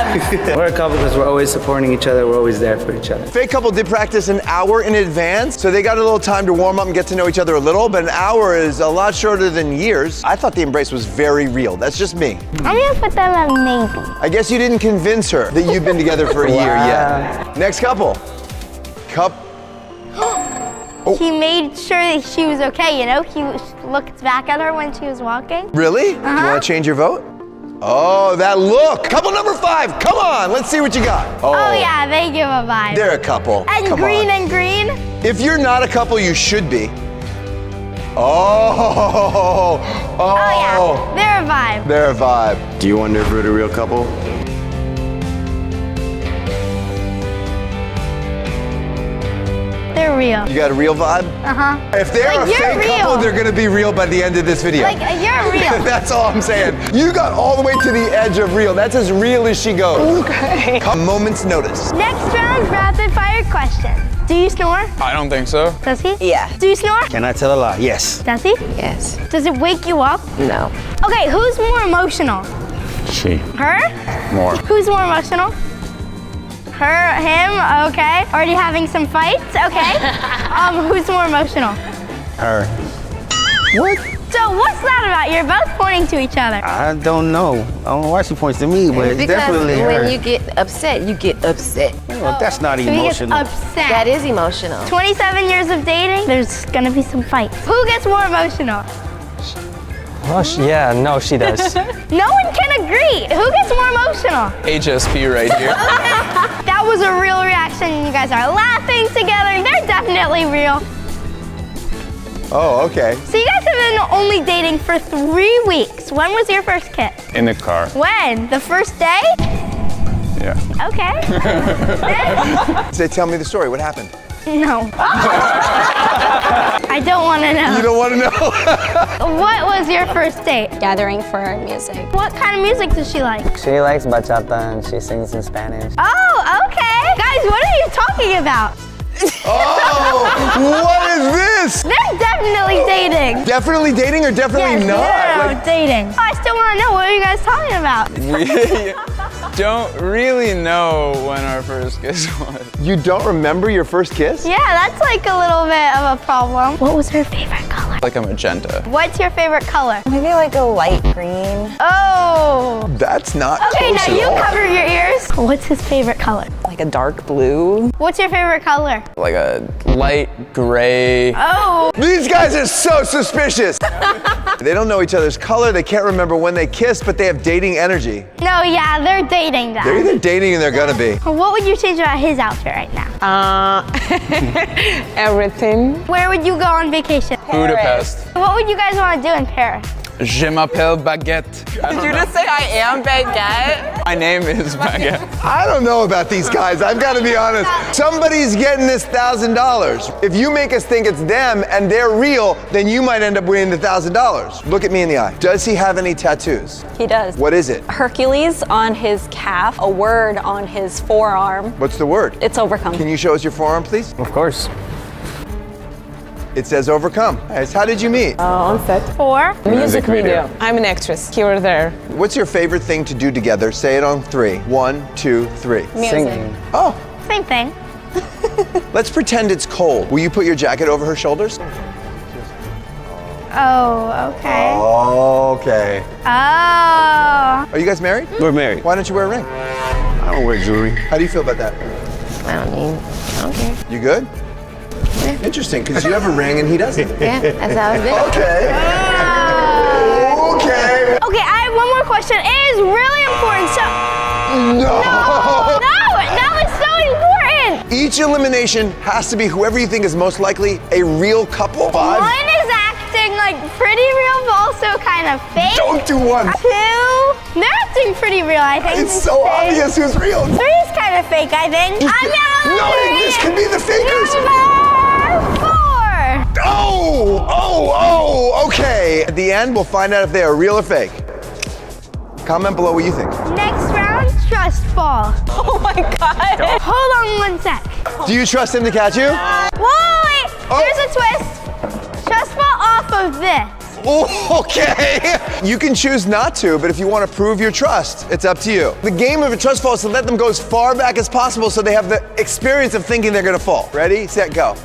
We're a couple because we're always supporting each other. We're always there for each other. Fake couple did practice an hour in advance, so they got a little time to warm up and get to know each other a little, but an hour is a lot shorter than years. I thought the embrace was very real. That's just me. I'm gonna put them at maybe. I guess you didn't convince her that you've been together for a year yet. Next couple. He made sure that she was okay, you know? He looked back at her when she was walking. Really? Do you want to change your vote? Oh, that look. Couple number 5. Come on, let's see what you got. Oh yeah, they give a vibe. They're a couple. And Come green on. and green. If you're not a couple, you should be. Oh yeah, they're a vibe. They're a vibe. Do you wonder if we're the real couple? They're real. You got a real vibe? Uh-huh. If they're Like, a you're fake real. couple, they're gonna be real by the end of this video. Like, you're real. That's all I'm saying. You got all the way to the edge of real. That's as real as she goes. Okay. A moment's notice. Next round, rapid fire question. Do you snore? I don't think so. Does he? Yeah. Do you snore? Can I tell a lie? Yes. Does he? Yes. Does it wake you up? No. Okay, who's more emotional? She. Her? More. Who's more emotional? Her, him, okay. Already having some fights, okay. Who's more emotional? Her. What? So what's that about? You're both pointing to each other. I don't know. I don't know why she points to me, but it's definitely her. When you get upset, you get upset. Well, that's not So he gets emotional. upset. That is emotional. 27 years of dating, there's gonna be some fights. Who gets more emotional? Oh, yeah, no, she does. No one can agree. Who gets more emotional? HSP right here. That was a real reaction. You guys are laughing together. They're definitely real. Oh, okay. So you guys have been only dating for 3 weeks. When was your first kiss? In the car. When? The first day? Yeah. Okay. Say, tell me the story. What happened? No. I don't want to know. You don't want to know? What was your first date? Gathering for music. What kind of music does she like? She likes bachata and she sings in Spanish. Oh, okay. Guys, what are you talking about? Oh, what is this? They're definitely dating. Definitely dating or definitely not? No, dating. Oh, I still want to know, what are you guys talking about? We don't really know when our first kiss was. You don't remember your first kiss? Yeah, that's like a little bit of a problem. What was her favorite color? Like a magenta. What's your favorite color? Maybe like a light green. Oh. That's not Okay, close now at you all. cover your ears. What's his favorite color? Like a dark blue. What's your favorite color? Like a light gray. Oh. These guys are so suspicious. They don't know each other's color. They can't remember when they kissed, but they have dating energy. No, yeah, they're dating They're that. either dating or they're gonna be. What would you change about his outfit right now? Everything. Where would you go on vacation? Budapest. What would you guys want to do in Paris? Je m'appelle Baguette. Did you just say I am baguette? My name is Baguette. I don't know about these guys, I've got to be honest. Somebody's getting this $1,000. If you make us think it's them and they're real, then you might end up winning the $1,000. Look at me in the eye. Does he have any tattoos? He does. What is it? Hercules on his calf, a word on his forearm. What's the word? It's overcome. Can you show us your forearm, please? Of course. It says overcome. Guys, how did you meet? On set. 4. Music video. I'm an actress. You were there. What's your favorite thing to do together? Say it on 3. 1, 2, 3. Singing. Oh, Same thing. let's pretend it's cold. Will you put your jacket over her shoulders? Oh, okay. Okay. Oh. Are you guys married? We're married. Why don't you wear a ring? I don't wear jewelry. How do you feel about that? I don't care. You good? Interesting, because you have a ring and he doesn't. Yeah, that's how it's been. Okay. Okay. Okay, I have one more question. It is really important. So. No. No, that was so important. Each elimination has to be whoever you think is most likely a real couple. 5. One is acting like pretty real, but also kind of fake. Don't do 1. 2, they're acting pretty real, I think. It's so obvious who's real. 3 is kind of fake, I think. No, this could be the fakers. Number 4. Oh, okay. At the end, we'll find out if they are real or fake. Comment below what you think. Next round, trust fall. Oh my God. Hold on 1 sec. Do you trust him to catch you? Wait, there's a twist. Trust fall off of this. Oh, okay. You can choose not to, but if you want to prove your trust, it's up to you. The game of a trust fall is to let them go as far back as possible so they have the experience of thinking they're going to fall. Ready, set, go.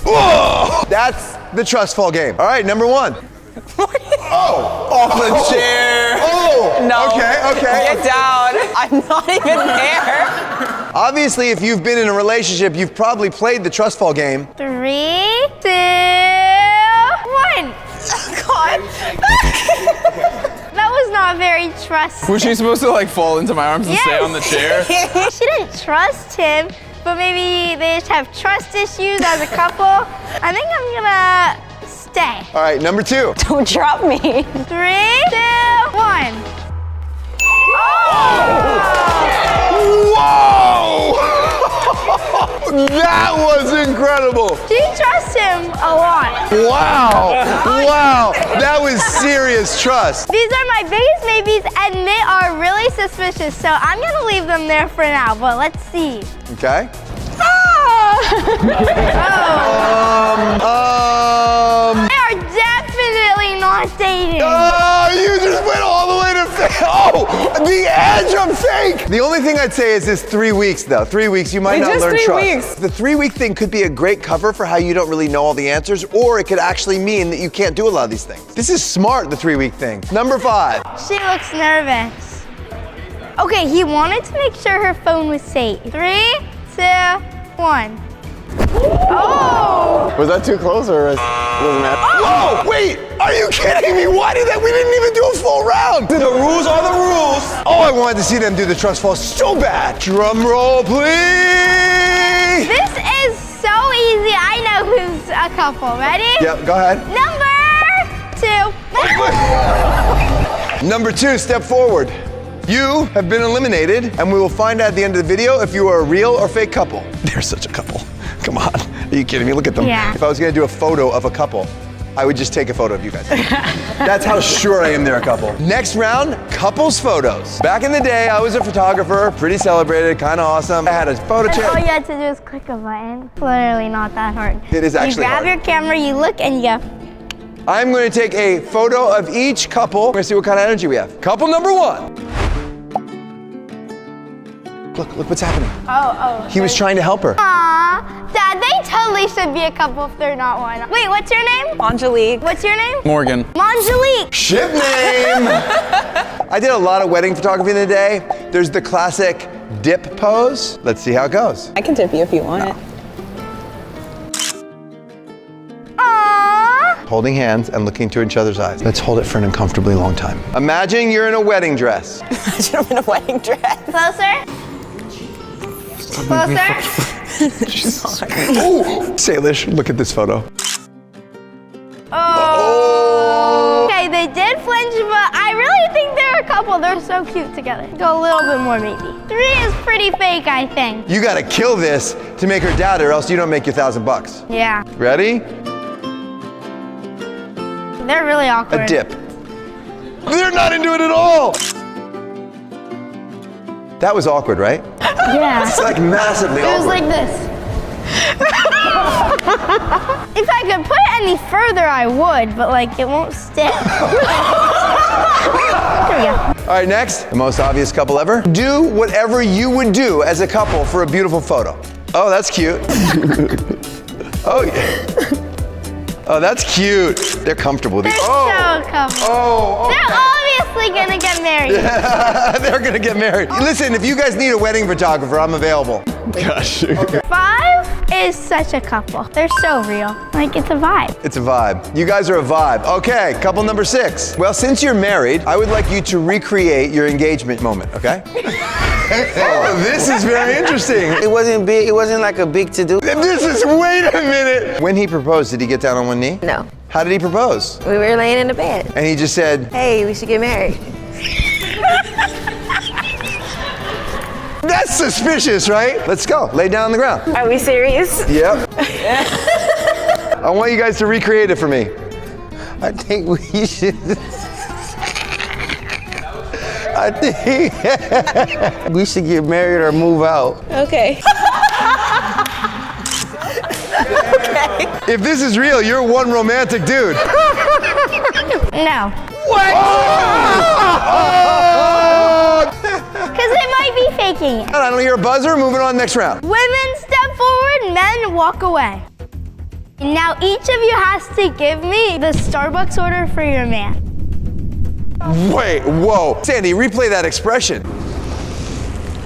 Whoa! That's the trust fall game. All right, number 1. Off the chair. Oh, No. Okay. Get down. I'm not even there. Obviously, if you've been in a relationship, you've probably played the trust fall game. 3, 2, 1. God. That was not very trustful. Was she supposed to like fall into my arms and stay on the chair? She didn't trust him, but maybe they just have trust issues as a couple. I think I'm gonna stay. All right, number 2. Don't drop me. 3, 2, 1. Whoa! That was incredible. Do you trust him a lot? Wow, that was serious trust. These are my biggest maybes, and they are really suspicious, so I'm gonna leave them there for now, but let's see. Okay. They are definitely not dating. Oh, you just went all the way to fake. Oh, the edge of fake. The only thing I'd say is this 3 weeks, though. 3 weeks, you might not Just learn 3 trust. weeks. The 3-week thing could be a great cover for how you don't really know all the answers, or it could actually mean that you can't do a lot of these things. This is smart, the 3-week thing. Number 5. She looks nervous. Okay, he wanted to make sure her phone was safe. 3, 2, 1. Oh! Was that too close or doesn't matter? Whoa, wait, are you kidding me? Why did that? We didn't even do a full round. The rules are the rules. Oh, I wanted to see them do the trust fall so bad. Drum roll, please. This is so easy. I know who's a couple. Ready? Yep, go ahead. Number 2. Number 2, step forward. You have been eliminated, and we will find out at the end of the video if you are a real or fake couple. They're such a couple. Come on. Are you kidding me? Look at them. Yeah. If I was gonna do a photo of a couple, I would just take a photo of you guys. That's how sure I am they're a couple. Next round, couples photos. Back in the day, I was a photographer, pretty celebrated, kind of awesome. I had a photo And all chair. you had to do is click a button. It's literally not that hard. It is actually You grab hard. your camera, you look, and you go. I'm going to take a photo of each couple. We're going to see what kind of energy we have. Couple number 1. Look what's happening. Oh. He was trying to help her. Aw, Dad, they totally should be a couple if they're not one. Wait, what's your name? Angelique. What's your name? Morgan. Angelique. Ship name! I did a lot of wedding photography in the day. There's the classic dip pose. Let's see how it goes. I can tip you if you want it. Aww. Holding hands and looking into each other's eyes. Let's hold it for an uncomfortably long time. Imagine you're in a wedding dress. Imagine I'm in a wedding dress. Closer. Closer. Oh, Salish, look at this photo. Oh. Okay, they did flinch, but I really think they're a couple. They're so cute together. Go a little bit more, maybe. 3 is pretty fake, I think. You gotta kill this to make her doubt it, or else you don't make your $1,000. Yeah. Ready? They're really awkward. A dip. They're not into it at all. That was awkward, right? Yeah. It's like massively It was awkward. like this. If I could put it any further, I would, but like it won't stick. There we go. All right, next, the most obvious couple ever. Do whatever you would do as a couple for a beautiful photo. Oh, that's cute. Oh, yeah. Oh, that's cute. They're comfortable. They're so comfortable. Oh, okay. They're obviously gonna get married. They're gonna get married. Listen, if you guys need a wedding photographer, I'm available. Gosh. Okay. 5 is such a couple. They're so real. Like it's a vibe. It's a vibe. You guys are a vibe. Okay, couple number 6. Well, since you're married, I would like you to recreate your engagement moment, okay? Oh, this is very interesting. It wasn't big. It wasn't like a big to-do. This is, wait a minute. When he proposed, did he get down on one knee? No. How did he propose? We were laying in the bed. And he just said, Hey, we should get married. that's suspicious, right? Let's go, lay down on the ground. Are we serious? Yep. I want you guys to recreate it for me. I think we should. I think we should get married or move out. Okay. If this is real, you're one romantic dude. No. What? Because it might be faking it. I don't hear a buzzer. Moving on, next round. Women step forward, men walk away. Now each of you has to give me the Starbucks order for your man. Wait, whoa. Sandy, replay that expression.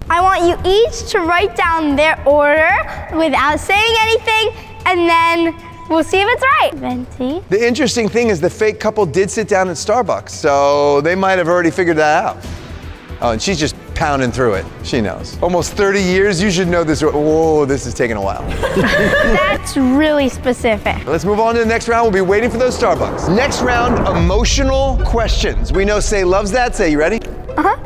I want you each to write down their order without saying anything, and then we'll see if it's right. Venti. The interesting thing is the fake couple did sit down at Starbucks, so they might have already figured that out. Oh, and she's just pounding through it. She knows. Almost 30 years, you should know this. Whoa, this is taking a while. That's really specific. Let's move on to the next round. We'll be waiting for those Starbucks. Next round, emotional questions. We know Say loves that. Say, you ready? Uh-huh.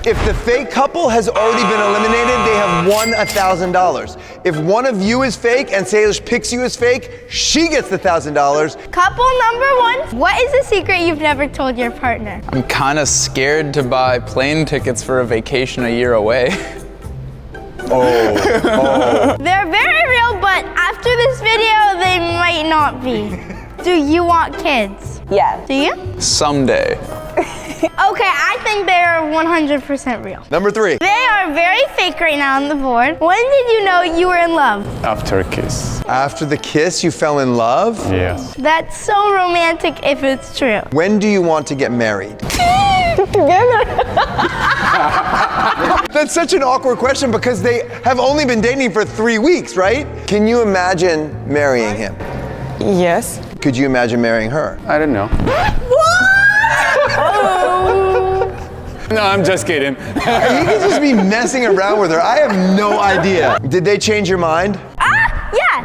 If the fake couple has already been eliminated, they have won $1,000. If one of you is fake and Salish picks you as fake, she gets the $1,000. Couple number 1, what is a secret you've never told your partner? I'm kind of scared to buy plane tickets for a vacation a year away. Oh. They're very real, but after this video, they might not be. Do you want kids? Yeah. Do you? Someday. Okay, I think they are 100% real. Number 3. They are very fake right now on the board. When did you know you were in love? After a kiss. After the kiss, you fell in love? Yes. That's so romantic if it's true. When do you want to get married? Together. That's such an awkward question because they have only been dating for 3 weeks, right? Can you imagine marrying him? Yes. Could you imagine marrying her? I don't know. No, I'm just kidding. You could just be messing around with her. I have no idea. Did they change your mind? Yeah.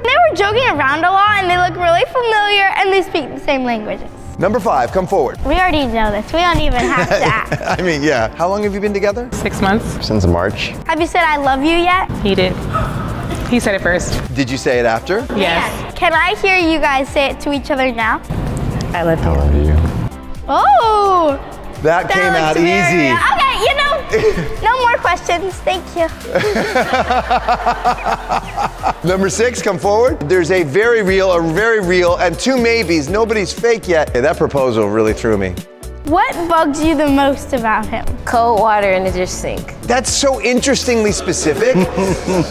They were joking around a lot and they look really familiar and they speak the same languages. Number 5, come forward. We already know this. We don't even have to ask. I mean, yeah. How long have you been together? 6 months. Since March. Have you said I love you yet? He did. He said it first. Did you say it after? Yes. Can I hear you guys say it to each other now? I love you. I love you. Oh! That came out looks very- easy. Okay, you know, no more questions. Thank you. Number 6, come forward. There's a very real, and 2 maybes. Nobody's fake yet. Hey, that proposal really threw me. What bugs you the most about him? Cold water in the dish sink. That's so interestingly specific.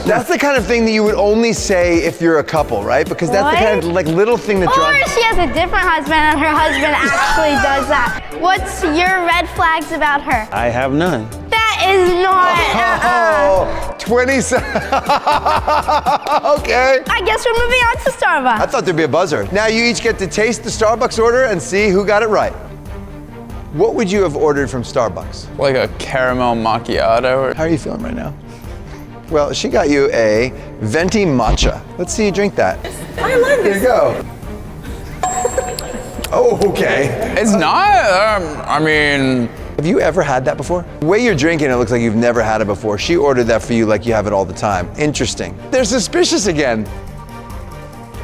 That's the kind of thing that you would only say if you're a couple, right? Because that's the kind of like little thing that Or drives. she has a different husband and her husband actually does that. What's your red flags about her? I have none. That is not. Oh, 27. Okay. I guess we're moving on to Starbucks. I thought there'd be a buzzer. Now you each get to taste the Starbucks order and see who got it right. What would you have ordered from Starbucks? Like a caramel macchiato. How are you feeling right now? Well, she got you a venti matcha. Let's see you drink that. I love Here you go. Oh, okay. It's not, I mean... Have you ever had that before? The way you're drinking, it looks like you've never had it before. She ordered that for you like you have it all the time. Interesting. They're suspicious again.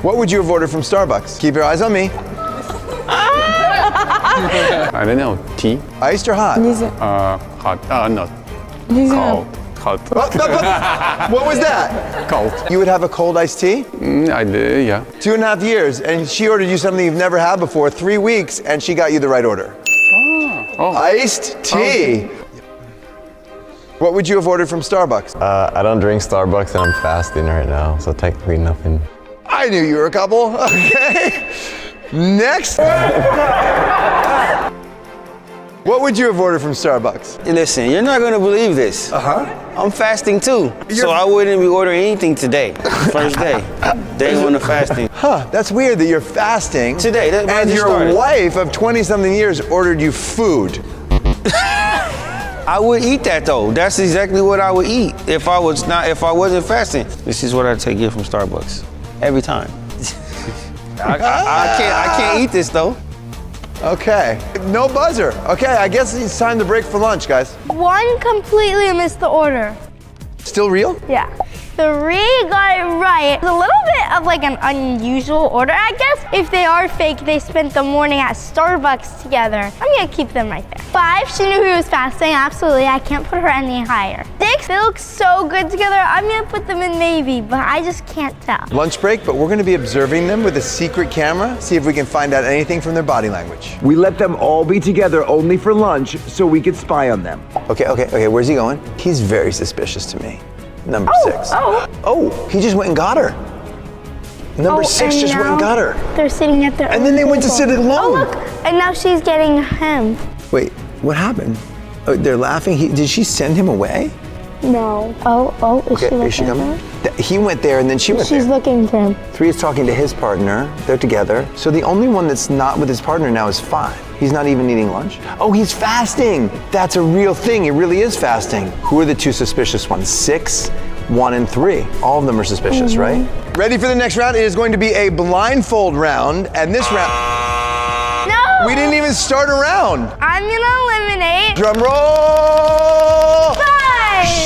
What would you have ordered from Starbucks? Keep your eyes on me. I don't know. Tea? Iced or hot? Hot. No. Cold. What was that? Cold. You would have a cold iced tea? I did, yeah. 2.5 years, and she ordered you something you've never had before, 3 weeks, and she got you the right order. Oh. Iced tea. What would you have ordered from Starbucks? I don't drink Starbucks and I'm fasting right now, so technically nothing. I knew you were a couple. Okay. Next. What would you have ordered from Starbucks? Listen, you're not gonna believe this. I'm fasting too, so I wouldn't be ordering anything today. First day. Day 1 of fasting. Huh, that's weird that you're fasting. Today, that's when I and just your started. wife of 20-something years ordered you food. I would eat that though. That's exactly what I would eat if I wasn't fasting. This is what I take here from Starbucks. Every time. I can't eat this though. Okay, no buzzer. Okay, I guess it's time to break for lunch, guys. One completely missed the order. Still real? Yeah. 3 got it right. It's a little bit of like an unusual order, I guess. If they are fake, they spent the morning at Starbucks together. I'm gonna keep them right there. 5, she knew he was fasting. Absolutely, I can't put her any higher. 6, they look so good together. I'm gonna put them in maybe, but I just can't tell. Lunch break, but we're gonna be observing them with a secret camera, see if we can find out anything from their body language. We let them all be together only for lunch so we could spy on them. Okay, where's he going? He's very suspicious to me. Number 6. Oh, he just went and got her. Number 6 just went and got her. They're sitting at their And then they went to sit alone. Oh, look, and now she's getting him. Wait, what happened? Oh, they're laughing. Did she send him away? No. Is she coming? He went there and then she went there. She's looking for him. 3 is talking to his partner. They're together. So the only one that's not with his partner now is 5. He's not even eating lunch. Oh, he's fasting. That's a real thing. He really is fasting. Who are the 2 suspicious ones? 6, 1, and 3. All of them are suspicious, right? Ready for the next round? It is going to be a blindfold round. And this round... No! We didn't even start a round. I'm gonna eliminate... Drum roll! 5!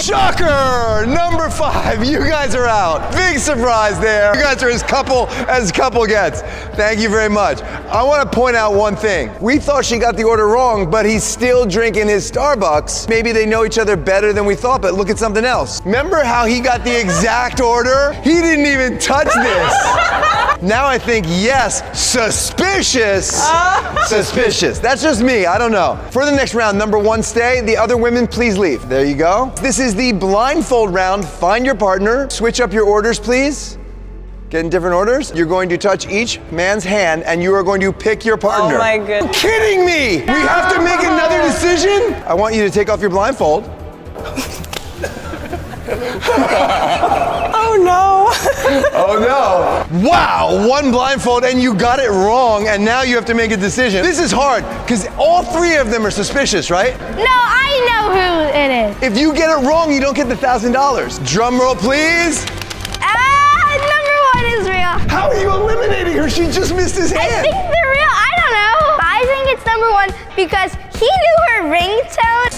Shocker! Number 5, you guys are out. Big surprise there. You guys are as couple gets. Thank you very much. I want to point out one thing. We thought she got the order wrong, but he's still drinking his Starbucks. Maybe they know each other better than we thought, but look at something else. Remember how he got the exact order? He didn't even touch this. Now I think, yes, suspicious. Suspicious. That's just me, I don't know. For the next round, number 1 stay. The other women, please leave. There you go. This is the blindfold round. Find your partner. Switch up your orders, please. Get in different orders. You're going to touch each man's hand and you are going to pick your partner. Oh my goodness. Are you kidding me? We have to make another decision? I want you to take off your blindfold. Oh no. Oh no. Wow, 1 blindfold and you got it wrong and now you have to make a decision. This is hard because all 3 of them are suspicious, right? No, I know who it is. If you get it wrong, you don't get the $1,000. Drum roll, please. Number 1 is real. How are you eliminating her? She just missed his hand. I think they're real. I don't know. I think it's number 1 because he knew her ringtone.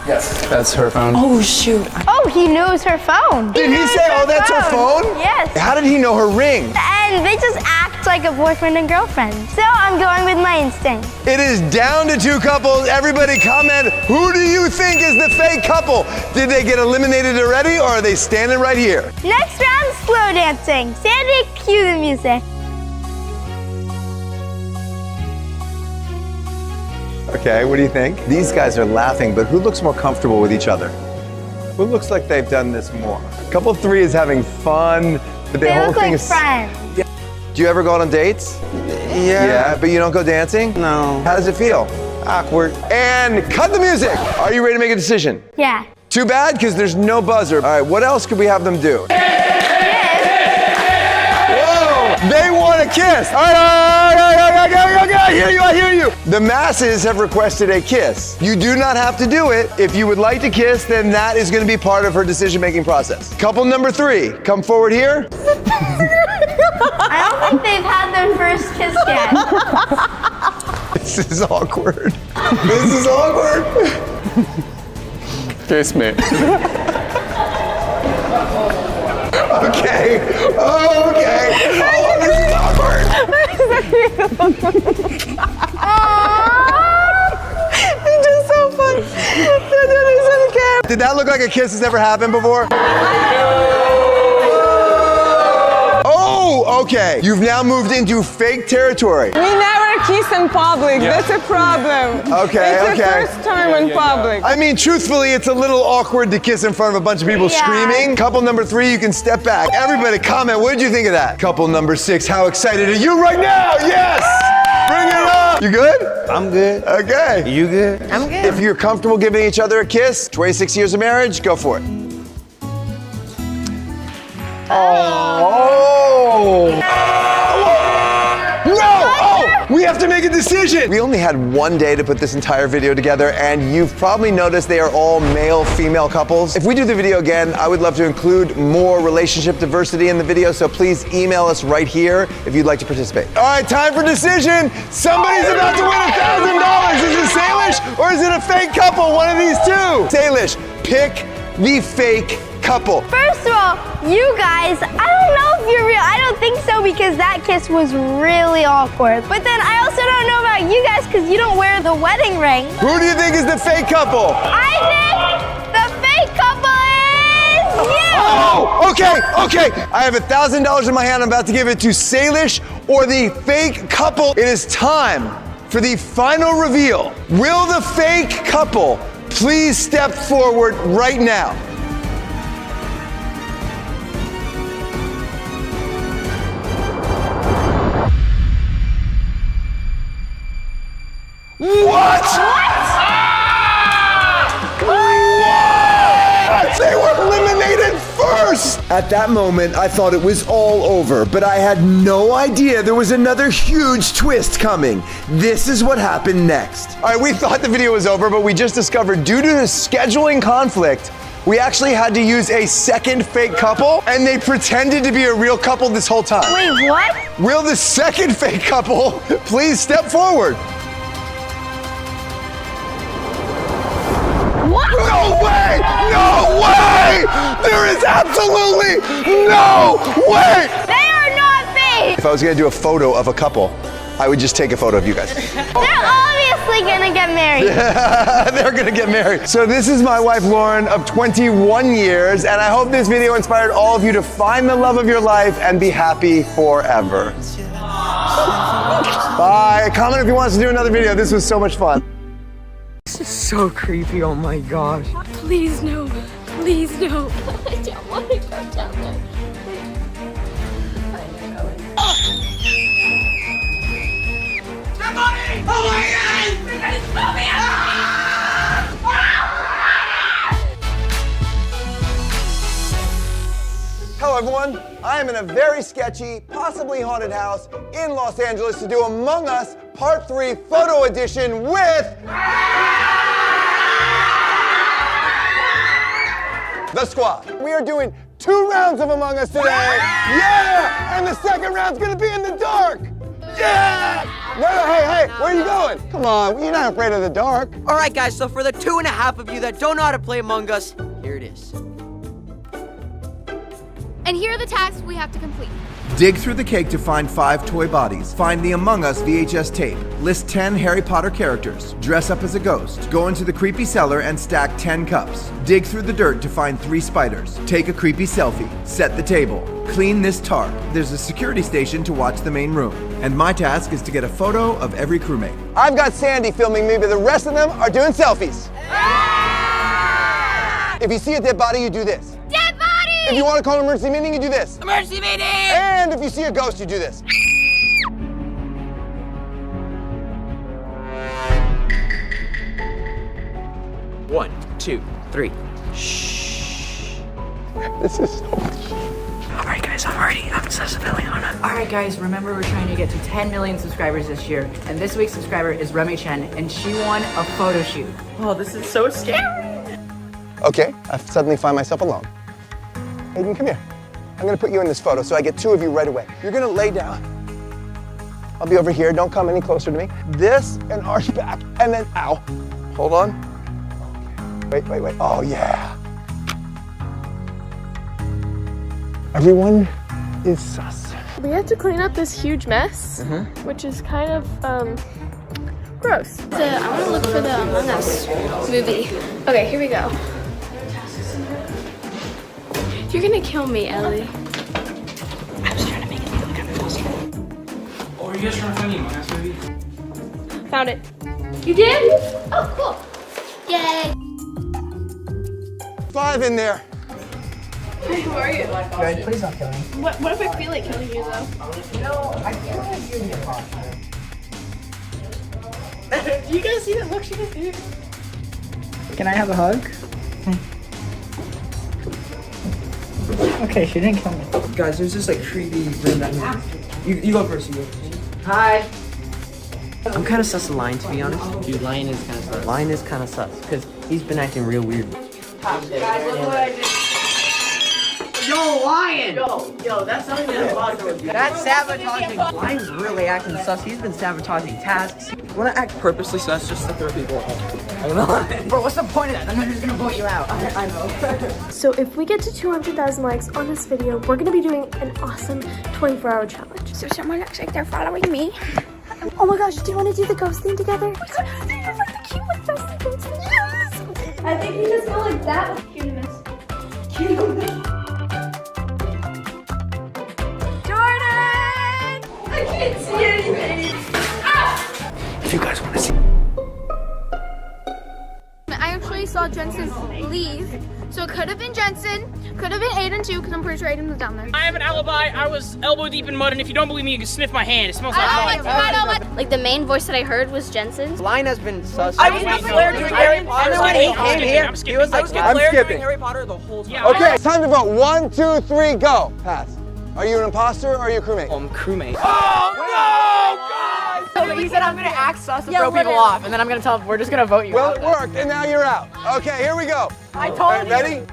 Yes. That's her phone. Oh shoot. Oh, he knows her phone. Did he say, oh, that's her phone? Yes. How did he know her ring? And they just act It's like a boyfriend and girlfriend. So I'm going with my instinct. It is down to 2 couples. Everybody comment, who do you think is the fake couple? Did they get eliminated already or are they standing right here? Next round, slow dancing. Sandy, cue the music. Okay, what do you think? These guys are laughing, but who looks more comfortable with each other? Who looks like they've done this more? Couple 3 is having fun, but the whole look thing like is. friends. Do you ever go out on dates? Yeah. Yeah, but you don't go dancing? No. How does it feel? Awkward. And cut the music. Are you ready to make a decision? Yeah. Too bad, because there's no buzzer. All right, what else could we have them do? Whoa! They want a kiss. All right, I hear you. The masses have requested a kiss. You do not have to do it. If you would like to kiss, then that is going to be part of her decision-making process. Couple number 3, come forward here. I don't think they've had their first kiss yet. This is awkward. This is awkward. Kiss me. Okay. Oh, this is awkward. It's just so fun. Did that look like a kiss has ever happened before? Oh, okay. You've now moved into fake territory. We never kiss in public. That's a problem. Okay, it's okay. the first time in public. I mean, truthfully, it's a little awkward to kiss in front of a bunch of people screaming. Couple number 3, you can step back. Everybody comment, what did you think of that? Couple number 6, how excited are you right now? Yes! Bring it up! You good? I'm good. Okay. You good? I'm good. If you're comfortable giving each other a kiss, 26 years of marriage, go for it. Oh! No! Oh! We have to make a decision! We only had 1 day to put this entire video together, and you've probably noticed they are all male-female couples. If we do the video again, I would love to include more relationship diversity in the video, so please email us right here if you'd like to participate. All right, time for decision. Somebody's about to win $1,000. Is it Salish or is it a fake couple? One of these two. Salish, pick the fake couple. First of all, you guys, I don't know if you're real. I don't think so because that kiss was really awkward. But then I also don't know about you guys because you don't wear the wedding ring. Who do you think is the fake couple? I think the fake couple is you. Oh, okay. I have $1,000 in my hand. I'm about to give it to Salish or the fake couple. It is time for the final reveal. Will the fake couple please step forward right now? What? What? They were eliminated first! At that moment, I thought it was all over, but I had no idea there was another huge twist coming. This is what happened next. All right, we thought the video was over, but we just discovered due to the scheduling conflict, we actually had to use a second fake couple, and they pretended to be a real couple this whole time. Wait, what? Will the second fake couple please step forward? What? No way! No way! There is absolutely no way! They are not fake! If I was gonna do a photo of a couple, I would just take a photo of you guys. They're obviously gonna get married. They're gonna get married. So this is my wife, Lauren, of 21 years, and I hope this video inspired all of you to find the love of your life and be happy forever. Bye. Comment if you want us to do another video. This was so much fun. This is so creepy, oh my gosh. Please no. Please no. I don't want to go down there. Somebody! Oh my God! Hello everyone, I am in a very sketchy, possibly haunted house in Los Angeles to do Among Us Part 3 Photo Edition with the squad. We are doing 2 rounds of Among Us today. Yeah! And the second round's gonna be in the dark. Yeah! No, hey, where are you going? Come on, you're not afraid of the dark. All right, guys, so for the 2.5 of you that don't know how to play Among Us, here it is. And here are the tasks we have to complete. Dig through the cake to find 5 toy bodies. Find the Among Us VHS tape. List 10 Harry Potter characters. Dress up as a ghost. Go into the creepy cellar and stack 10 cups. Dig through the dirt to find 3 spiders. Take a creepy selfie. Set the table. Clean this tarp. There's a security station to watch the main room. And my task is to get a photo of every crewmate. I've got Sandy filming me, but the rest of them are doing selfies. If you see a dead body, you do this. Dead body! If you want to call an emergency meeting, you do this. Emergency meeting! And if you see a ghost, you do this. One, two, three. Shh. This is so much. Alright guys, I'm obsessed with Eliana. Alright guys, remember we're trying to get to 10 million subscribers this year. And this week's subscriber is Remy Chen, and she won a photo shoot. Oh, this is so scary. Okay, I suddenly find myself alone. Aiden, come here. I'm gonna put you in this photo so I get 2 of you right away. You're gonna lay down. I'll be over here, don't come any closer to me. This and arch back, and then, ow. Hold on. Okay. Wait. Oh yeah. Everyone is sus. We have to clean up this huge mess, which is kind of, gross. I want to look for the Among Us movie. Okay, here we go. You're gonna kill me, Ellie. I was trying to make it look like I'm imposter. Oh, are you guys trying to find the Among Us movie? Found it. You did? Oh, cool. Yay. 5 in there. Hey, who are you? Guys, please don't kill me. What if I feel like killing you, though? No, I feel like you're the imposter. Do you guys see that look she just did? Can I have a hug? Okay, she didn't kill me. Guys, there's this like creepy room that you go first, Hi. I'm kind of sus of Lion, to be honest. Dude, Lion is kind of sus. Lion is kind of sus, because he's been acting real weird. Guys, look what I did. Yo, Lion! Yo, that's not even a imposter. That's sabotaging. Lion's really acting sus. He's been sabotaging tasks. You want to act purposely sus just to throw people off. I don't know. Bro, what's the point of that? I'm just gonna vote you out. I know. So if we get to 200,000 likes on this video, we're gonna be doing an awesome 24-hour challenge. So someone looks like they're following me. Oh my gosh, do you want to do the ghost thing together? Oh my god, these are like the cute ones. That's the ghost thing. Yes! I think you just go like that. Cuteness. Jordan! I can't see anything. If you guys want to see. I actually saw Jensen leave, so it could have been Jensen, could have been Aiden too, because I'm pretty sure Aiden was down there. I have an alibi. I was elbow deep in mud, and if you don't believe me, you can sniff my hand. It smells like mud. Like the main voice that I heard was Jensen's. Lion has been sus. I was with Claire doing Harry Potter. He came here. He was like, I'm skipping. Harry Potter the whole time. Okay, it's time to vote. 1, 2, 3, go. Pass. Are you an imposter or are you a crewmate? I'm crewmate. Oh no, guys! So he said I'm gonna act sus and throw people off, and then I'm gonna tell him we're just gonna vote you Well, out. it worked, and now you're out. Okay, here we go. I told All right, you. ready?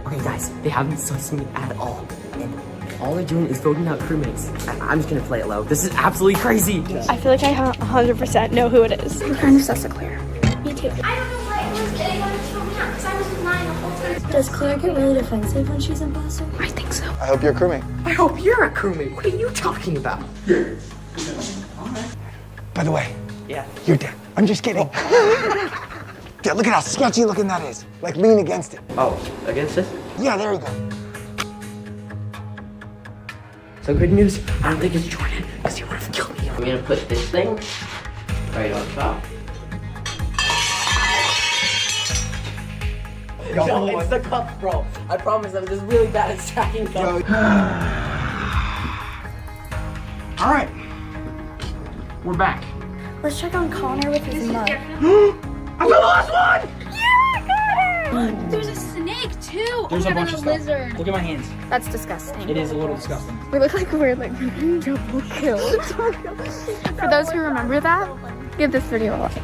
Okay, guys, they haven't sussed me at all. And all they're doing is voting out crewmates. I'm just gonna play it low. This is absolutely crazy. I feel like I 100% know who it is. I'm kind of sus of Claire. Me too. I don't know why it was getting on to kill me out, because I was lying the whole time. Does Claire get really defensive when she's imposter? I think so. I hope you're a crewmate. I hope you're a crewmate. What are you talking about? By the way, Yeah. you're dead. I'm just kidding. Yeah, look at how sketchy looking that is. Like, lean against it. Oh, against this? Yeah, there you go. So good news, I don't think it's Jordan, because he would have killed me. I'm gonna put this thing right on top. No, it's the cup, bro. I promise I'm just really bad at stacking cups. All right, we're back. Let's check on Connor with his mug. I found the last one! Yeah, I got it! There's a snake too. There's a bunch of stuff. lizard. Look at my hands. That's disgusting. It is a little disgusting. We look like we're like double killed. For those who remember that, give this video a like.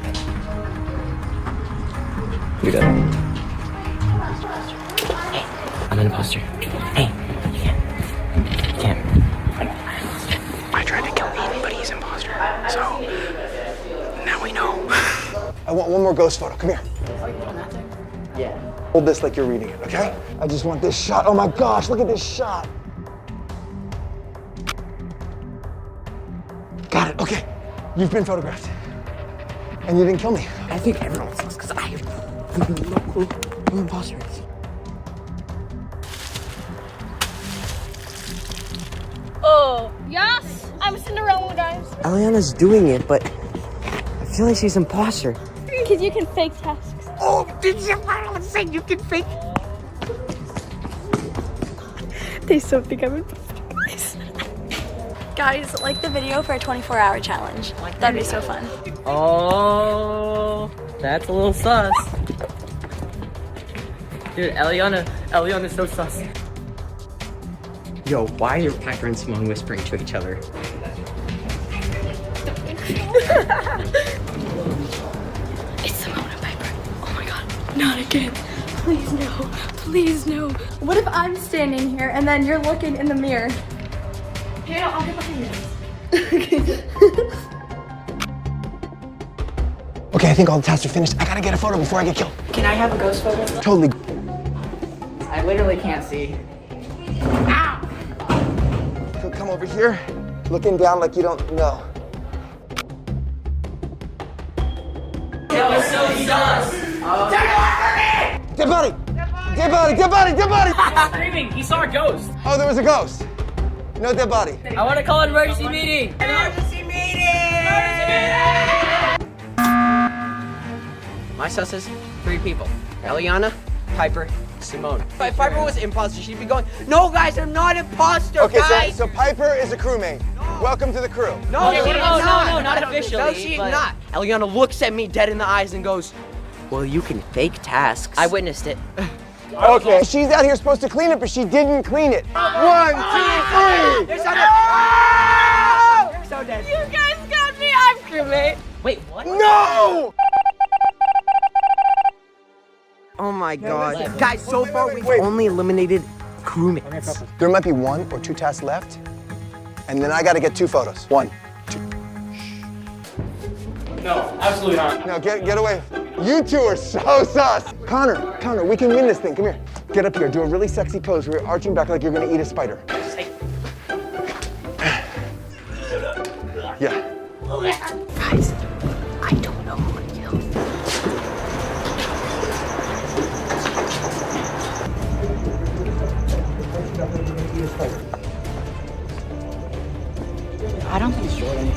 You're done. Hey, I'm an imposter. Hey, you can't. I tried to kill Aiden, but he's imposter. So now we know. I want one more ghost photo. Come here. Yeah. Hold this like you're reading it, okay? I just want this shot. Oh my gosh, look at this shot. Got it, okay. You've been photographed. And you didn't kill me. I think everyone sucks because I have no clue who the imposter is. Oh, yes! I'm Cinderella, guys. Eliana's doing it, but I feel like she's imposter. Because you can fake tasks. Oh, did you finally say you can fake? They so think I'm imposter, guys. Guys, like the video for a 24-hour challenge. That'd be so fun. Oh, that's a little sus. Dude, Eliana's so sus. Yo, why are Piper and Simone whispering to each other? It's Simone and Piper. Oh my god, not again. Please no, please no. What if I'm standing here and then you're looking in the mirror? Hey, I'll get behind this. Okay, I think all the tasks are finished. I gotta get a photo before I get killed. Can I have a ghost photo? Totally. I literally can't see. Come over here, looking down like you don't know. It was so sus. Take away from me! Dead body! Dead body! Dead body! Dead body! He's screaming. He saw a ghost. Oh, there was a ghost. No dead body. I want to call an emergency meeting. Emergency meeting! My sus is 3 people. Eliana, Piper, Simone. If Piper was imposter, she'd be going, no guys, I'm not imposter, Okay, guys! so Piper is a crewmate. Welcome to the crew. No, Okay, she's not not officially. No, she's not. Eliana looks at me dead in the eyes and goes, well, you can fake tasks. I witnessed it. Okay. She's out here supposed to clean it, but she didn't clean it. 1, 2, 3! You're so dead. You're so dead. You guys got me. I'm crewmate. Wait, what? No! Oh my god. Guys, so far we've only eliminated crewmates. There might be 1 or 2 tasks left, and then I gotta get 2 photos. 1, 2. No, absolutely not. No, get away. You 2 are so sus. Connor, we can win this thing. Come here. Get up here. Do a really sexy pose where you're arching back like you're gonna eat a spider. Yeah. Guys, I don't know who to kill. I don't think it's Jordan.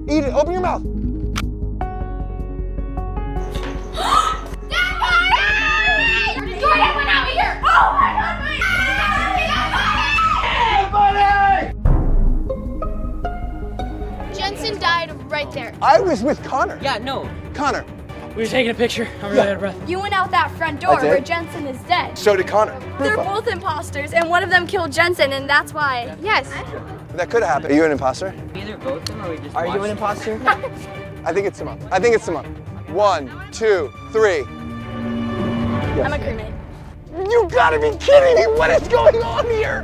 Eat it. Open your mouth. Jordan went out here. Oh my god, Jensen died right there. I was with Connor. Yeah, no. Connor. We were taking a picture. I'm really out of breath. You went out that front door I did. where Jensen is dead. So did Connor. They're both imposters, and one of them killed Jensen, and that's why. Yes. That could have happened. Are you an imposter? Either both of them or we just Are you an imposter? I think it's Simone. 1, 2, 3. I'm a crewmate. You gotta be kidding me! What is going on here?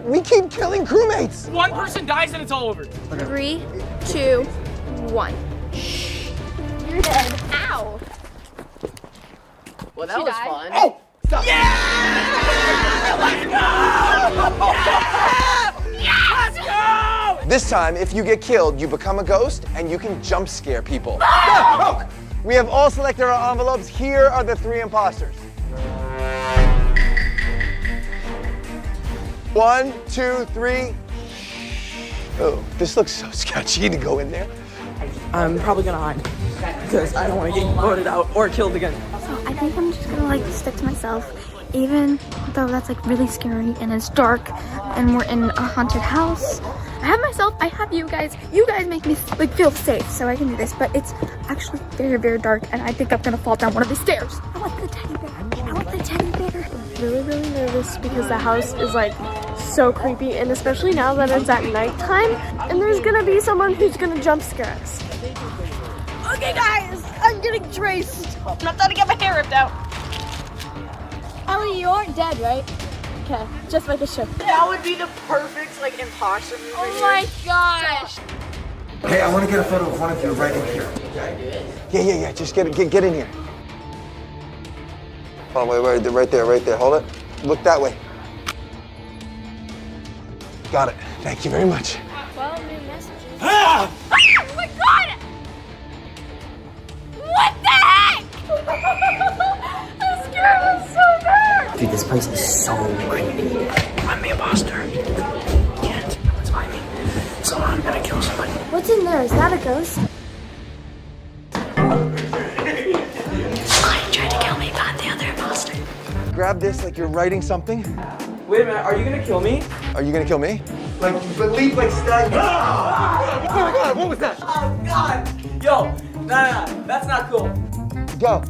We keep killing crewmates. One person dies and it's all over. 3, 2, 1. You're dead. Ow. Well, that She was died. fun. Oh! Stop. Let's go! This time, if you get killed, you become a ghost and you can jump scare people. No! We have all selected our envelopes. Here are the 3 imposters. 1, 2, 3. Oh, this looks so sketchy to go in there. I'm probably gonna hide because I don't want to get voted out or killed again. So I think I'm just gonna like stick to myself, even though that's like really scary and it's dark and we're in a haunted house. I have myself, I have you guys. You guys make me like feel safe, so I can do this. But it's actually very, very dark, and I think I'm gonna fall down one of these stairs. I want the teddy bear. I want the teddy bear. I'm really, really nervous because the house is like so creepy, and especially now that it's at nighttime, and there's gonna be someone who's gonna jump scare us. Okay, guys, I'm gonna getting traced. I'm not trying to get my hair ripped out. Ellie, you aren't dead, right? Okay, just making sure. That would be the perfect like imposter movie. Oh my gosh. Okay, I want to get a photo of one of you right in here. Yeah. Just get in here. Hold on, wait, right there. Hold it. Look that way. Got it. Thank you very much. 12 new messages. Oh my god! What the heck? That scared me so bad. Dude, this place is so creepy. I'm the imposter. Can't. No one's by me. So I'm gonna kill somebody. What's in there? Is that a ghost? Somebody tried to kill me, but I'm the other imposter. Grab this like you're writing something. Wait a minute, are you gonna kill me? Are you gonna kill me? Like, but leap like stag. Oh my god, what was that? Oh god! Yo, no, that's not cool. Go.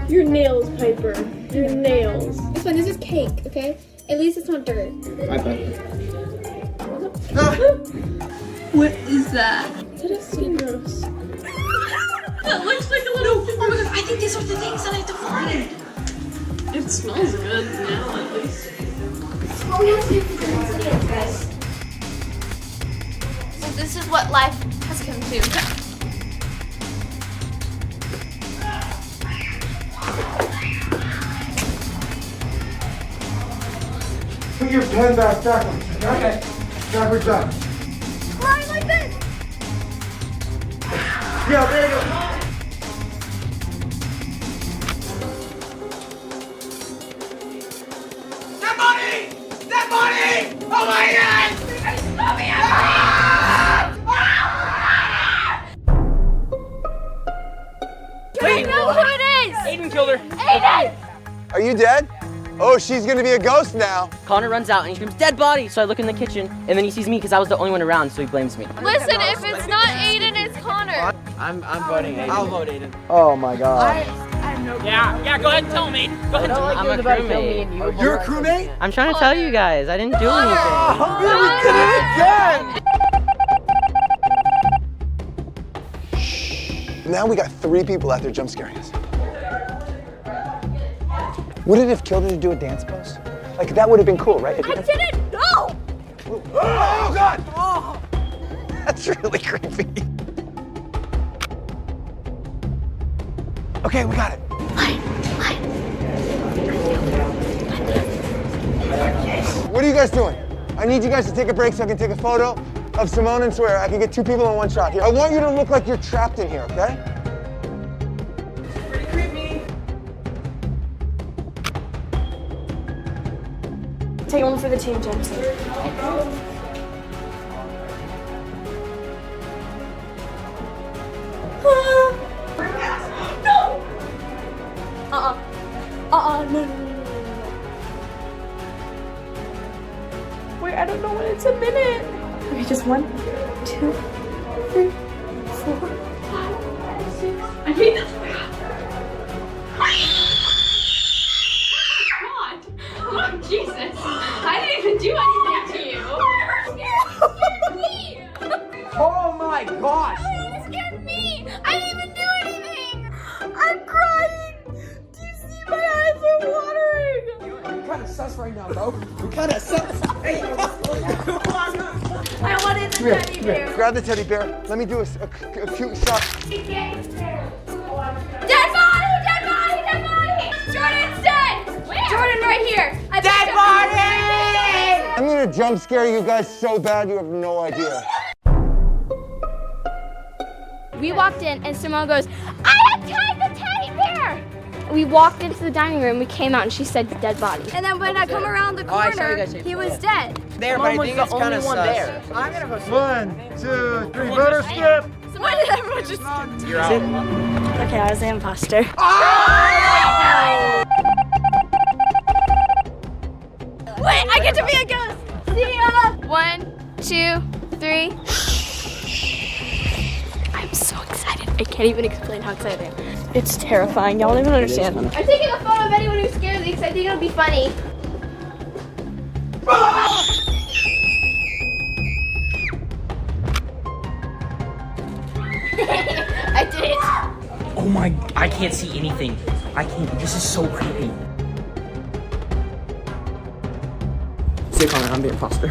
Your nails, Piper. Your nails. It's fine, this is cake, okay? At least it's not dirt. What is that? Is that a citrus? That looks like a little. Oh my god, I think these are the things that I have to find. It smells good now, at least. Well, we have to do the dance, guys. So this is what life has come to. Put your pen backwards. Okay. Backwards up. Right like this. Yeah, there you go. That body! Oh my god! You guys saw me! Wait, I know who it is! Aiden killed her. Aiden! Are you dead? Oh, she's gonna be a ghost now. Connor runs out and he screams, "Dead body!" So I look in the kitchen and then he sees me because I was the only one around, so he blames me. Listen, if it's not Aiden, it's Connor. I'm voting Aiden. I'll vote Aiden. Oh my god. Yeah, go ahead and tell me. Go ahead. I'm a crewmate. You're a crewmate? I'm trying to tell you guys, I didn't do anything. Oh, we did it again! Now we got 3 people out there jump scaring us. Would it have killed her to do a dance pose? Like, that would have been cool, right? I didn't know! Oh, God! Oh. That's really creepy. Okay, we got it. What are you guys doing? I need you guys to take a break so I can take a photo of Simone and Sawyer. I can get 2 people in one shot here. I want you to look like you're trapped in here, okay? Pretty creepy. Take one for the team, Jensen. No. Wait, I don't know when it's a minute. Okay, just 1, 2, 3, 4, 5, 6. I need this. God! Oh, Jesus! I didn't even do anything to you! Oh my gosh! You scared me! I didn't even do anything! I'm crying! Do you see my eyes are watering? You're kind of sus right now, bro. You're kind of sus. Hey, I wanted the teddy bear. Grab the teddy bear. Let me do a cute shot. Dead body! Dead body! Dead body! Jordan's dead! Where? Jordan right here! Dead body! I'm gonna jump scare you guys so bad you have no idea. We walked in and Simone goes, I untied the teddy bear! We walked into the dining room, we came out and she said dead body. And then when I come around the corner, he was dead. There, but I think it's kind of sus. I'm gonna go. 1, 2, 3, voter skip! So why did everyone just... You're out. Okay, I was the imposter. Wait, I get to be a ghost! See ya! 1, 2, 3. I'm so excited. I can't even explain how excited I am. It's terrifying. Y'all don't even understand. I'm taking a photo of anyone who's scared because I think it'll be funny. Oh my, I can't see anything. I can't, this is so creepy. Say comment, I'm the imposter.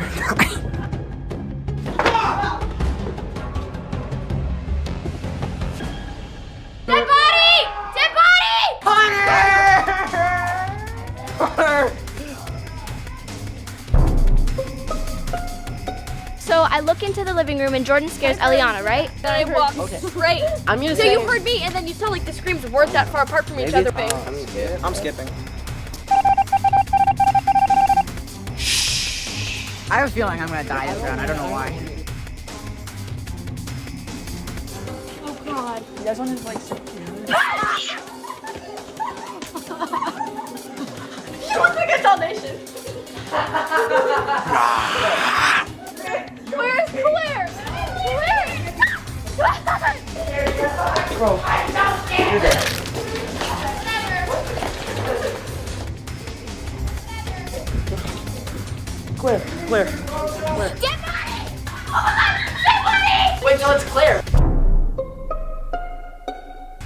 Dead body! Dead body! Connor! So I look into the living room and Jordan scares Eliana, right? Then I walk straight. I'm gonna So say. you heard me, and then you saw like the screams weren't that far apart from each other. I'm skipping. I have a feeling I'm gonna die this round. I don't know why. Oh God. You guys want to like sit You look like a Dalmatian. Where's Claire? Claire! Bro, you're dead. Claire. Dead body! Oh my God! Dead body! Wait, no, it's Claire.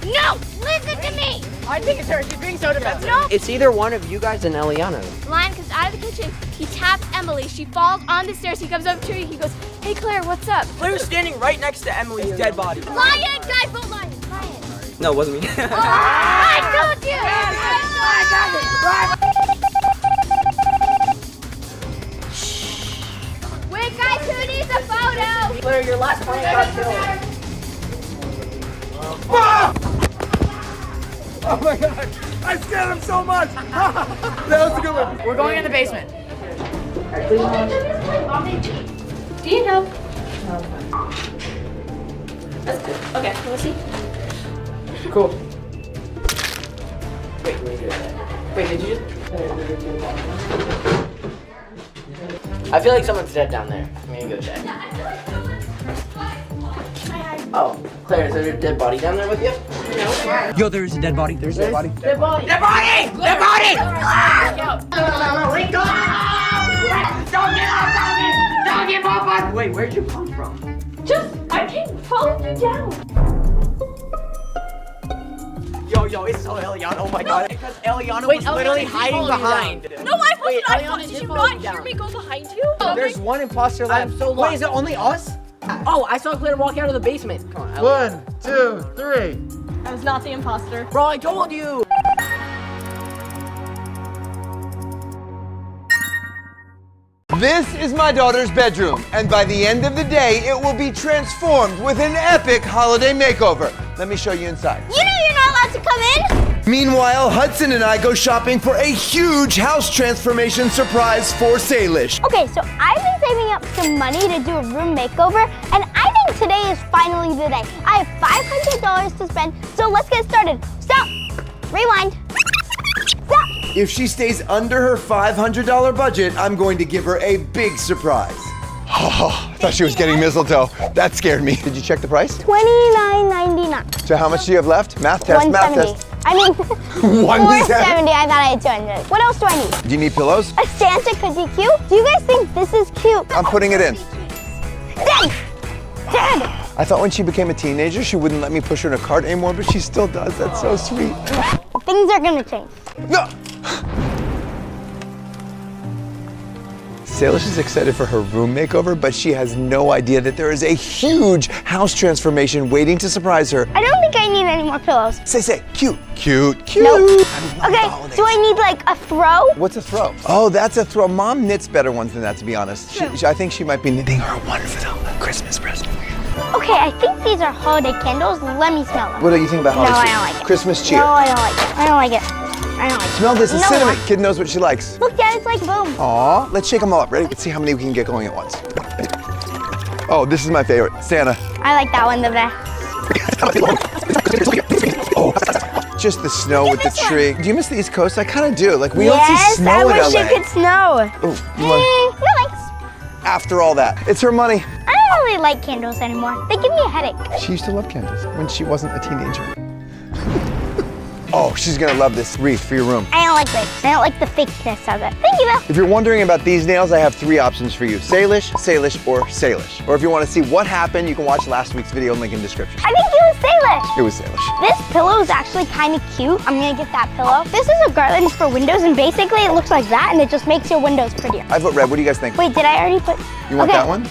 No! Listen to me! I think it's her. She's being so defensive. No! It's either one of you guys and Eliana. Lion comes out of the kitchen. He taps Emily. She falls on the stairs. He comes over to her. He goes, "Hey Claire, what's up?" Claire's standing right next to Emily's dead body. Lion! Guys, vote Lion! Lion! No, it wasn't me. I told you! Wait, guys, who needs a photo? Claire, your last point got killed. Oh my God! I scared him so much! That was a good one. We're going in the basement. Do you know? That's good. Okay, let's see. Cool. Wait, did you just? I feel like someone's dead down there. I'm gonna go check. Oh, Claire, is there a dead body down there with you? No. Yo, there's a dead body. There's a dead body. Dead body! Dead body! Dead body! No, Wait, go! Don't get off on me! Don't get off on! Wait, where'd you come from? I came following you down. Yo, it's so Eliana. Oh my God. Because Eliana was literally hiding behind. No, I wasn't. Eliana Did did you follow not you hear down. me go behind you? There's one imposter left. I'm so lost. Wait, is it only us? Oh, I saw Claire walk out of the basement. Come on, Eliana. 1, 2, 3. I was not the imposter. Bro, I told you. This is my daughter's bedroom, and by the end of the day, it will be transformed with an epic holiday makeover. Let me show you inside. You know you're not allowed to come in. Meanwhile, Hudson and I go shopping for a huge house transformation surprise for Salish. Okay, so I've been saving up some money to do a room makeover, and I think today is finally the day. I have $500 to spend, so let's get started. Stop! Rewind. Stop! If she stays under her $500 budget, I'm going to give her a big surprise. Oh, I thought she was getting mistletoe. That scared me. Did you check the price? $29.99. So how much do you have left? Math test, math test. I mean, 170. $470. I thought I had 200. What else do I need? Do you need pillows? A Santa could be cute. Do you guys think this is cute? I'm putting it in. Dad! Dad! I thought when she became a teenager, she wouldn't let me push her in a cart anymore, but she still does. That's so sweet. Things are gonna change. No! Salish is excited for her room makeover, but she has no idea that there is a huge house transformation waiting to surprise her. I don't think I need any more pillows. Say, cute. Cute, cute. Nope. Okay, do I need like a throw? What's a throw? Oh, that's a throw. Mom knits better ones than that, to be honest. I think she might be knitting her one for the Christmas present. Okay, I think these are holiday candles. Let me smell them. What do you think about No, holiday? I don't like it. Christmas cheer. No, I don't like it. I don't like it. I don't like it. Smell this, it's No. cinnamon. Kid knows what she likes. Look, Dad, it's like boom. Aw, let's shake them all up. Ready? Let's see how many we can get going at once. Oh, this is my favorite. Santa. I like that one the best. Oh, just the snow with the tree. Do you miss the East Coast? I kind of do. Like, we Yes, don't see snow I in wish LA. it could snow. Oh, you want? No thanks. After all that, it's her money. I don't really like candles anymore. They give me a headache. She used to love candles when she wasn't a teenager. Oh, she's gonna love this wreath for your room. I don't like this. I don't like the fakeness of it. Thank you, though. If you're wondering about these nails, I have 3 options for you. Salish, Salish, or Salish. Or if you want to see what happened, you can watch last week's video, link in the description. I think it was Salish. It was Salish. This pillow is actually kind of cute. I'm gonna get that pillow. This is a garland for windows, and basically it looks like that, and it just makes your windows prettier. I vote red. What do you guys think? Wait, did I already put? You want Okay. that one?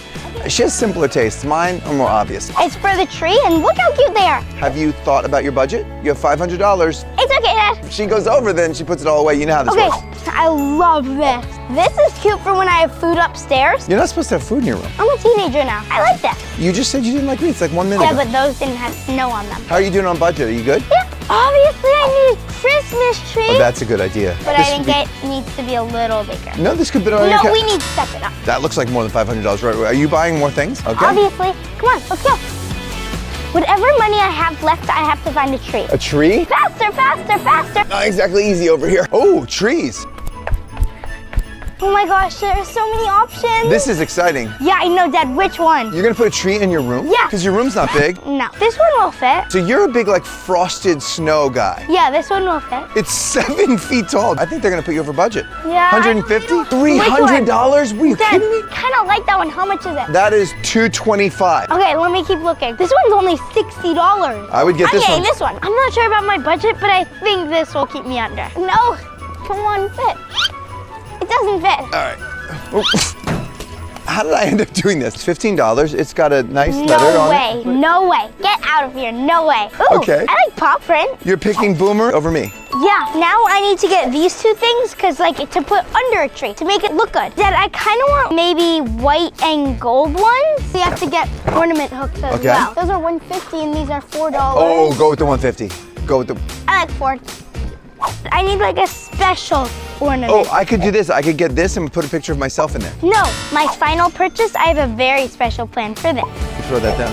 She has simpler tastes. Mine are more obvious. It's for the tree, and look how cute they are. Have you thought about your budget? You have $500. It's okay, Dad. If she goes over, then she puts it all away. You know how this Okay, works. I love this. This is cute for when I have food upstairs. You're not supposed to have food in your room. I'm a teenager now. I like this. You just said you didn't like wreaths like 1 minute Yeah, ago. but those didn't have snow on them. How are you doing on budget? Are you good? Yeah, obviously I need a Christmas tree. Oh, that's a good idea. But This I would think it needs to be a little bigger. No, this could be on your No, we need to step it up. That looks like more than $500, right? Are you buying more things? Okay. Obviously. Come on, let's go. Whatever money I have left, I have to find a tree. A tree? Faster, faster, faster. Not exactly easy over here. Oh, trees. Oh my gosh, there are so many options. This is exciting. Yeah, I know, Dad. Which one? You're gonna put a tree in your room? Yeah. Because your room's not big. No, this one will fit. So you're a big like frosted snow guy. Yeah, this one will fit. It's 7 feet tall. I think they're gonna put you over budget. Yeah. $150? $300? Were you Dad, kidding me? kind of like that one. How much is it? That is $225. Okay, let me keep looking. This one's only $60. I would get this I'm one. getting this one. I'm not sure about my budget, but I think this will keep me under. No, come on, fit. It doesn't fit. All right. Oh. How did I end up doing this? $15. It's got a nice letter No on way, it. no way. Get out of here, no way. Ooh, Okay. I like paw print. You're picking Boomer over me. Yeah, now I need to get these 2 things because like to put under a tree to make it look good. Dad, I kind of want maybe white and gold ones. You have to get ornament hooks as Okay. well. Those are $150 and these are $4. Oh, go with the 150. Go with the. I like 4. I need like a special ornament. Oh, I could do this. I could get this and put a picture of myself in there. No, my final purchase, I have a very special plan for this. You throw that down.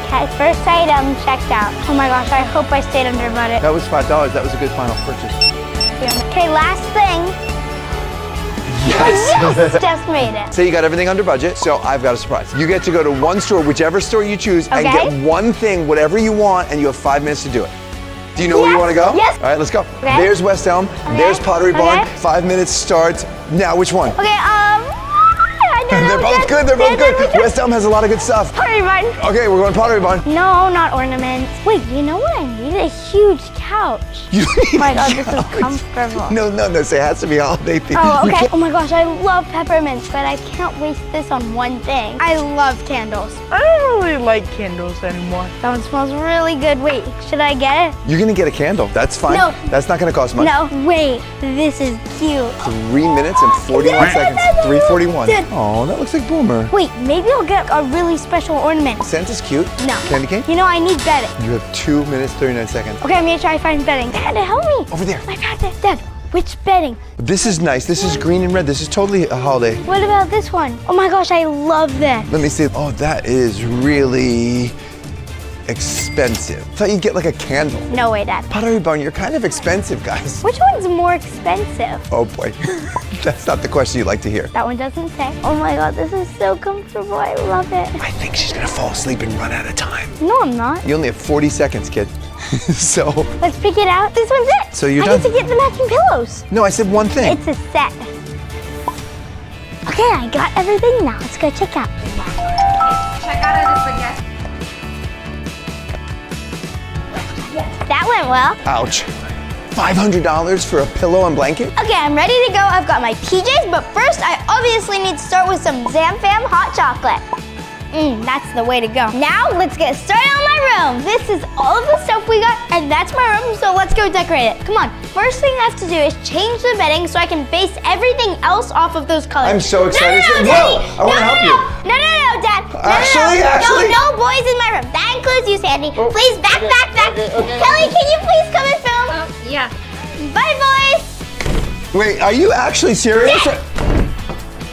Okay, first item checked out. Oh my gosh, I hope I stayed under budget. That was $5. That was a good final purchase. Okay, last thing. Yes! Just made it. So you got everything under budget, so I've got a surprise. You get to go to one store, whichever store you choose, and Okay. get one thing, whatever you want, and you have 5 minutes to do it. Do you know where you want to go? Yes. All right, let's go. Okay. There's West Elm. There's Pottery Barn. Okay. 5 minutes starts. Now, which one? Okay, I don't know. They're both good. They're both good. West Elm has a lot of good stuff. Pottery Barn. Okay, we're going Pottery Barn. No, not ornaments. Wait, you know what I need? A huge couch. You Oh my god, this is comfortable. No, so it has to be holiday themed. Oh, You okay. can't- Oh my gosh, I love peppermints, but I can't waste this on one thing. I love candles. I don't really like candles anymore. That one smells really good. Wait, should I get it? You're going to get a candle. That's fine. No. That's not going to cost much. No, wait. This is cute. 3 minutes and 41 seconds. 3:41. Dad. Oh, that looks like Boomer. Wait, maybe I'll get a really special ornament. Santa's cute. No. Candy cane? You know, I need bedding. You have 2 minutes, 39 seconds. Okay, I'm gonna try to find bedding. Dad, help me. Over there. I got this. Dad, which bedding? This is nice. This is green and red. This is totally a holiday. What about this one? Oh my gosh, I love this. Let me see. Oh, that is really expensive. I thought you'd get like a candle. No way, Dad. Pottery Barn, you're kind of expensive, guys. Which one's more expensive? Oh boy. That's not the question you like to hear. That one doesn't say. Oh my god, this is so comfortable. I love it. I think she's gonna fall asleep and run out of time. No, I'm not. You only have 40 seconds, kid. So. Let's pick it out. This one's it. So you're I done? get to get the matching pillows. No, I said one thing. It's a set. Okay, I got everything now. Let's go check out. Check out of this again. That went well. Ouch. $500 for a pillow and blanket? Okay, I'm ready to go. I've got my PJs, but first I obviously need to start with some Zam Fam hot chocolate. That's the way to go. Now let's get started on my room. This is all of the stuff we got, and that's my room, so let's go decorate it. Come on. First thing I have to do is change the bedding so I can base everything else off of those colors. I'm so excited. No, Whoa, Daddy. I want to help you. No, Dad. Actually. No boys in my room. That includes you, Sandy. Please back. Kelly, can you please come and film? Yeah. Bye, boys. Wait, are you actually serious? Yeah.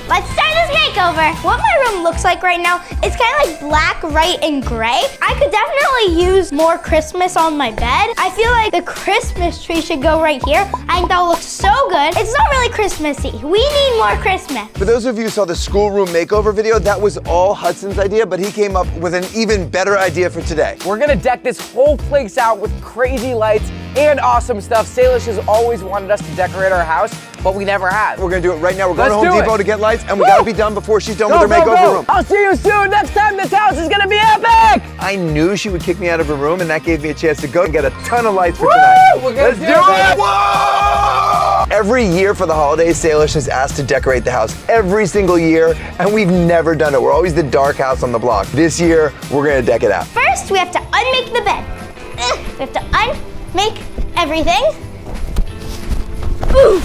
Let's start this makeover. What my room looks like right now, it's kind of like black, white, and gray. I could definitely use more Christmas on my bed. I feel like the Christmas tree should go right here. I think that will look so good. It's not really Christmassy. We need more Christmas. For those of you who saw the schoolroom makeover video, that was all Hudson's idea, but he came up with an even better idea for today. We're gonna deck this whole place out with crazy lights and awesome stuff. Salish has always wanted us to decorate our house, but we never have. We're gonna do it right now. We're going to Let's Home do Depot it. to get lights, and we gotta be done before she's done with her Go, makeover room. I'll see you soon. Next time this house is gonna be epic. I knew she would kick me out of her room, and that gave me a chance to go and get a ton of lights for tonight. Let's do it! Whoa! Every year for the holidays, Salish is asked to decorate the house every single year, and we've never done it. We're always the dark house on the block. This year, we're gonna deck it out. First, we have to unmake the bed. We have to unmake everything. Ooh.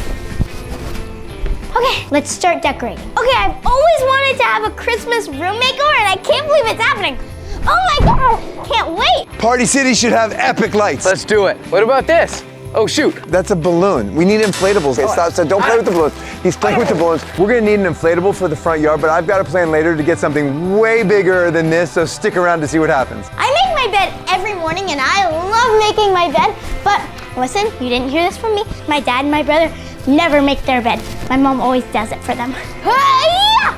Okay, let's start decorating. Okay, I've always wanted to have a Christmas room makeover, and I can't believe it's happening. Oh my God, can't wait. Party City should have epic lights. Let's do it. What about this? Oh shoot. That's a balloon. We need inflatables. Okay, stop, so don't play with the balloons. He's playing with the balloons. We're gonna need an inflatable for the front yard, but I've got a plan later to get something way bigger than this, so stick around to see what happens. I make my bed every morning, and I love making my bed, but listen, you didn't hear this from me. My dad and my brother never make their bed. My mom always does it for them.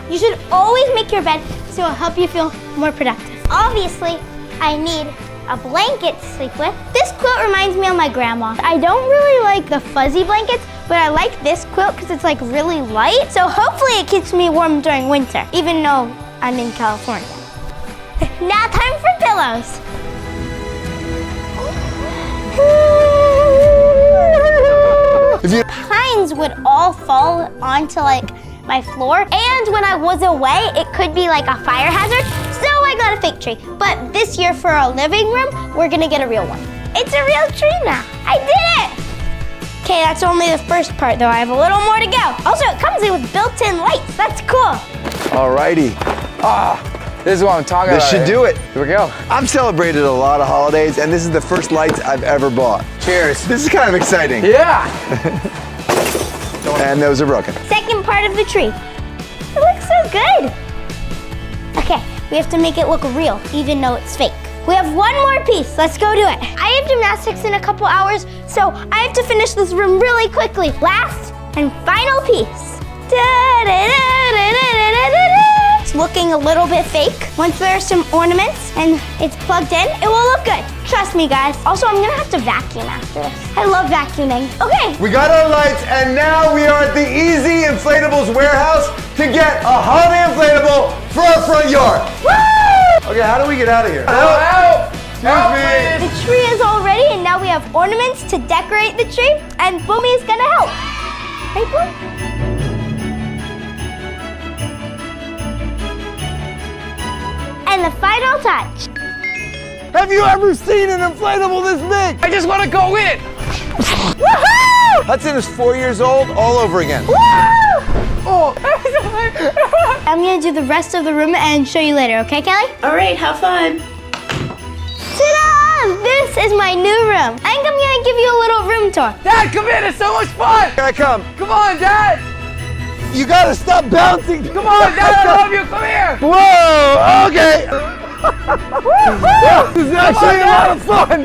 You should always make your bed so it'll help you feel more productive. Obviously, I need a blanket to sleep with. This quilt reminds me of my grandma. I don't really like the fuzzy blankets, but I like this quilt because it's like really light. So hopefully it keeps me warm during winter, even though I'm in California. Now time for pillows. Pines would all fall onto like my floor, and when I was away, it could be like a fire hazard, so I got a fake tree. But this year for our living room, we're gonna get a real one. It's a real tree now. I did it! Okay, that's only the first part though. I have a little more to go. Also, it comes in with built-in lights. That's cool. Alrighty. This is what I'm talking This about. should do it. Here we go. I've celebrated a lot of holidays, and this is the first lights I've ever bought. Cheers. This is kind of exciting. Yeah. And those are broken. Second part of the tree. It looks so good. Okay, we have to make it look real, even though it's fake. We have one more piece. Let's go do it. I have gymnastics in a couple hours, so I have to finish this room really quickly. Last and final piece. It's looking a little bit fake. Once there are some ornaments and it's plugged in, it will look good. Trust me, guys. Also, I'm gonna have to vacuum after this. I love vacuuming. Okay. We got our lights, and now we are at the Easy Inflatables warehouse to get a holiday inflatable for our front yard. Woo! Okay, how do we get out of here? Help! Excuse me. The tree is all ready, and now we have ornaments to decorate the tree, and Boomy is gonna help. Right, Boom? And the final touch. Have you ever seen an inflatable this big? I just want to go in. Woohoo! Hudson is 4 years old, all over again. Woo! Oh. I'm gonna do the rest of the room and show you later, okay, Kelly? All right, have fun. Ta-da! This is my new room. I think I'm gonna give you a little room tour. Dad, come in. It's so much fun. Here I come. Come on, Dad. You gotta stop bouncing. Come on, Dad. I love you. Come here. Whoa, okay. This is actually a lot of fun.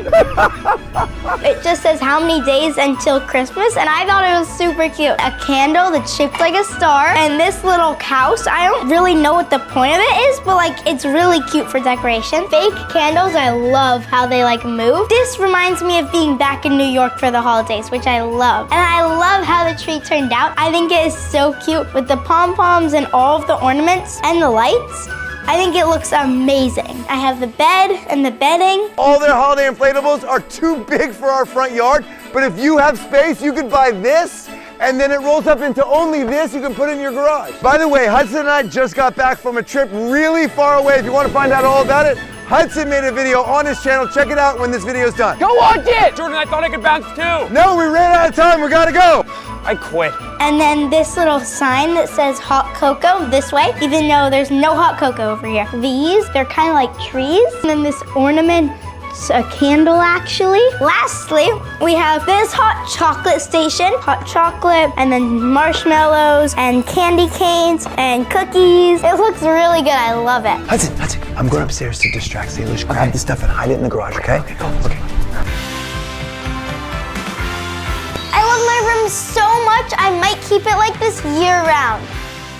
It just says how many days until Christmas, and I thought it was super cute. A candle that's shaped like a star, and this little house. I don't really know what the point of it is, but like it's really cute for decoration. Fake candles, I love how they like move. This reminds me of being back in New York for the holidays, which I love. And I love how the tree turned out. I think it is so cute with the pom-poms and all of the ornaments and the lights. I think it looks amazing. I have the bed and the bedding. All their holiday inflatables are too big for our front yard, but if you have space, you could buy this, and then it rolls up into only this you can put in your garage. By the way, Hudson and I just got back from a trip really far away. If you want to find out all about it, Hudson made a video on his channel. Check it out when this video's done. Go watch it! Jordan, I thought I could bounce too. No, we ran out of time. We gotta go. I quit. And then this little sign that says hot cocoa this way, even though there's no hot cocoa over here. These, they're kind of like trees. And then this ornament, it's a candle actually. Lastly, we have this hot chocolate station. Hot chocolate, and then marshmallows, and candy canes, and cookies. It looks really good, I love it. Hudson, I'm going upstairs to distract Salish. Grab the stuff and hide it in the garage, okay? Okay, go. Okay. I love my room so much, I might keep it like this year-round.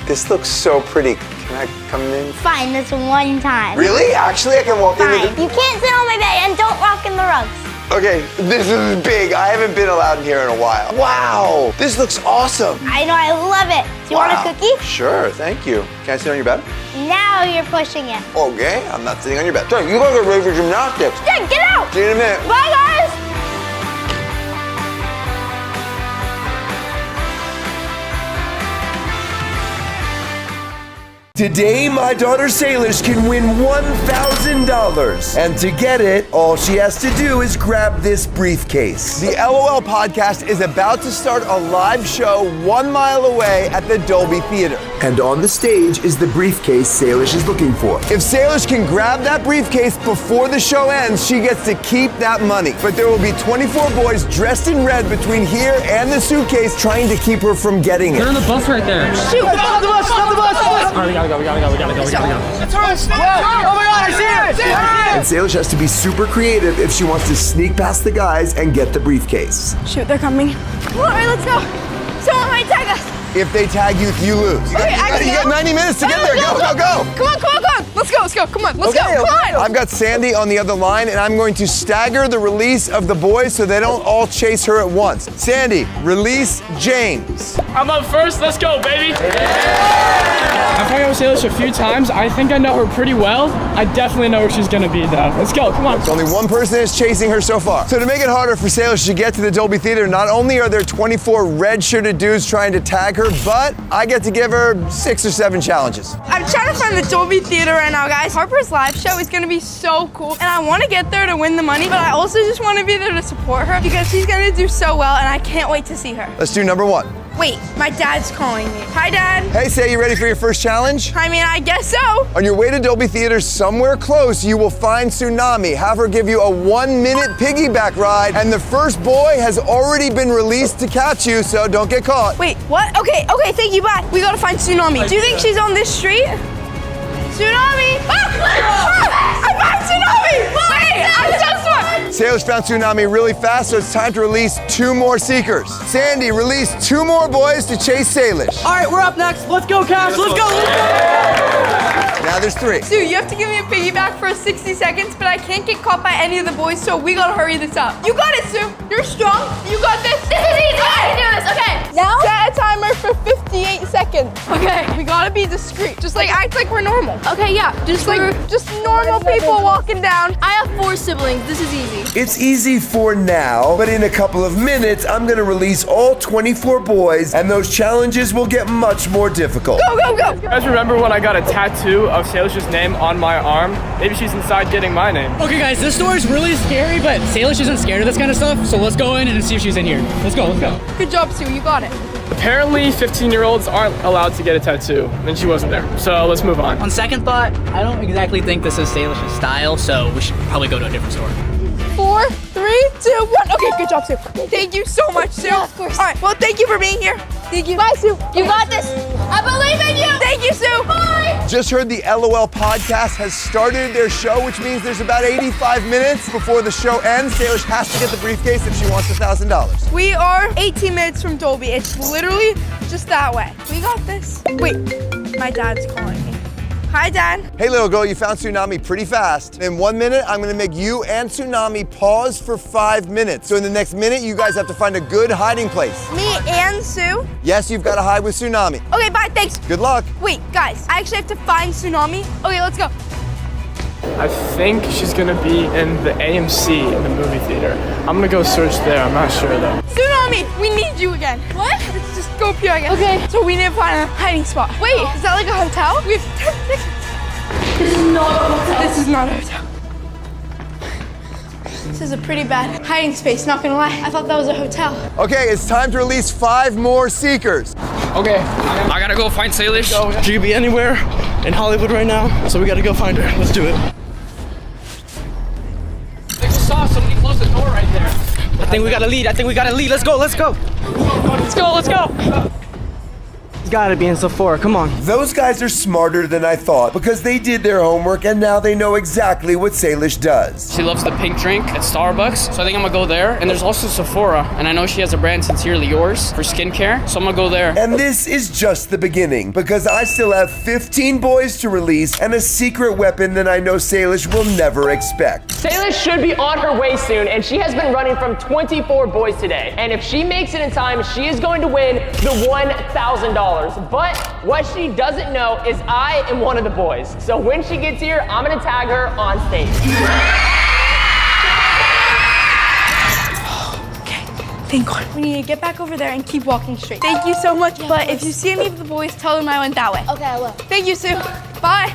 This looks so pretty. Can I come in? Fine, this one time. Really? Actually, I can walk Fine. in. You can't sit on my bed and don't rock in the rugs. Okay, this is big. I haven't been allowed in here in a while. Wow, this looks awesome. I know, I love it. Do you want a cookie? Sure, thank you. Can I sit on your bed? Now you're pushing it. Okay, I'm not sitting on your bed. Sorry, you gotta get ready for gymnastics. Dad, get out! See you in a minute. Bye, guys! Today, my daughter Salish can win $1,000. And to get it, all she has to do is grab this briefcase. The LOL podcast is about to start a live show 1 mile away at the Dolby Theater. And on the stage is the briefcase Salish is looking for. If Salish can grab that briefcase before the show ends, she gets to keep that money. But there will be 24 boys dressed in red between here and the suitcase trying to keep her from getting it. They're on the bus right there. Shoot! Stop the bus! Stop the bus! All right, we gotta go. It's her! Oh my God, I see it! And Salish has to be super creative if she wants to sneak past the guys and get the briefcase. Shoot, they're coming. All right, let's go. Someone might tag us. If they tag you, you lose. You got 90 minutes to get there. Go. Come on. Let's go. Come on, let's go. Come on. I've got Sandy on the other line, and I'm going to stagger the release of the boys so they don't all chase her at once. Sandy, release James. I'm up first. Let's go, baby. I've hung out with Salish a few times. I think I know her pretty well. I definitely know where she's gonna be, though. Let's go. Come on. There's only one person that's chasing her so far. So to make it harder for Salish to get to the Dolby Theater, not only are there 24 red-shirted dudes trying to tag her, but I get to give her 6 or 7 challenges. I'm trying to find the Dolby Theater right now, guys. Harper's live show is gonna be so cool, and I want to get there to win the money, but I also just want to be there to support her because she's gonna do so well, and I can't wait to see her. Let's do number 1. Wait, my dad's calling me. Hi, Dad. Hey, Say, you ready for your first challenge? I mean, I guess so. On your way to Dolby Theater, somewhere close, you will find Tsunami. Have her give you a 1-minute piggyback ride, and the first boy has already been released to catch you, so don't get caught. Wait, what? Okay, thank you, bye. We gotta find Tsunami. Do you think she's on this street? Tsunami! I found Tsunami! Wait, I'm so smart! Salish found Tsunami really fast, so it's time to release 2 more seekers. Sandy, release 2 more boys to chase Salish. All right, we're up next. Let's go, Cash. Let's go. Now there's 3. Sue, you have to give me a piggyback for 60 seconds, but I can't get caught by any of the boys, so we gotta hurry this up. You got it, Sue. You're strong. You got this. This is easy. I can do this. Okay. Now? Set a timer for 58 seconds. Okay. We gotta be discreet. Just like act like we're normal. Okay, yeah. Just normal people walking down. I have 4 siblings. This is easy. It's easy for now, but in a couple of minutes, I'm gonna release all 24 boys, and those challenges will get much more difficult. Go. You guys remember when I got a tattoo of Salish's name on my arm? Maybe she's inside getting my name. Okay, guys, this story's really scary, but Salish isn't scared of this kind of stuff, so let's go in and see if she's in here. Let's go. Good job, Sue. You got it. Apparently, 15-year-olds aren't allowed to get a tattoo, and she wasn't there. So let's move on. On second thought, I don't exactly think this is Salish's style, so we should probably go to a different store. 4, 3, 2, 1. Okay, good job, Sue. Thank you so much, Sue. Yeah, of course. All right, well, thank you for being here. Thank you. Bye, Sue. You got this. I believe in you. Thank you, Sue. Bye. Just heard the LOL podcast has started their show, which means there's about 85 minutes before the show ends. Salish has to get the briefcase if she wants $1,000. We are 18 minutes from Dolby. It's literally just that way. We got this. Wait, my dad's calling me. Hi, Dad. Hey, little girl, you found Tsunami pretty fast. In 1 minute, I'm gonna make you and Tsunami pause for 5 minutes. So in the next minute, you guys have to find a good hiding place. Me and Sue? Yes, you've gotta hide with Tsunami. Okay, bye, thanks. Good luck. Wait, guys, I actually have to find Tsunami. Okay, let's go. I think she's gonna be in the AMC in the movie theater. I'm gonna go search there. I'm not sure though. Tsunami, we need you again. What? Let's just go up here, I guess. Okay. So we need to find a hiding spot. Wait, is that like a hotel? We have 10 seconds. This is not a hotel. This is not a hotel. This is a pretty bad hiding space, not gonna lie. I thought that was a hotel. Okay, it's time to release 5 more seekers. Okay, I gotta go find Salish. She could be anywhere in Hollywood right now, so we gotta go find her. Let's do it. I just saw somebody close the door right there. I think we got a lead. Let's go. Let's go. It's gotta be in Sephora, come on. Those guys are smarter than I thought because they did their homework and now they know exactly what Salish does. She loves the pink drink at Starbucks, so I think I'm gonna go there. And there's also Sephora, and I know she has a brand Sincerely Yours for skincare, so I'm gonna go there. And this is just the beginning because I still have 15 boys to release and a secret weapon that I know Salish will never expect. Salish should be on her way soon, and she has been running from 24 boys today. And if she makes it in time, she is going to win the $1,000. But what she doesn't know is I am one of the boys. So when she gets here, I'm gonna tag her on stage. Thank God. We need to get back over there and keep walking straight. Thank you so much, but if you see any of the boys, tell them I went that way. Okay, I will. Thank you, Sue. Bye.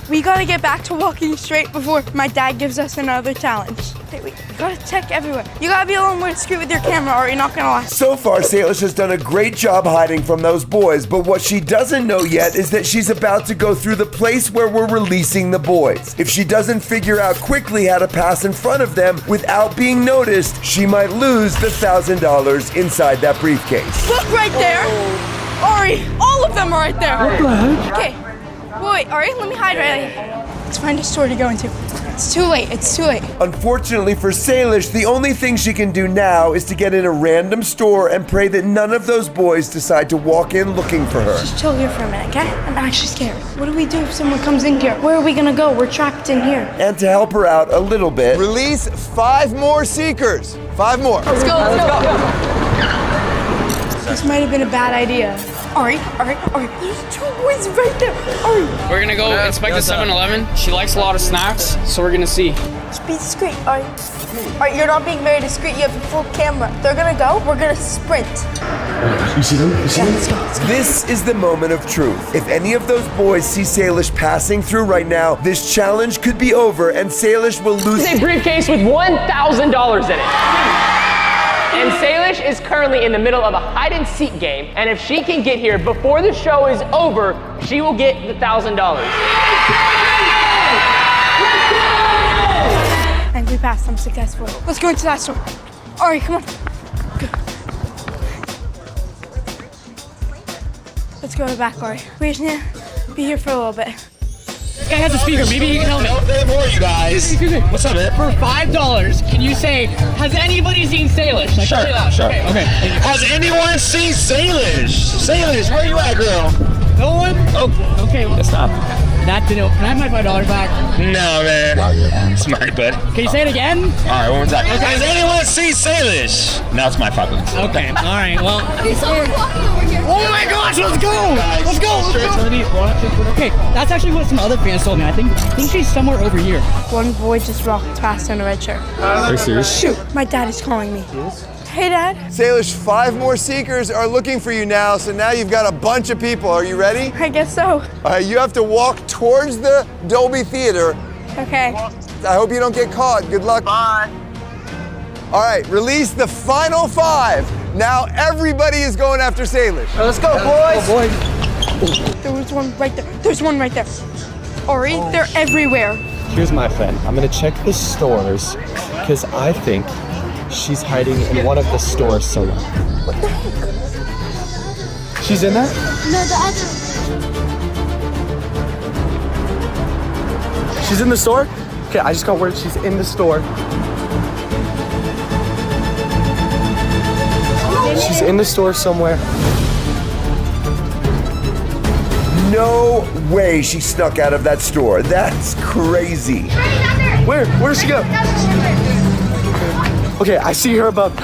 We gotta get back to walking straight before my dad gives us another challenge. Hey, we gotta check everywhere. You gotta be a little more discreet with your camera or you're not gonna last. So far, Salish has done a great job hiding from those boys, but what she doesn't know yet is that she's about to go through the place where we're releasing the boys. If she doesn't figure out quickly how to pass in front of them without being noticed, she might lose the $1,000 inside that briefcase. Look right there. Ari, all of them are right there. What the heck? Okay, wait, Ari, let me hide right here. Let's find a store to go into. It's too late, it's too late. Unfortunately for Salish, the only thing she can do now is to get in a random store and pray that none of those boys decide to walk in looking for her. Just chill here for a minute, okay? I'm actually scared. What do we do if someone comes in here? Where are we gonna go? We're trapped in here. And to help her out a little bit, release 5 more seekers. 5 more. Let's go, let's go. This might have been a bad idea. Ari, there's 2 boys right there. Ari. We're gonna go inspect the 7-Eleven. She likes a lot of snacks, so we're gonna see. Just be discreet, Ari. Ari, you're not being very discreet. You have a full camera. They're gonna go. We're gonna sprint. You see them? You see them? Let's go. This is the moment of truth. If any of those boys see Salish passing through right now, this challenge could be over and Salish will lose. It's a briefcase with $1,000 in it. And Salish is currently in the middle of a hide-and-seek game, and if she can get here before the show is over, she will get the $1,000. And we passed. I'm successful. Let's go into that store. Ari, come on. Go. Let's go to the back, Ari. We just need to be here for a little bit. This guy has a speaker. Maybe he can help me. More, you guys. What's up, man? For $5, can you say, has anybody seen Salish? Like, Sure, say that. sure. Okay. Has anyone seen Salish? Salish, where you at, girl? No one? Oh, okay. Well, stop. That didn't. Can I have my $5 back? No, man. Smart, bud. Can you say it again? All right, one more time. Okay. Has anyone seen Salish? Now it's my $5. Okay. All right. Well. Oh my gosh! Let's go! Let's go! Let's go! Okay, that's actually what some other fans told me. I think she's somewhere over here. One boy just walked past in a red shirt. Are you serious? Shoot! My dad is calling me. Hey, Dad. Salish, 5 more seekers are looking for you now, so now you've got a bunch of people. Are you ready? I guess so. All right, you have to walk towards the Dolby Theater. Okay. I hope you don't get caught. Good luck. Bye. All right, release the final 5. Now everybody is going after Salish. Let's go, boys. There was one right there. There's one right there. Ari, they're everywhere. Here's my plan. I'm gonna check the stores because I think she's hiding in one of the stores somewhere. What the heck? She's in there? No, the other. She's in the store? Okay, I just got word she's in the store. She's in the store somewhere. No way she snuck out of that store. That's crazy. Where'd she go? Okay, I see her above.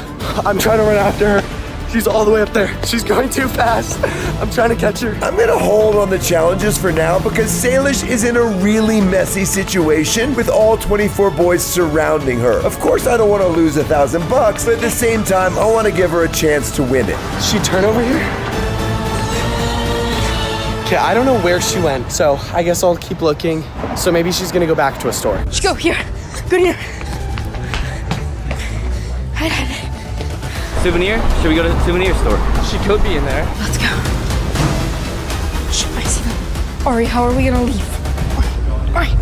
I'm trying to run after her. She's all the way up there. She's going too fast. I'm trying to catch her. I'm gonna hold on the challenges for now because Salish is in a really messy situation with all 24 boys surrounding her. Of course, I don't want to lose $1,000, but at the same time, I want to give her a chance to win it. She turn over here? Okay, I don't know where she went, so I guess I'll keep looking. So maybe she's gonna go back to a store. Let's go here. Go here. Hide. Souvenir? Should we go to the souvenir store? She could be in there. Let's go. Shit, I see them. Ari, how are we gonna leave? Ari.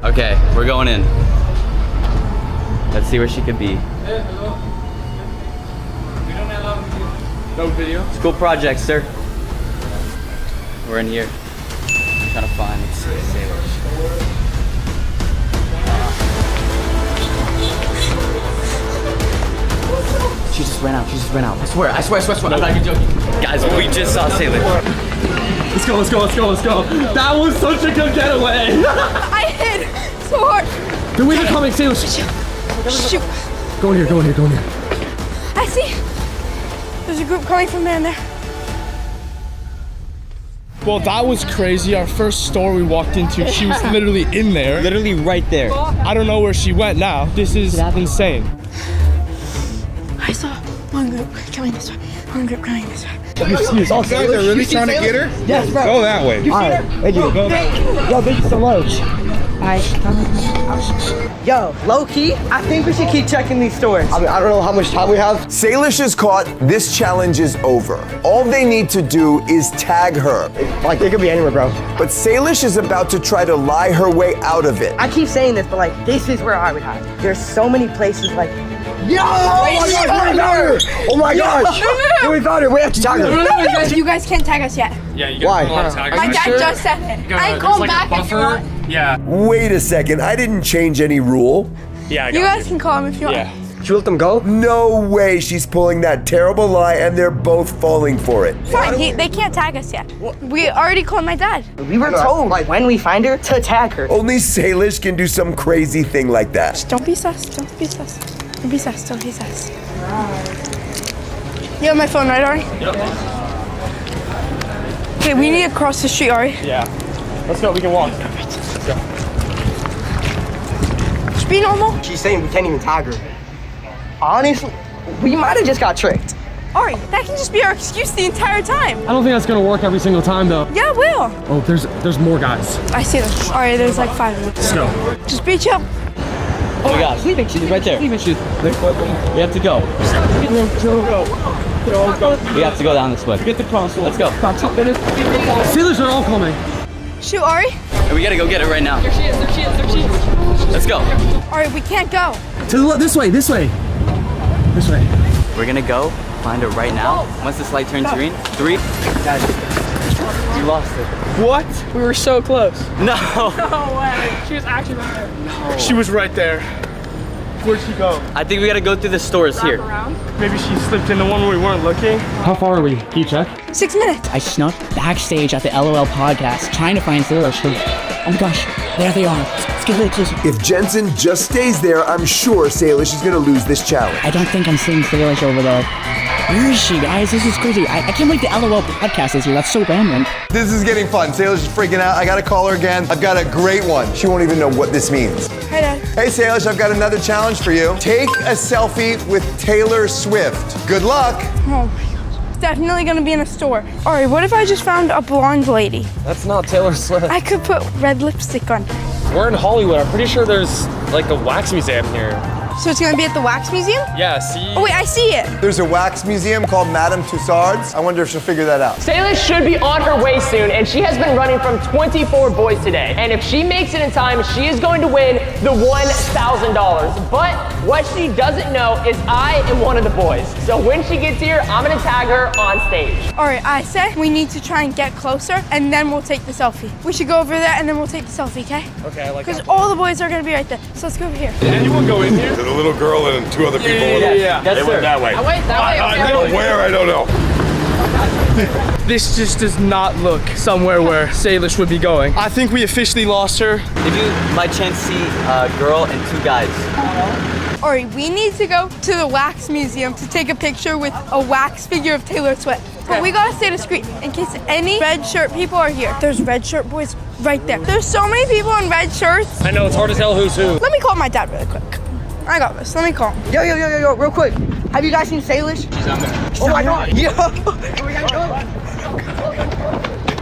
Okay, we're going in. Let's see where she could be. No video? School project, sir. We're in here. Trying to find Salish. She just ran out. I swear. I'm not even joking. Guys, we just saw Salish. Let's go. That was such a good getaway. I hit so hard. The wind is coming, Salish. Shoot. Go in here. I see. There's a group coming from there and there. Well, that was crazy. Our first store we walked into, she was literally in there. Literally right there. I don't know where she went now. This is insane. I saw one group coming this way. You guys are really trying to get her? Yes, bro. Go that way. All right, thank you. Go that way. Yo, thank you so much. Yo, low key, I think we should keep checking these stores. I don't know how much time we have. Salish is caught. This challenge is over. All they need to do is tag her. Like, it could be anywhere, bro. But Salish is about to try to lie her way out of it. I keep saying this, but like, this is where I would hide. There's so many places like, yo! Oh my gosh! We found her. We have to tag her. You guys can't tag us yet. Yeah, you Why? guys tag us. My dad just said it. I ain't calling back if you want. Yeah. Wait a second. I didn't change any rule. Yeah, I You guys can call him if you want. Yeah. Did you let them go? No way she's pulling that terrible lie and they're both falling for it. Fine, they can't tag us yet. We already called my dad. We were told, like, when we find her, to tag her. Only Salish can do some crazy thing like that. Don't be sus. Don't be sus. You have my phone, right, Ari? Yep. Okay, we need to cross the street, Ari. Yeah. Let's go, we can walk. Let's go. Just be normal. She's saying we can't even tag her. Honestly, we might have just got tricked. Ari, that can just be our excuse the entire time. I don't think that's gonna work every single time though. Yeah, it will. Oh, there's more guys. I see them. Ari, there's like 5 of them. Let's go. Just be chill. Oh my gosh. Sleeping shoes right there. Sleeping shoes. We have to go. We have to go down this way. Get the console. Let's go. Steelers are all coming. Shoot, Ari. And we gotta go get it right now. There she is. Let's go. Ari, we can't go. To the left, this way. We're gonna go find her right now. Once this light turns green. 3. Guys, we lost her. What? We were so close. No. No way. She was actually right there. No. She was right there. Where'd she go? I think we gotta go through the stores here. Maybe she slipped into one where we weren't looking. How far are we? Can you check? 6 minutes. I snuck backstage at the LOL podcast trying to find Salish. Oh my gosh, there they are. Let's get really close. If Jensen just stays there, I'm sure Salish is gonna lose this challenge. I don't think I'm seeing Salish over there. Where is she, guys? This is crazy. I can't believe the LOL podcast is here. That's so random. This is getting fun. Salish is freaking out. I gotta call her again. I've got a great one. She won't even know what this means. Hi, Dad. Hey Salish, I've got another challenge for you. Take a selfie with Taylor Swift. Good luck. Oh my gosh. It's definitely gonna be in a store. Ari, what if I just found a blonde lady? That's not Taylor Swift. I could put red lipstick on. We're in Hollywood. I'm pretty sure there's like a wax museum here. So it's gonna be at the wax museum? Yeah, see? Oh wait, I see it. There's a wax museum called Madame Tussauds. I wonder if she'll figure that out. Salish should be on her way soon, and she has been running from 24 boys today. And if she makes it in time, she is going to win the $1,000. But what she doesn't know is I am one of the boys. So when she gets here, I'm gonna tag her on stage. All right, I say we need to try and get closer, and then we'll take the selfie. We should go over there, and then we'll take the selfie, okay? Okay, I like that. Because all the boys are gonna be right there. So let's go over here. Did anyone go in here? A little girl and 2 other people. Yeah. They went that way. Wait, that way. Where? I don't know. This just does not look somewhere where Salish would be going. I think we officially lost her. Did you by chance see a girl and 2 guys? All right, we need to go to the wax museum to take a picture with a wax figure of Taylor Swift. But we gotta stay discreet in case any red shirt people are here. There's red shirt boys right there. There's so many people in red shirts. I know, it's hard to tell who's who. Let me call my dad really quick. I got this. Let me call him. Yo, real quick. Have you guys seen Salish? She's on there. Oh my god.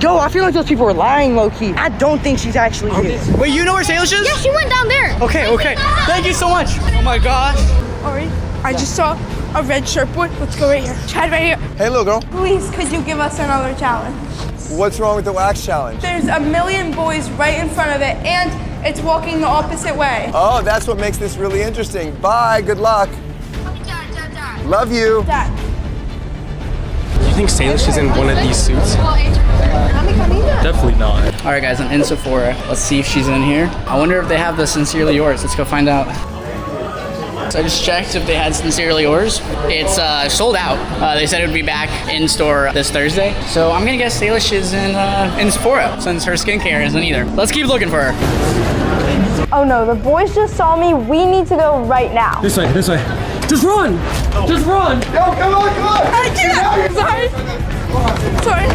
Yo, I feel like those people are lying low-key. I don't think she's actually here. Wait, you know where Salish is? Yeah, she went down there. Okay. Thank you so much. Oh my gosh. All right, I just saw a red shirt boy. Let's go right here. Chad, right here. Hey little girl. Please, could you give us another challenge? What's wrong with the wax challenge? There's a million boys right in front of it, and it's walking the opposite way. Oh, that's what makes this really interesting. Bye, good luck. Love you. Dad. you think Salish is in one of these suits? Definitely not. All right, guys, I'm in Sephora. Let's see if she's in here. I wonder if they have the Sincerely Yours. Let's go find out. So I just checked if they had Sincerely Yours. It's sold out. They said it would be back in store this Thursday. So I'm gonna guess Salish is in Sephora since her skincare isn't either. Let's keep looking for her. Oh no, the boys just saw me. We need to go right now. This way, this way. Just run! Just run! Yo, come on, come on! I can't. Sorry. Sorry.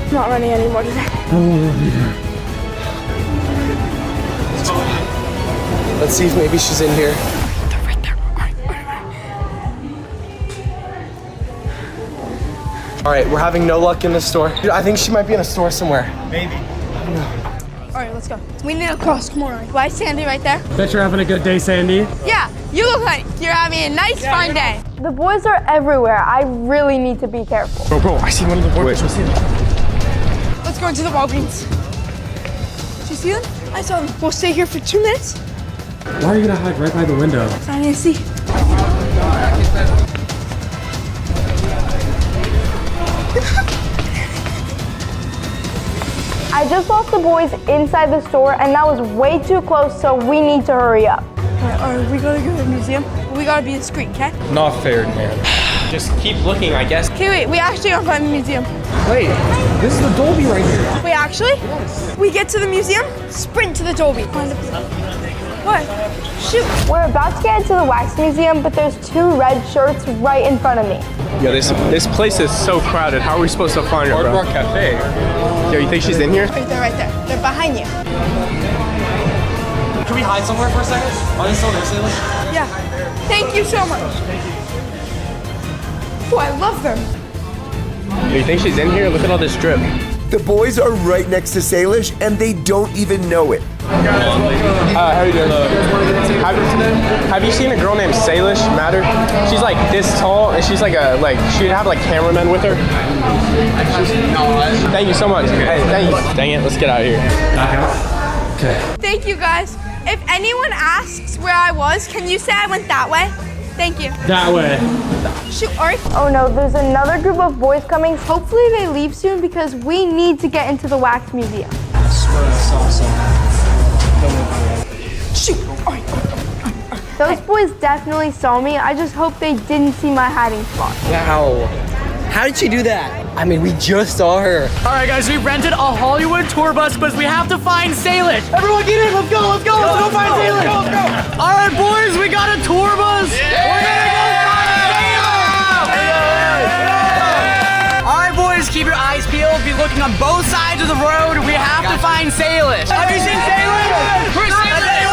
I'm not running anymore today. Let's see if maybe she's in here. They're right there. All right, we're having no luck in the store. Dude, I think she might be in a store somewhere. Maybe. All right, let's go. We need to cross. Come on, Rory. Why is Sandy right there? Bet you're having a good day, Sandy. Yeah, you look like you're having a nice, fun day. The boys are everywhere. I really need to be careful. Bro, I see one of the boys. Let's go into the Walgreens. Did you see them? I saw them. We'll stay here for 2 minutes. Why are you gonna hide right by the window? So I need to see. I just lost the boys inside the store and that was way too close, so we need to hurry up. All right, we gotta go to the museum. We gotta be discreet, okay? Not fair, man. Just keep looking, I guess. Okay, wait, we actually gotta find the museum. Wait, this is the Dolby right here. Wait, actually? Yes. We get to the museum, sprint to the Dolby. What? Shoot. We're about to get into the wax museum, but there's 2 red shirts right in front of me. Yo, this place is so crowded. How are we supposed to find her, bro? Hard Rock Cafe. Yo, you think she's in here? Right there, right there. They're behind you. Can we hide somewhere for a second? Are they still there, Salish? Yeah. Thank you so much. Oh, I love them. Yo, you think she's in here? Look at all this drip. The boys are right next to Salish and they don't even know it. How you doing? Have you seen a girl named Salish Matter? She's like this tall, and she's like she'd have like cameramen with her. Thank you so much. Hey, thank you. Dang it, let's get out of here. Okay. Thank you, guys. If anyone asks where I was, can you say I went that way? Thank you. That way. Shoot, Ori. Oh no, there's another group of boys coming. Hopefully they leave soon because we need to get into the wax museum. I swear I saw something. Shoot, Ori. Those boys definitely saw me. I just hope they didn't see my hiding spot. Wow. How did she do that? I mean, we just saw her. All right, guys, we rented a Hollywood tour bus because we have to find Salish. Everyone get in, let's go, let's go, let's go find Salish. Let's go. All right, boys, we got a tour bus. Yeah. We're gonna go find Salish. All right, boys, keep your eyes peeled. Be looking on both sides of the road. We have to find Salish. Have you seen Salish? Where's Salish?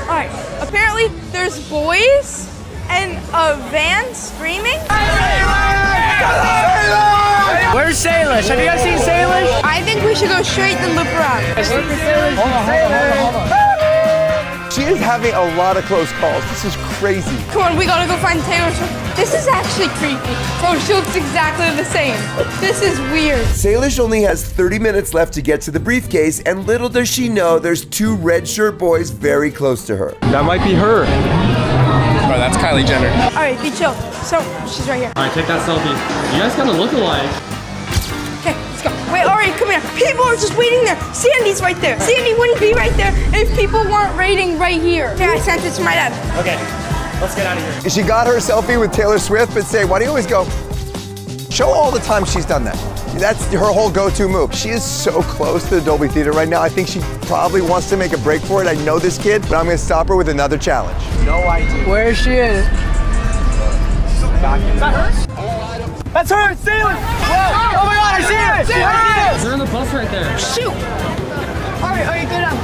All right, apparently there's boys and a van screaming. Where's Salish? Have you guys seen Salish? I think we should go straight and loop around. Hold on. She is having a lot of close calls. This is crazy. Come on, we gotta go find Taylor Swift. This is actually creepy. Oh, she looks exactly the same. This is weird. Salish only has 30 minutes left to get to the briefcase, and little does she know there's 2 red shirt boys very close to her. That might be her. Bro, that's Kylie Jenner. All right, be chill. So, she's right here. All right, take that selfie. You guys kind of look alike. Okay, let's go. Wait, Ari, come here. People are just waiting there. Sandy's right there. Sandy wouldn't be right there if people weren't waiting right here. Yeah, I sent it to my dad. Okay, let's get out of here. She got her selfie with Taylor Swift, but say, why do you always go? Show all the time she's done that. That's her whole go-to move. She is so close to the Dolby Theater right now. I think she probably wants to make a break for it. I know this kid, but I'm gonna stop her with another challenge. No idea. Where is she? Is that her? That's her, Salish! Oh my God, I see her! They're on the bus right there. Shoot! All right, go down.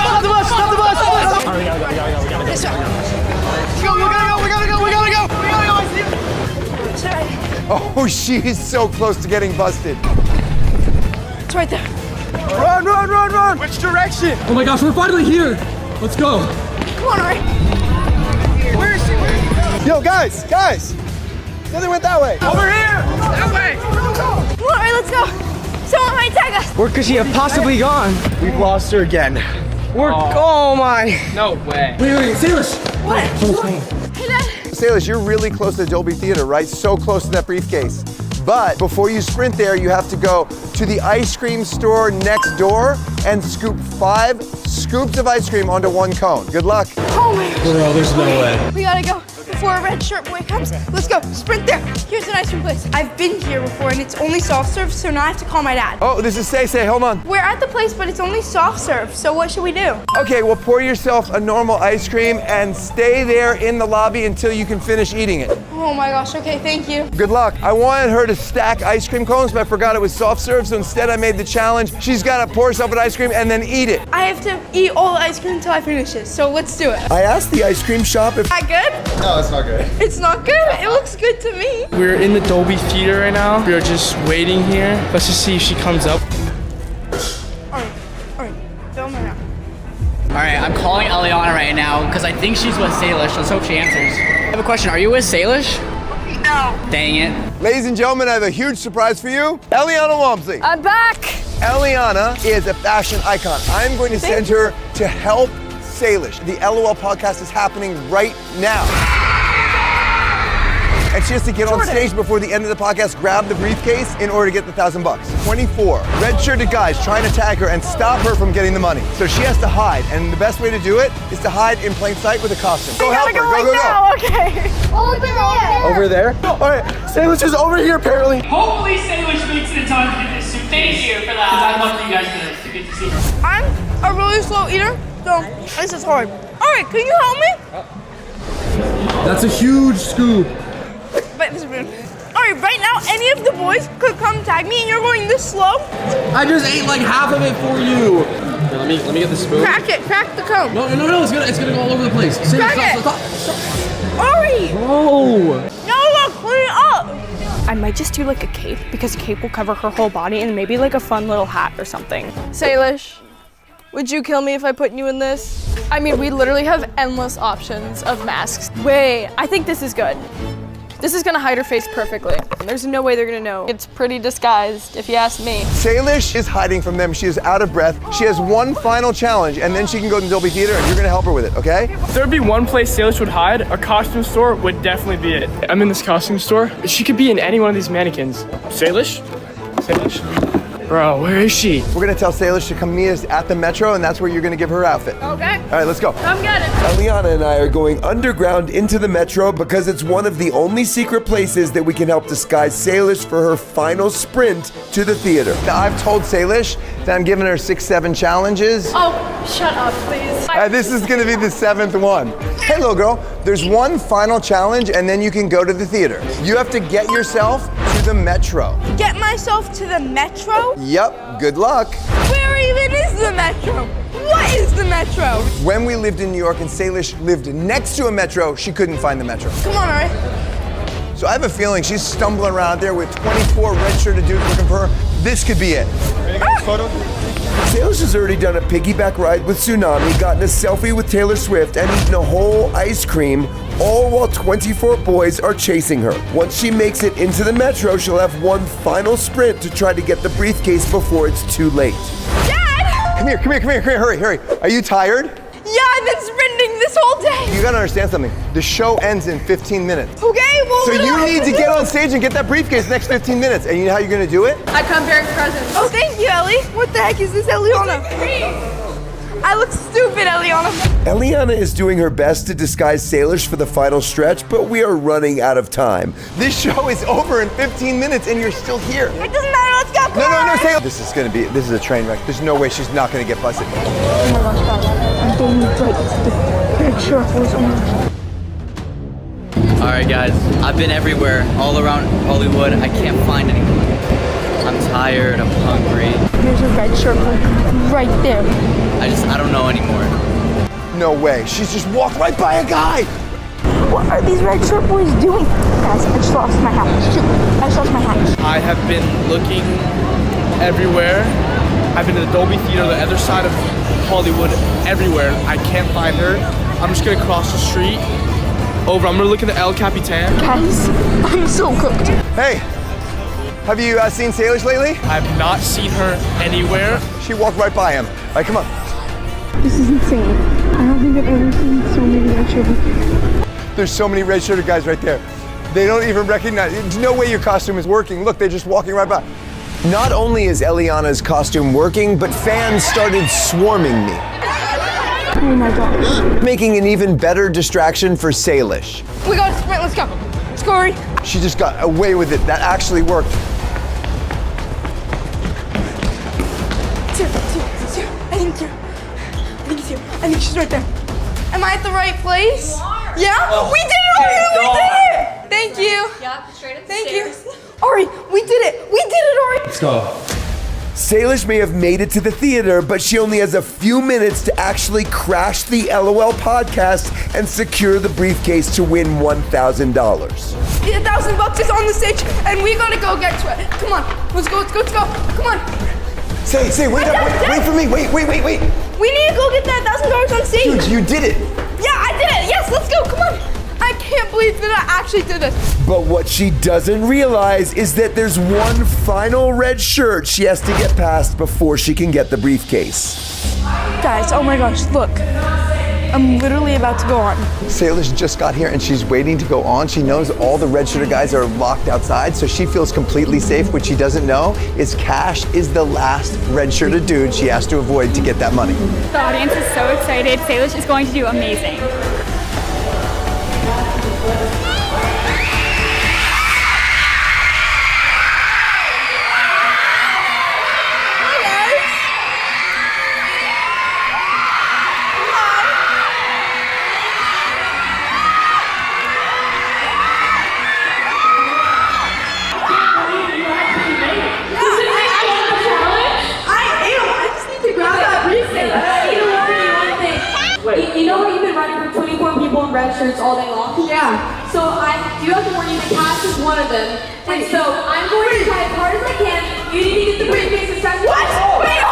Stop the bus! Stop the bus! All right, we gotta go. This way. We gotta go! I see her. Oh, she is so close to getting busted. It's right there. Run! Which direction? Oh my gosh, we're finally here. Let's go. Come on, Ari. Where is she? Yo, guys! No, they went that way. Over here! That way! Come on, Ari, let's go. Someone might tag us. Where could she have possibly gone? We've lost her again. Oh my. No way. Wait, Salish. What? Hey, Dad. Salish, you're really close to Dolby Theater, right? So close to that briefcase. But before you sprint there, you have to go to the ice cream store next door and scoop 5 scoops of ice cream onto 1 cone. Good luck. Oh my gosh. Girl, there's no way. We gotta go before a red shirt boy comes. Let's go. Sprint there. Here's an ice cream place. I've been here before and it's only soft serve, so now I have to call my dad. Oh, this is Say. Hold on. We're at the place, but it's only soft serve. So what should we do? Okay, well, pour yourself a normal ice cream and stay there in the lobby until you can finish eating it. Oh my gosh. Okay, thank you. Good luck. I wanted her to stack ice cream cones, but I forgot it was soft serve, so instead I made the challenge. She's got to pour herself an ice cream and then eat it. I have to eat all the ice cream until I finish it. So let's do it. I asked the ice cream shop if... That good? No, it's not good. It's not good? It looks good to me. We're in the Dolby Theater right now. We are just waiting here. Let's just see if she comes up. All right. Film her now. All right, I'm calling Eliana right now because I think she's with Salish. Let's hope she answers. I have a question. Are you with Salish? No. Dang it. Ladies and gentlemen, I have a huge surprise for you. Eliana Walmsley. I'm back. Eliana is a fashion icon. I'm going to send her to help Salish. The LOL podcast is happening right now. And she has to get on stage before the end of the podcast, grab the briefcase in order to get the $1,000. 24 red-shirted guys trying to tag her and stop her from getting the money. So she has to hide, and the best way to do it is to hide in plain sight with a costume. Go help her, go. Okay. Over there? All right, Salish is over here apparently. Hopefully Salish makes it in time to get this suit. Thank you for that. I'd love for you guys to get to see her. I'm a really slow eater, so this is hard. All right, can you help me? That's a huge scoop. But this is rude. All right, right now, any of the boys could come tag me, and you're going this slow. I just ate like half of it for you. Here, let me get the spoon. Crack it, crack the cone. No, it's gonna go all over the place. Crack it. Hurry. Oh. No, look, clean it up. I might just do like a cape because a cape will cover her whole body and maybe like a fun little hat or something. Salish, would you kill me if I put you in this? I mean, we literally have endless options of masks. Wait, I think this is good. This is gonna hide her face perfectly. There's no way they're gonna know. It's pretty disguised, if you ask me. Salish is hiding from them. She is out of breath. She has one final challenge, and then she can go to Dolby Theater, and you're gonna help her with it, okay? If there'd be one place Salish would hide, a costume store would definitely be it. I'm in this costume store. She could be in any one of these mannequins. Salish? Bro, where is she? We're gonna tell Salish to come meet us at the Metro, and that's where you're gonna give her outfit. Okay. All right, let's go. Come get it. Eliana and I are going underground into the Metro because it's one of the only secret places that we can help disguise Salish for her final sprint to the theater. Now, I've told Salish that I'm giving her 6-7 challenges. Oh, shut up, please. This is gonna be the 7th one. Hey, little girl, there's one final challenge, and then you can go to the theater. You have to get yourself to the Metro. Get myself to the Metro? Yep, good luck. Where even is the Metro? What is the Metro? When we lived in New York and Salish lived next to a Metro, she couldn't find the Metro. Come on, all right. So I have a feeling she's stumbling around there with 24 red-shirted dudes looking for her. This could be it. Ready to get this photo? Salish has already done a piggyback ride with Tsunami, gotten a selfie with Taylor Swift, and eaten a whole ice cream, all while 24 boys are chasing her. Once she makes it into the Metro, she'll have one final sprint to try to get the briefcase before it's too late. Dad! Come here, hurry. Are you tired? Yeah, I've been sprinting this whole day. You gotta understand something. The show ends in 15 minutes. Okay, well, So you need to get on stage and get that briefcase next 15 minutes. And you know how you're gonna do it? I come bearing presents. Oh, thank you, Ellie. What the heck is this, Eliana? I look stupid, Eliana. Eliana is doing her best to disguise Salish for the final stretch, but we are running out of time. This show is over in 15 minutes and you're still here. It doesn't matter, let's go. No, Salish. This is a train wreck. There's no way she's not gonna get busted. Oh my gosh, God. I'm getting like the picture was on. Alright guys, I've been everywhere, all around Hollywood. I can't find anyone. I'm tired, I'm hungry. There's a red shirt right there. I don't know anymore. No way, she's just walked right by a guy. What are these red shirt boys doing? Guys, I just lost my hat. Shoot, I just lost my hat. I have been looking everywhere. I've been to the Dolby Theater, the other side of Hollywood, everywhere. I can't find her. I'm just gonna cross the street over. I'm gonna look at the El Capitan. Guys, I'm so cooked. Hey, Have you seen Salish lately? I've not seen her anywhere. She walked right by him. All right, come on. This is insane. I don't think I've ever seen so many red shirted. There's so many red-shirted guys right there. They don't even recognize. There's no way your costume is working. Look, they're just walking right by. Not only is Eliana's costume working, but fans started swarming me. Oh my gosh. Making an even better distraction for Salish. We got to sprint, let's go. Let's go, Rory. She just got away with it. That actually worked. I think she's right there. Am I at the right place? Yeah? We did it, Ori! We did it! Thank you. Yep, straight up the Thank stairs. you. Ori, we did it! We did it, Ori! Let's go. Salish may have made it to the theater, but she only has a few minutes to actually crash the LOL podcast and secure the briefcase to win $1,000. $1,000 is on the stage, and we gotta go get to it. Come on, let's go. Come on. Say, wait for me. Wait. We need to go get that $1,000 on stage. Dude, you did it. Yeah, I did it. Yes, let's go. Come on. I can't believe that I actually did this. But what she doesn't realize is that there's one final red shirt she has to get past before she can get the briefcase. Guys, oh my gosh, look. I'm literally about to go on. Salish just got here and she's waiting to go on. She knows all the red-shirted guys are locked outside, so she feels completely safe. What she doesn't know is Cash is the last red-shirted dude she has to avoid to get that money. The audience is so excited. Salish is going to do amazing. You know how you've been running for 24 people in red shirts all day long? Yeah. So I do have to warn you that Cash is one of them. And so I'm going to try as hard as I can. You need to get the briefcase as fast as possible. What? Wait,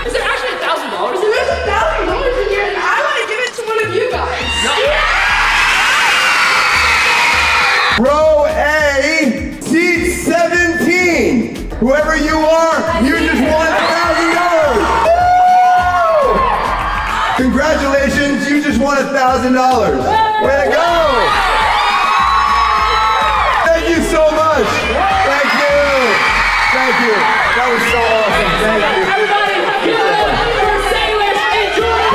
Is there actually $1,000? There's $1,000 in here, and I want to give it to one of you guys. Row A, seat 17. Whoever you are, you just won $1,000. Congratulations, you just won $1,000. Way to go. Thank you so much. Thank you. That was so awesome. Thank you. Everybody, give it up for Salish and Jordan.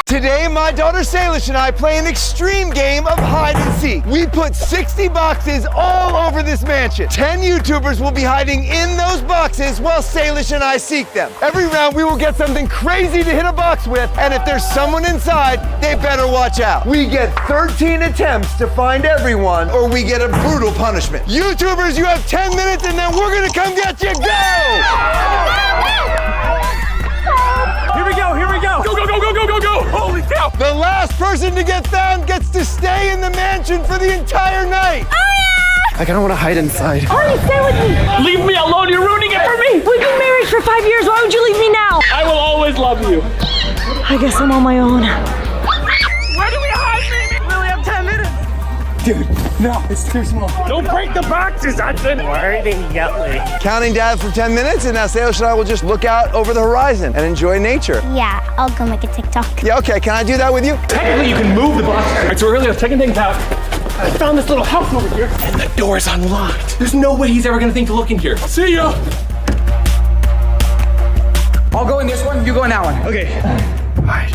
Today, my daughter Salish and I play an extreme game of hide and seek. We put 60 boxes all over this mansion. 10 YouTubers will be hiding in those boxes while Salish and I seek them. Every round, we will get something crazy to hit a box with, and if there's someone inside, they better watch out. We get 13 attempts to find everyone, or we get a brutal punishment. YouTubers, you have 10 minutes, and then we're gonna come get you. Go! Here we go. Go. Holy cow. The last person to get found gets to stay in the mansion for the entire night. I kind of want to hide inside. Ori, stay with me. Leave me alone. You're ruining it for me. We've been married for 5 years. Why would you leave me now? I will always love you. I guess I'm on my own. Where do we hide, baby? We only have 10 minutes. Dude, no, it's too small. Don't break the boxes, Hudson. Where are they yelling? Counting down for 10 minutes, and now Salish and I will just look out over the horizon and enjoy nature. Yeah, I'll go make a TikTok. Yeah, okay, can I do that with you? Technically, you can move the boxes. All right, so we're really taking things out. I found this little house over here, and the door's unlocked. There's no way he's ever gonna think to look in here. See ya. I'll go in this one, you go in that one. Okay. All right.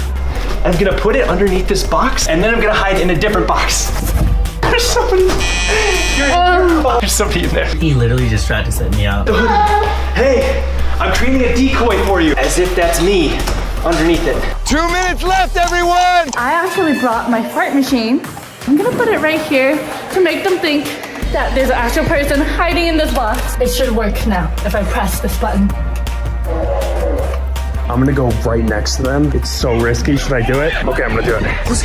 I'm gonna put it underneath this box, and then I'm gonna hide in a different box. There's somebody. There's somebody in there. He literally just tried to set me up. Hey, I'm creating a decoy for you, as if that's me underneath it. 2 minutes left, everyone! I actually brought my fart machine. I'm gonna put it right here to make them think that there's an actual person hiding in this box. It should work now if I press this button. I'm gonna go right next to them. It's so risky. Should I do it? Okay, I'm gonna do it. Excuse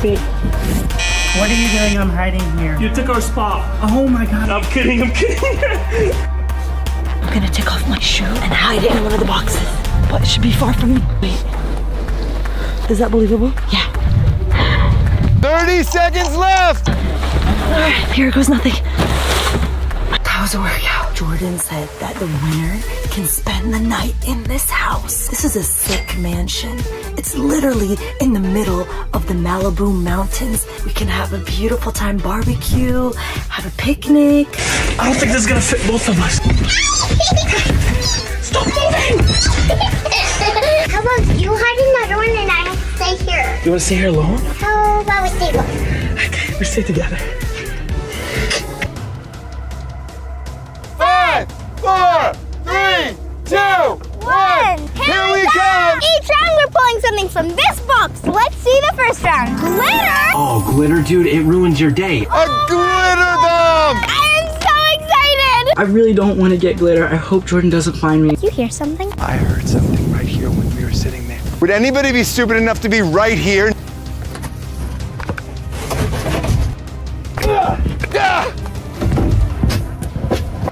me. What are you doing? I'm hiding here. You took our spot. Oh my god. I'm kidding. I'm gonna take off my shoe and hide it in one of the boxes. But it should be far from me. Wait. Is that believable? Yeah. 30 seconds left. Alright, here goes nothing. That was a workout. Jordan said that the winner can spend the night in this house. This is a sick mansion. It's literally in the middle of the Malibu mountains. We can have a beautiful time barbecue, have a picnic. I don't think this is gonna fit both of us. Stop moving! How about you hide in that one and I stay here? You wanna stay here alone? How about we stay alone? Okay, we stay together. 5, 4, 3, 2, 1. Here we come! Each round we're pulling something from this box. Let's see the first round. Glitter! Oh, glitter, dude, it ruins your day. A glitter bomb! I am so excited! I really don't want to get glitter. I hope Jordan doesn't find me. You hear something? I heard something right here when we were sitting there. Would anybody be stupid enough to be right here?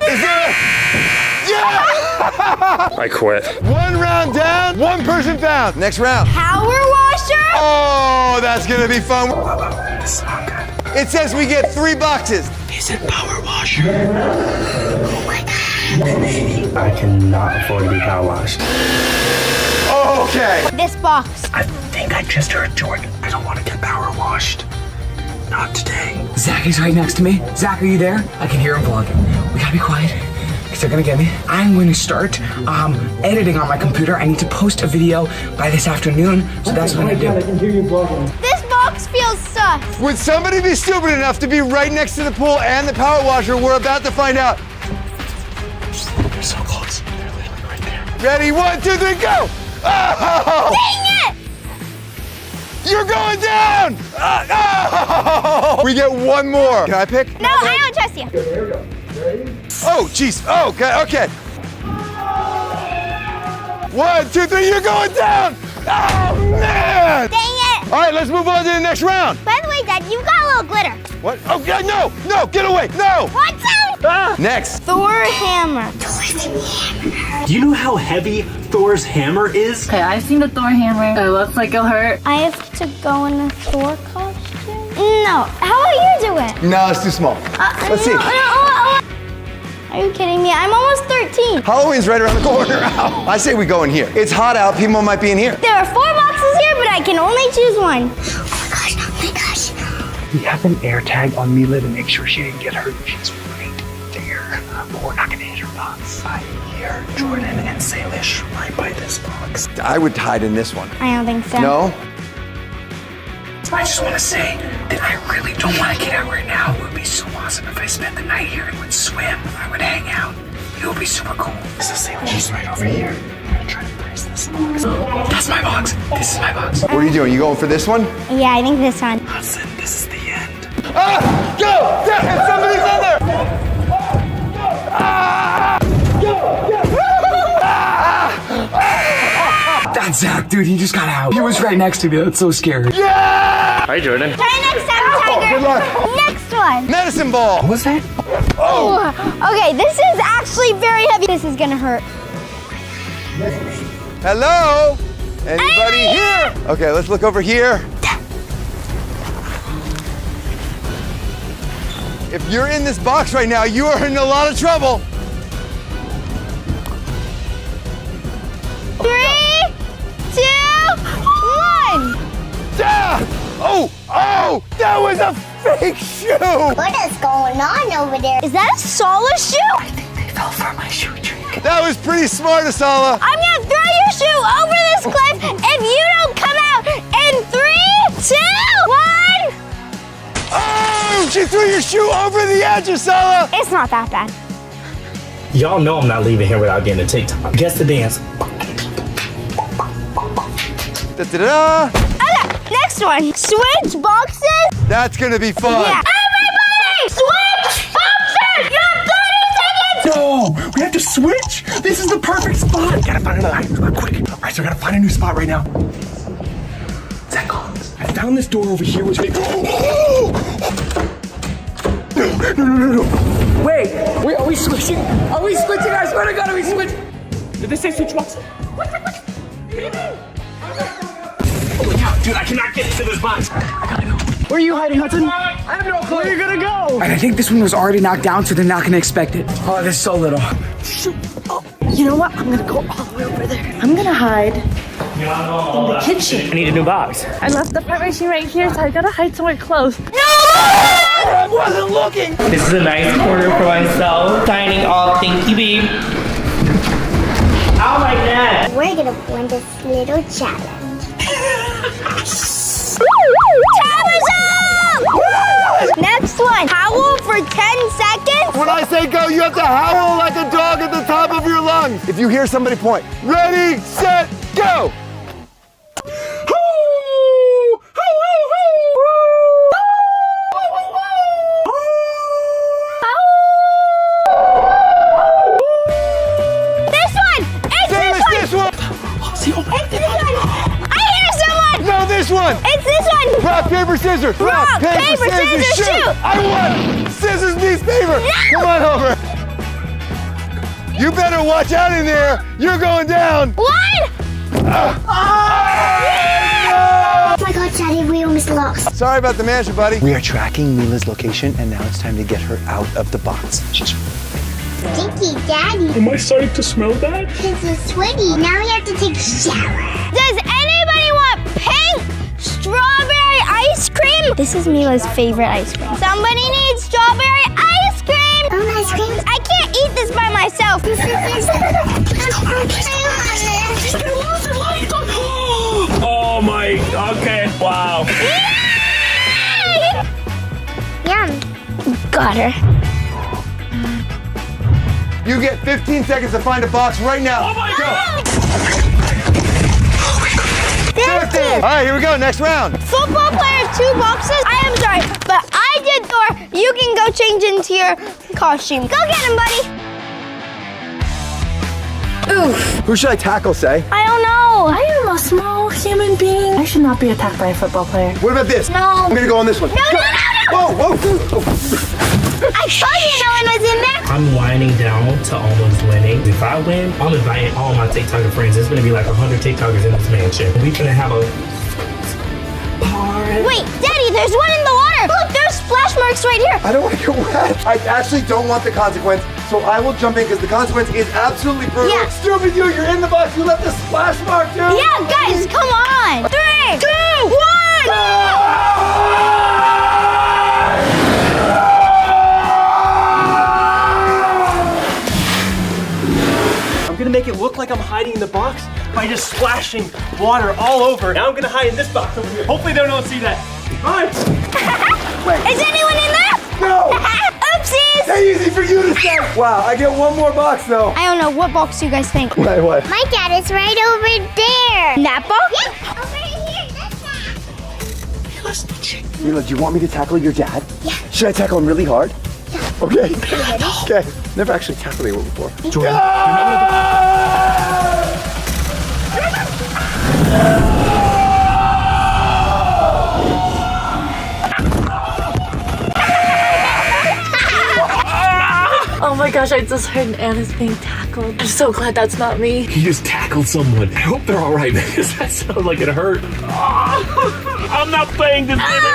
Is there a... Yeah! I quit. One round down, one person found. Next round. Power washer? Oh, that's gonna be fun. It's not good. It says we get 3 boxes. Is it power washer? Oh my god. I cannot afford to be power washed. Okay. This box. I think I just heard Jordan. I don't want to get power washed. Not today. Zach is right next to me. Zach, are you there? I can hear him vlogging. We gotta be quiet, because they're gonna get me. I'm going to start editing on my computer. I need to post a video by this afternoon, so that's what I do. I can hear you vlogging. This box feels sus. Would somebody be stupid enough to be right next to the pool and the power washer? We're about to find out. They're so close. They're literally right there. Ready? 1, 2, 3, go! Oh! Dang it! You're going down! Oh! We get one more. Can I pick? No, I don't trust you. Here we go. Ready? Oh, jeez. Oh, okay. 1, 2, 3, you're going down! Oh, man! Dang it! All right, let's move on to the next round. By the way, Dad, you got a little glitter. What? Oh, God, no, get away, no! Watch out! Next. Thor hammer. Do you know how heavy Thor's hammer is? Okay, I've seen the Thor hammer. It looks like it'll hurt. I have to go in a Thor costume? No. How about you do it? No, it's too small. Let's see. Are you kidding me? I'm almost 13. Halloween's right around the corner. I say we go in here. It's hot out. People might be in here. There are 4 boxes here, but I can only choose one. Oh my gosh. We have an air tag on Mila to make sure she didn't get hurt. She's right there. But we're not gonna hit her box. I hear Jordan and Salish right by this box. I would hide in this one. I don't think so. No? I just want to say that I really don't want to get out right now. It would be so awesome if I spent the night here and would swim. I would hang out. It would be super cool. This is Salish is right over here. I'm gonna try to brace this box. That's my box. This is my box. What are you doing? You going for this one? Yeah, I think this one. Hudson, this is the end. Ah! Go! Dad, somebody's in there! Ah! That's Zach, dude. He just got out. He was right next to me. That's so scary. Yeah! Hi, Jordan. Try next time, Tiger. Good luck. Next one. Medicine ball. What was that? Oh! Okay, this is actually very heavy. This is gonna hurt. Hello? Anybody here? Okay, let's look over here. If you're in this box right now, you are in a lot of trouble. 3, 2, 1. Ah! Oh! That was a fake shoe! What is going on over there? Is that a Salish shoe? I think they fell for my shoe trick. That was pretty smart, Asala. I'm gonna throw your shoe over this cliff if you don't come out in 3, 2, 1. Oh! She threw your shoe over the edge, Asala! It's not that bad. Y'all know I'm not leaving here without getting a TikTok. Guess the dance. Da-da-da! Okay, next one. Switch boxes. That's gonna be fun. Yeah. Everybody, switch boxes! You have 30 seconds! No, we have to switch? This is the perfect spot. Gotta find another hiding spot quick. All right, so I gotta find a new spot right now. Zach Collins. I found this door over here, which makes. No. Wait, are we switching? Are we switching? I swear to God, are we switching? Did they say switch box? Oh my God, dude, I cannot get into this box. I gotta go. Where are you hiding, Hudson? I have no clue. Where are you gonna go? And I think this one was already knocked down, so they're not gonna expect it. Oh, this is so little. Shoot. Oh, you know what? I'm gonna go all the way over there. I'm gonna hide in the kitchen. I need a new box. I left the fart machine right here, so I gotta hide somewhere close. No! I wasn't looking. This is a nice corner for myself. Signing off. Thank you, babe. Oh my God. We're gonna win this little challenge. Time is up! Next one, howl for 10 seconds. When I say go, you have to howl like a dog at the top of your lungs. If you hear somebody point, ready, set, go! This one! It's this one! Rock, paper, scissors! Rock, paper, scissors, shoot! I won! Scissors beats paper! No! Come on over! You better watch out in there! You're going down! What? Oh my God, Daddy, we almost lost. Sorry about the mansion, buddy. We are tracking Mila's location, and now it's time to get her out of the box. Stinky Daddy. Am I starting to smell bad? This is sweaty. Now we have to take a shower. Does anybody want pink strawberry ice cream? This is Mila's favorite ice cream. Somebody needs strawberry ice cream. Ice cream? I can't eat this by myself. Oh my, okay, wow. Yum. Got her. You get 15 seconds to find a box right now. Oh my God! 15. All right, here we go. Next round. Football player, 2 boxes. I am sorry, but I did Thor. You can go change into your costume. Go get him, buddy. Oof. Who should I tackle, say? I don't know. I am a small human being. I should not be attacked by a football player. What about this? No. I'm gonna go on this one. No. Whoa. I told you no one was in there. I'm winding down to almost winning. If I win, I'm inviting all my TikToker friends. There's gonna be like 100 TikTokers in this mansion. We gonna have a party. Wait, Daddy, there's one in the water. Look, there's splash marks right here. I don't want to get wet. I actually don't want the consequence, so I will jump in because the consequence is absolutely brutal. Yeah. Stupid you, you're in the box. You left the splash mark, dude. Yeah, guys, come on. 3, 2, 1. I'm gonna make it look like I'm hiding in the box by just splashing water all over. Now I'm gonna hide in this box over here. Hopefully they don't see that. All right. Is anyone in there? No. Oopsies. Hey, easy for you to say. Wow, I get one more box though. I don't know. What box do you guys think? What? My dad is right over there. That box? Yeah, over here, this side. Mila, do you want me to tackle your dad? Yeah. Should I tackle him really hard? Yeah. Okay. Ready? Okay. Never actually tackled anyone before. Jordan, Oh my gosh, I just heard Anna's being tackled. I'm so glad that's not me. you just tackled someone. I hope they're all right because that sounds like it hurt. I'm not playing this game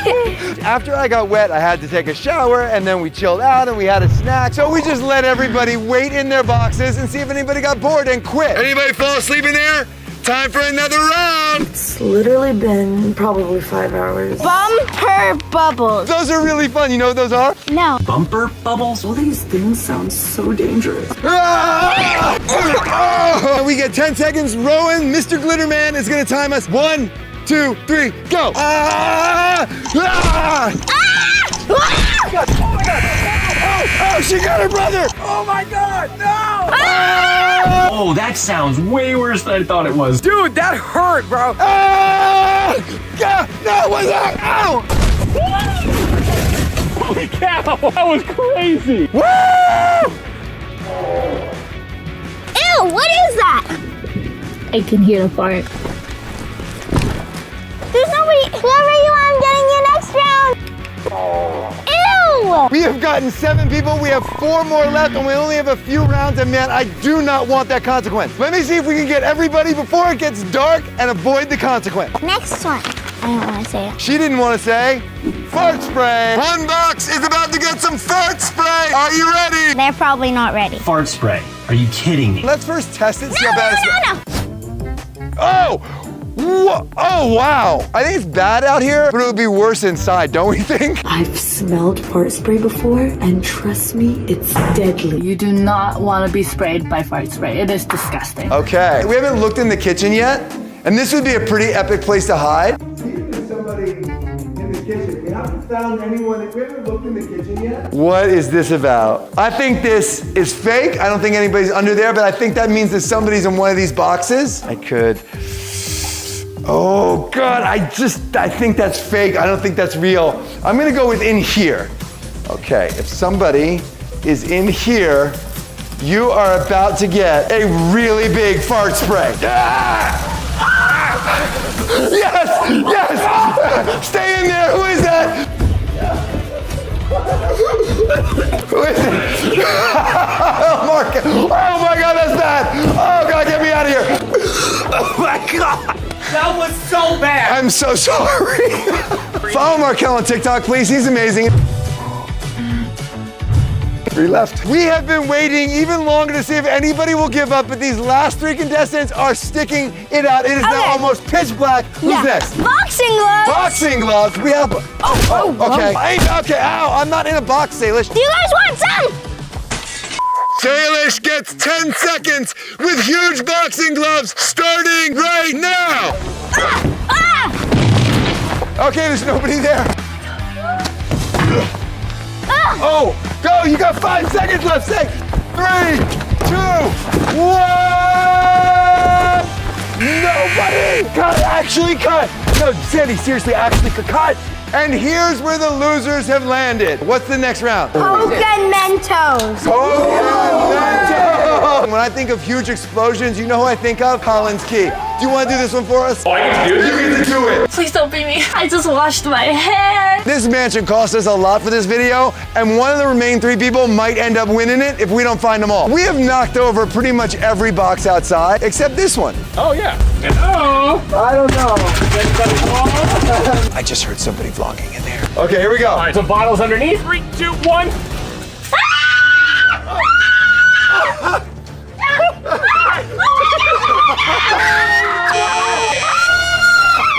anymore. After I got wet, I had to take a shower, and then we chilled out and we had a snack. So we just let everybody wait in their boxes and see if anybody got bored and quit. Anybody fall asleep in there? Time for another round. It's literally been probably 5 hours. Bumper bubbles. Those are really fun. You know what those are? No. Bumper bubbles? All these things sound so dangerous. We get 10 seconds. Rowan, Mr. Glitterman is gonna time us. 1, 2, 3, go. Oh, she got her brother. Oh my God, no! Oh, that sounds way worse than I thought it was. Dude, that hurt, bro. No, what's that? Ow! Holy cow, that was crazy. Woo! Ew, what is that? I can hear the fart. There's nobody. Whoever you are, I'm getting you next round. Ew! We have gotten 7 people. We have 4 more left, and we only have a few rounds. And man, I do not want that consequence. Let me see if we can get everybody before it gets dark and avoid the consequence. Next one. I don't want to say it. She didn't want to say fart spray. One box is about to get some fart spray. Are you ready? They're probably not ready. Fart spray. Are you kidding me? Let's first test it. See how bad it smells. No. Oh! Oh, wow. I think it's bad out here, but it would be worse inside, don't we think? I've smelled fart spray before, and trust me, it's deadly. You do not want to be sprayed by fart spray. It is disgusting. Okay. We haven't looked in the kitchen yet, and this would be a pretty epic place to hide. Somebody in the kitchen. We haven't found anyone. We haven't looked in the kitchen yet. What is this about? I think this is fake. I don't think anybody's under there, but I think that means that somebody's in one of these boxes. I could. Oh God, I think that's fake. I don't think that's real. I'm gonna go with in here. Okay, if somebody is in here, you are about to get a really big fart spray. Ah! Yes, yes, stay in there. Who is that? Who is it? Mark. Oh my God, that's bad. Oh God, get me out of here. Oh my God. That was so bad. I'm so sorry. Follow Markel on TikTok, please. He's amazing. 3 left. We have been waiting even longer to see if anybody will give up, but these last 3 contestants are sticking it out. It is now almost pitch black. Who's next? Boxing gloves. Boxing gloves. We have. Okay. Okay. Ow! I'm not in a box, Salish. Do you guys want some? Salish gets 10 seconds with huge boxing gloves starting right now. Okay, there's nobody there. Oh, go, you got 5 seconds left. Say 3, 2, 1. Nobody. Cut, actually cut. No, Sandy, seriously, actually cut. And here's where the losers have landed. What's the next round? Coke and Mentos. Coke and Mentos. When I think of huge explosions, you know who I think of? Collins Key. Do you want to do this one for us? Oh, I get to do it? You get to do it. Please don't beat me. I just washed my hair. This mansion cost us a lot for this video, and one of the remaining 3 people might end up winning it if we don't find them all. We have knocked over pretty much every box outside, except this one. Oh, yeah. Hello? I don't know. I just heard somebody vlogging in there. Okay, here we go. All right, so bottles underneath. 3, 2, 1.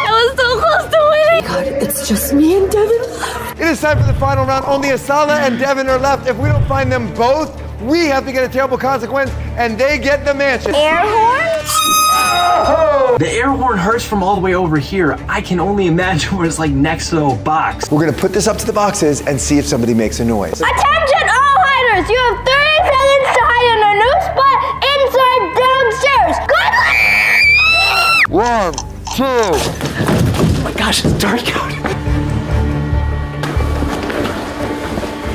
I was so close to winning. God, it's just me and Devin left. It is time for the final round. Only Asala and Devin are left. If we don't find them both, we have to get a terrible consequence, and they get the mansion. Air horns? Oh! The air horn hurts from all the way over here. I can only imagine what it's like next to the box. We're gonna put this up to the boxes and see if somebody makes a noise. Attention all hiders! You have 30 seconds to hide in a new spot inside downstairs. Good luck! 1, 2. Oh my gosh, it's dark out.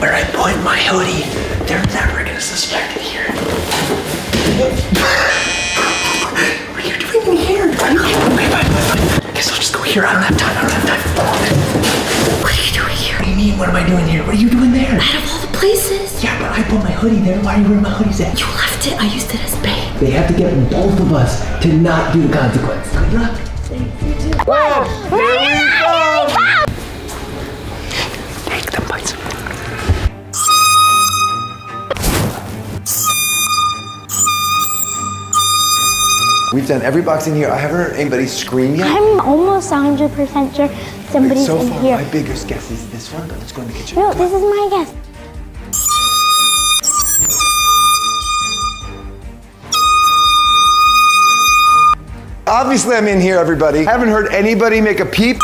Where I put my hoodie, they're never gonna suspect it here. What are you doing in here? I guess I'll just go here. I don't have time. What are you doing here? What do you mean, what am I doing here? What are you doing there? Out of all the places. Yeah, but I put my hoodie there. Why are you wearing my hoodies at? You left it. I used it as bait. They have to get both of us to not do the consequence. Good luck. Well, here we go. Take the bites. We've done every box in here. I haven't heard anybody scream yet. I'm almost 100% sure somebody's so in far, here. my biggest guess is this one, but let's go in the kitchen. No, this is my guess. Obviously, I'm in here, everybody. I haven't heard anybody make a peep.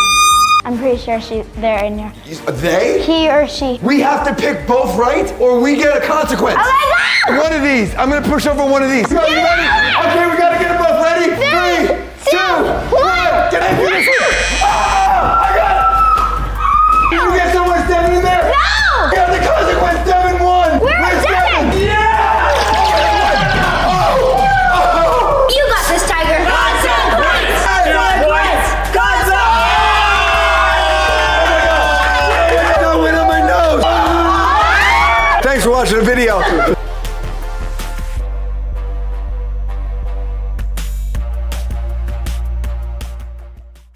I'm pretty sure they're in here. They? He or she. We have to pick both right, or we get a consequence. Oh my God! One of these. I'm gonna push over one of these. You ready? Okay, we gotta get them both ready. 3, 2, 1. Can I do this one? Oh, I got it. You get someone Devin in there. No! We got the consequence. Devin won. Where's Devin? Yeah! Oh, Thanks for watching the video.